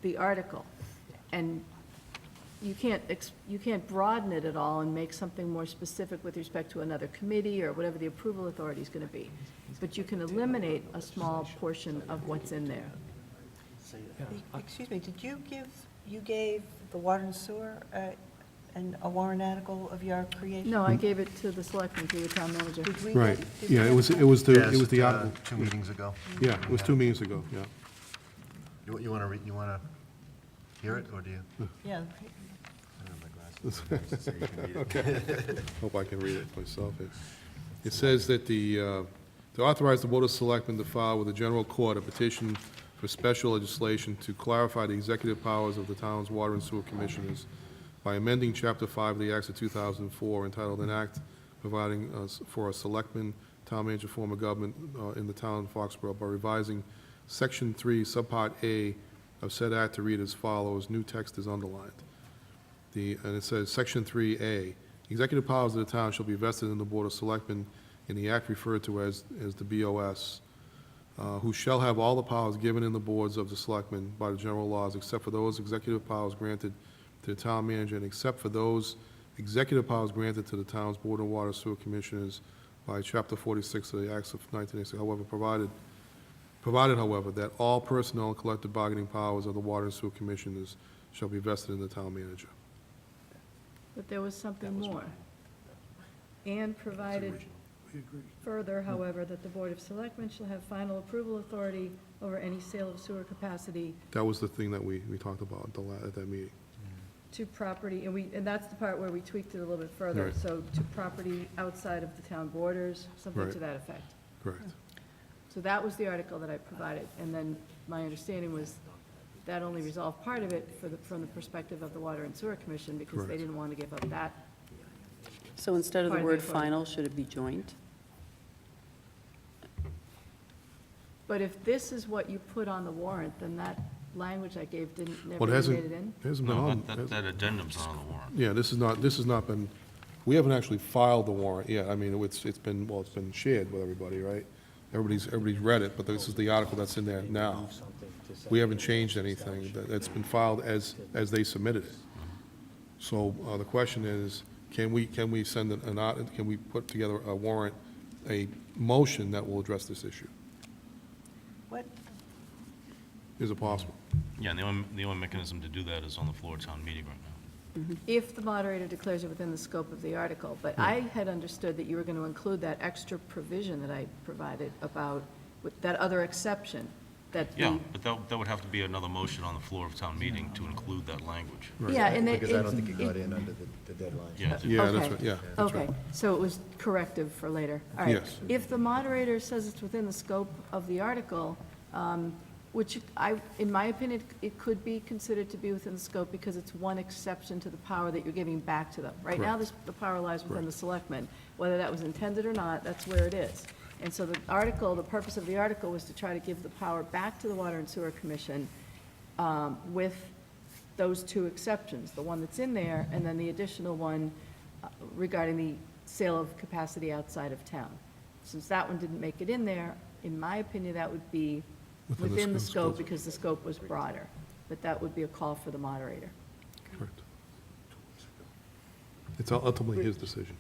the article. And you can't broaden it at all and make something more specific with respect to another committee or whatever the approval authority is going to be. But you can eliminate a small portion of what's in there. Excuse me, you gave the water and sewer a warrant article of your creation? No, I gave it to the selectmen, to the town manager. Did we Right, get- yeah, it was the article. 2 meetings ago. Yeah, it was 2 meetings ago, yeah. You want to hear it, or do you? Yeah. I don't have my glasses, so you can read it. Okay. Hope I can read it myself. It says that to authorize the Board of Selectmen to file with the General Court a petition for special legislation to clarify the executive powers of the town's water and sewer commissioners by amending Chapter 5 of the Acts of 2004 entitled An Act Providing for a Selectman, Town Manager form of government in the town of Foxborough by revising Section 3, Subpart A of said act to read as follows. New text is underlined. And it says, Section 3A, executive powers of the town shall be vested in the Board of Selectmen in the act referred to as the BOS, who shall have all the powers given in the boards of the selectmen by the general laws, except for those executive powers granted to the town manager, and except for those executive powers granted to the town's Board of Water Sewer Commissioners by Chapter 46 of the Acts of 1986, however, provided, however, that all personnel and collective bargaining powers of the Water and Sewer Commissioners shall be vested in the town manager. But there was something more. And provided further, however, that the Board of Selectmen shall have final approval authority over any sale of sewer capacity That was the thing that we talked about at that meeting. to property, and that's the part where we tweaked it a little bit further. Right. So to property outside of the town borders, something Right. to that effect. Correct. So that was the article that I provided, and then my understanding was that only resolved part of it from the perspective of the Water and Sewer Commission, because they Correct. didn't want to give up that. So instead of the Part of word the authority. final, should it be joint? But if this is what you put on the warrant, then that language I gave never Well, it made hasn't, it in? hasn't been No, on. that addendum's not on the warrant. Yeah, this has not been, we haven't actually filed the warrant yet. I mean, it's been shared with everybody, right? Everybody's read it, but this is the article that's in there now. We haven't changed anything. It's been filed as they submitted it. So the question is, can we send can we put together a warrant, a motion that will address this issue? What? Is it possible? Yeah, and the only mechanism to do that is on the floor of town meeting right now. If the moderator declares it within the scope of the article. But I had understood that you were going to include that extra provision that I provided about, with that other exception, that the... Yeah, but that would have to be another motion on the floor of town meeting to include that language. Yeah, and it... Because I don't think it got in under the deadline. Yeah. Yeah, that's Okay. right, yeah. that's Okay, right. so it was corrective for later. All right. Yes. If the moderator says it's within the scope of the article, which in my opinion, it could be considered to be within the scope because it's one exception to the power that you're giving back to them. Right now, the power lies within the selectmen. Whether that was intended or not, that's where it is. And so the purpose of the article was to try to give the power back to the Water and Sewer Commission with those two exceptions, the one that's in there, and then the additional one regarding the sale of capacity outside of town. Since that one didn't make it in there, in my opinion, that would be within the scope because the scope was broader. But that would be a call for the moderator. Correct. It's ultimately his decision.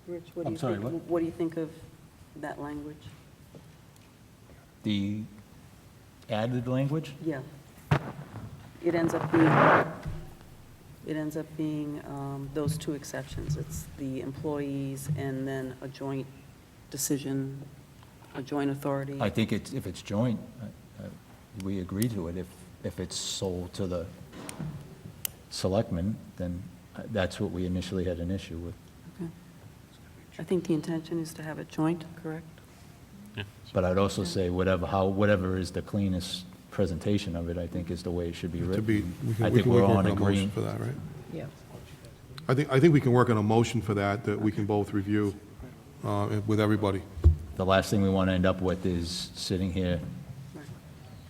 Rich, what do I'm you sorry, think, what? what do you think of that language? The added language? Yeah. It ends up being those two exceptions. It's the employees and then a joint decision, a joint authority. I think if it's joint, we agree to it. If it's sold to the selectmen, then that's what we initially had an issue with. Okay. I think the intention is to have it joint, correct? But I'd also say whatever is the cleanest presentation of it, I think is the way it should be written. We I can think we're work all on in a motion agreement. for that, right? Yeah. I think we can work on a motion for that we can both review with everybody. The last thing we want to end up with is sitting here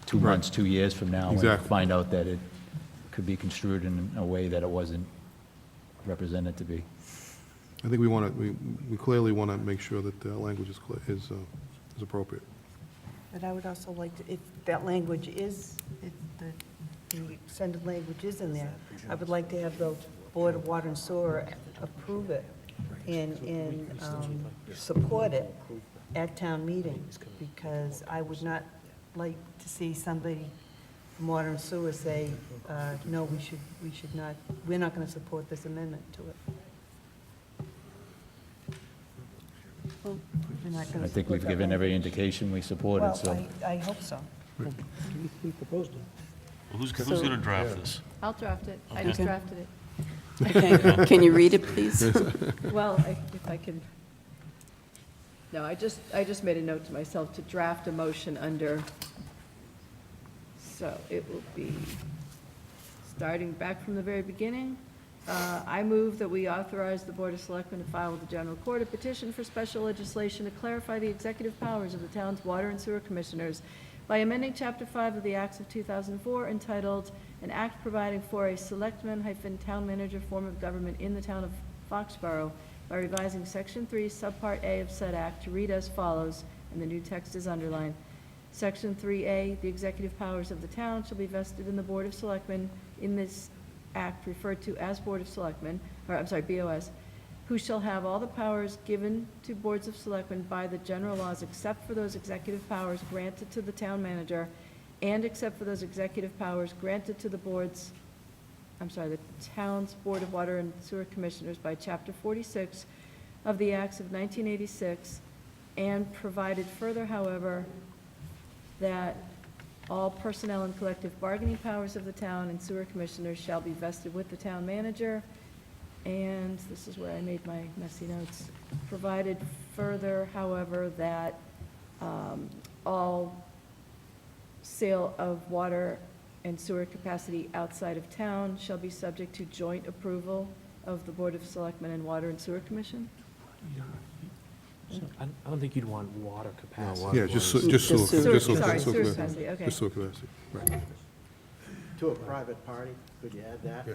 2 Right. months, 2 years from now, and Exactly. find out that it could be construed in a way that it wasn't represented to be. I think we clearly want to make sure that the language is appropriate. But I would also like to, if that language is, if the extended language is in there, I would like to have the Board of Water and Sewer approve it and support it at town meeting, because I would not like to see somebody from Water and Sewer say, no, we should not, we're not going to support this amendment to it. We're not gonna I think support we've that given every language. indication we support it, so. Well, I hope so. We proposed it. Well, who's going to draft this? I'll draft it. I Okay. just drafted it. Okay, can you read it, please? Well, if I can, no, I just made a note to myself to draft a motion under, so it will be, starting back from the very beginning, I move that we authorize the Board of Selectmen to file with the General Court a petition for special legislation to clarify the executive powers of the town's water and sewer commissioners by amending Chapter 5 of the Acts of 2004 entitled, "An Act Providing for a Selectman-Town Manager Form of Government in the Town of Foxborough," by revising Section 3, Subpart A of said act to read as follows, and the new text is underlined. Section 3A, the executive powers of the town shall be vested in the Board of Selectmen in this act referred to as Board of Selectmen, or, I'm sorry, BOS, who shall have all the powers given to boards of selectmen by the general laws except for those executive powers granted to the town manager and except for those executive powers granted to the boards, the town's Board of Water and Sewer Commissioners by Chapter 46 of the Acts of 1986, and provided further, however, that all personnel and collective bargaining powers of the town and sewer commissioners shall be vested with the town manager. And this is where I made my messy notes. Provided further, however, that all sale of water and sewer capacity outside of town shall be subject to joint approval of the Board of Selectmen and Water and Sewer Commission. I don't think you'd want water capacity. Yeah, just sewer capacity, okay. Just sewer capacity, right. To a private party, could you add that? Yeah.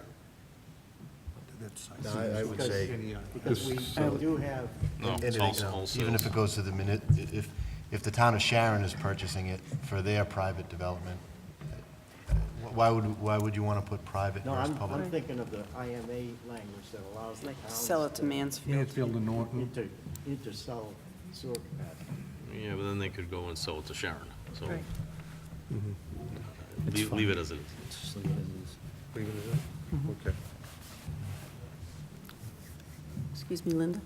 No, I would say, Because we do have, No, it's anything, all even if sales. it goes to the minute, if the town of Sharon is purchasing it for their private development, why would you want to put private no, versus I'm public? thinking of the IMA language that allows the Like towns sell it to Mansfield. Mansfield and Norton. Intersell sewer capacity. Yeah, but then they could go and sell it to Sharon, so Right. leave it as it is. Just leave it as is. Leave it as that? Okay. Excuse me, Linda?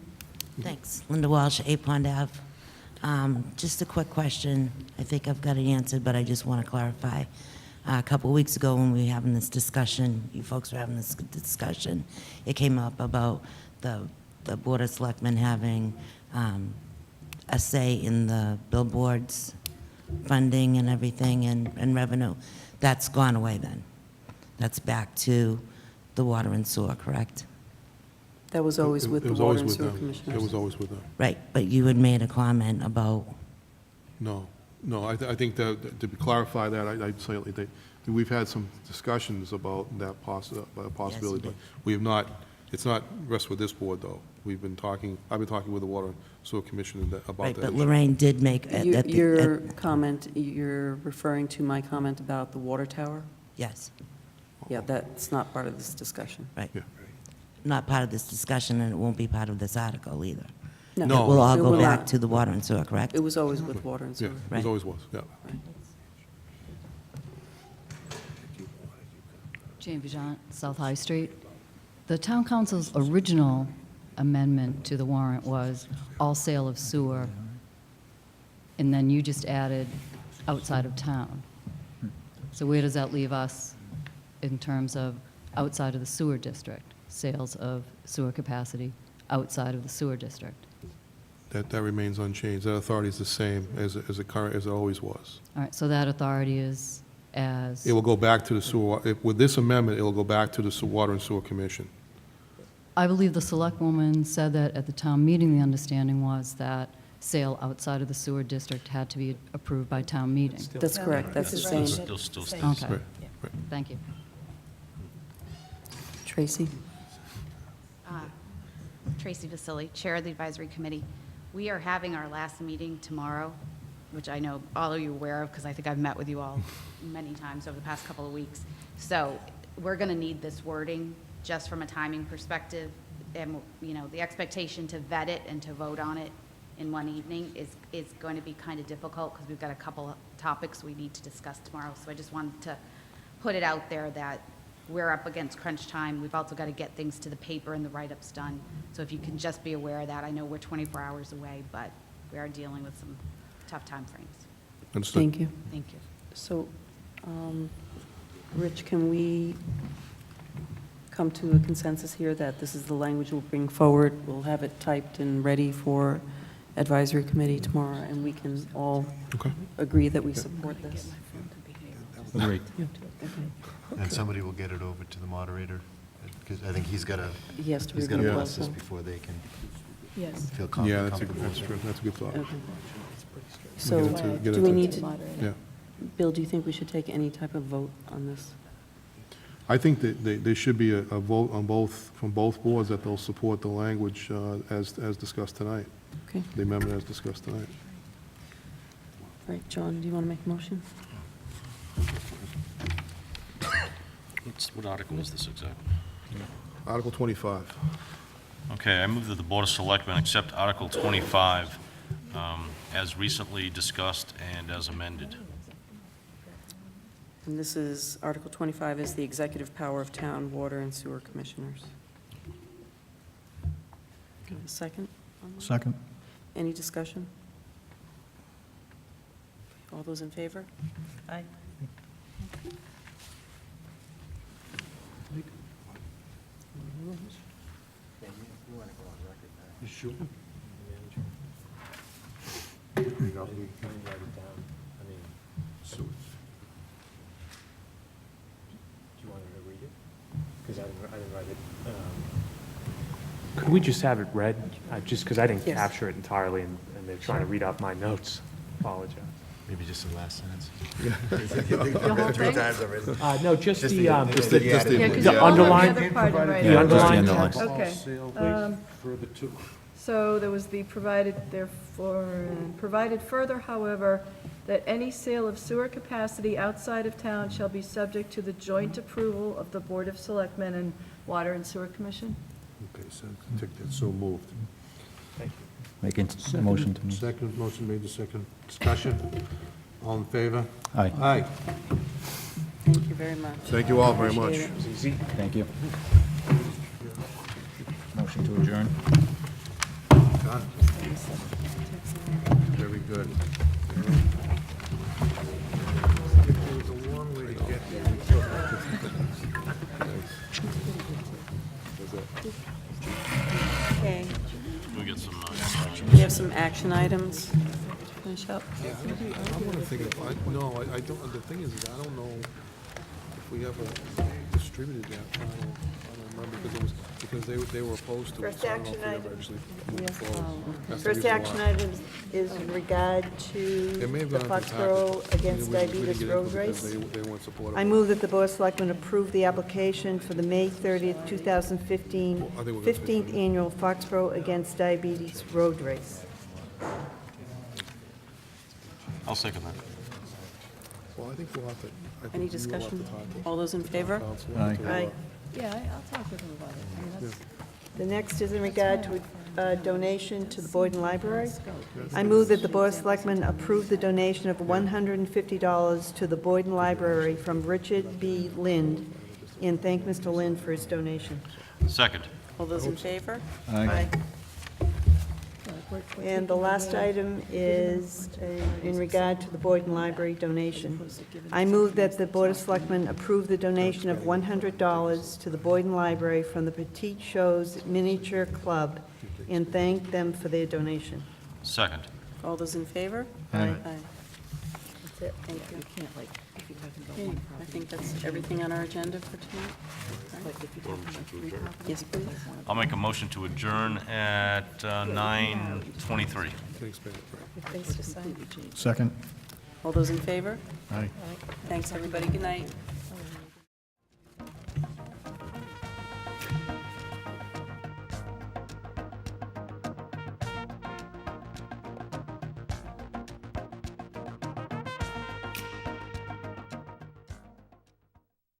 Thanks. Linda Walsh, 8 Pond Ave. Just a quick question. I think I've got it answered, but I just want to clarify. A couple of weeks ago, when we were having this discussion, you folks were having this discussion, it came up about the Board of Selectmen having a say in the billboards funding and everything and revenue. That's gone away then. That's back to the water and sewer, correct? That was always with the Water and Sewer It Commissioners. was always with them. Right, but you had made a comment about, No, I think that, to clarify that, I'd say that we've had some discussions about that possibility, but we have not, it's not rest with this board, though. I've been talking with the Water and Sewer Commission about right, that but issue. Lorraine did make, Your comment, you're referring to my comment about the water tower? yes, Yeah, that's not part of this discussion. right. Yeah. Not part of this discussion, and it won't be part of this article either. No. No. It will all It go will back not. to the water and sewer, correct? It was always with water and Yeah, sewer. it Right. always was, yeah. Jane Vigeant, South High Street. The town council's original amendment to the warrant was all sale of sewer, and then you just added outside of town. So where does that leave us in terms of outside of the sewer district, sales of sewer capacity outside of the sewer district? That remains unchanged. That authority is the same as it always was. All right, so that authority is as, It will go back to the sewer, with this amendment, it will go back to the Water and Sewer Commission. I believe the selectwoman said that at the town meeting, the understanding was that sale outside of the sewer district had to be approved by town meeting. That's correct, that's the same. Still stays. Okay, Right, right. thank you. Tracy? Tracy Vasili, Chair of the Advisory Committee. We are having our last meeting tomorrow, which I know all of you are aware of because I think I've met with you all many times over the past couple of weeks. So we're going to need this wording just from a timing perspective. And, you know, the expectation to vet it and to vote on it in one evening is going to be kind of difficult because we've got a couple of topics we need to discuss tomorrow. So I just wanted to put it out there that we're up against crunch time. We've also got to get things to the paper and the write-ups done. So if you can just be aware of that. I know we're 24 hours away, but we are dealing with some tough timeframes. Understood. Thank you. Thank you. So, Rich, can we come to a consensus here that this is the language we'll bring forward? We'll have it typed and ready for advisory committee tomorrow, and we can all Okay. agree that we support this? Agreed. And somebody will get it over to the moderator, because I think he's got to, He has to he's got to review it process also. before they can Yes. feel Yeah, comfortable. that's true. That's a good thought. Okay. So, Get it do we to- need to, Yeah. Bill, do you think we should take any type of vote on this? I think that there should be a vote on both, from both boards, that they'll support the language as discussed tonight. Okay. The amendment as discussed tonight. All right, John, do you want to make a motion? What article is this exactly? Article 25. Okay, I move that the Board of Selectmen accept Article 25 as recently discussed and as amended. And this is, Article 25 is the executive power of town water and sewer commissioners. Do you have a second? on that? Second. Any discussion? All those in favor? Aye. You sure? Do you want me to read it? Because I didn't write it. Could we just have it read? Just because I didn't Yes. capture it entirely, and they're trying to read off my notes. Apologize. Maybe just the last sentence. The whole thing? No, just the, Yeah, 'cause the you all have the underline. other part in writing. The Yeah, just the underline underline. text. Okay. Further to. So there was the provided, therefore, provided further, however, that any sale of sewer capacity outside of town shall be subject to the joint approval of the Board of Selectmen and Water and Sewer Commission? Okay, so take that, so moved. Thank you. Making a motion to move. Second, motion made to second. Discussion? All in favor? Aye. Aye. Thank you very much. Thank you all very much. Appreciate it. It was easy. Thank you. Motion to adjourn. Done. Very good. It was a long way to get there. Okay, We get some, we have some action items to finish up. Yeah, I want to think of, no, I don't, the thing is, I don't know if we ever distributed that. I don't remember, because they were opposed to it, First so I don't know if action we ever item. actually moved Yes. forward. That's the First reason action why. item is in regard to It may have the gone into Foxborough tactical. Against We didn't Diabetes get Road into it because Race. They weren't supportive. I move that the Board of Selectmen approve the application for the May 30th, 2015, I think we're gonna 15th Annual Foxborough Against Diabetes Road Race. I'll second that. Well, I think we'll have to. I think Any you will have to discussion? talk to All those in favor? council Aye. to, Aye. Yeah, I'll talk with him about it. I mean, that's- The next is in regard to a donation to the Boyden Library. I move that the Board of Selectmen approve the donation of $150 to the Boyden Library from Richard B. Lind, and thank Mr. Lind for his donation. Second. All those in favor? Aye. And the last item is in regard to the Boyden Library donation. I move that the Board of Selectmen approve the donation of $100 to the Boyden Library from the Petite Chose Miniature Club, and thank them for their donation. Second. All those in favor? Aye. That's it, thank you. Okay, I think that's everything on our agenda for tonight. Yes, please. I'll make a motion to adjourn at 9:23. Second. All those in favor? Aye. Thanks, everybody. Good night.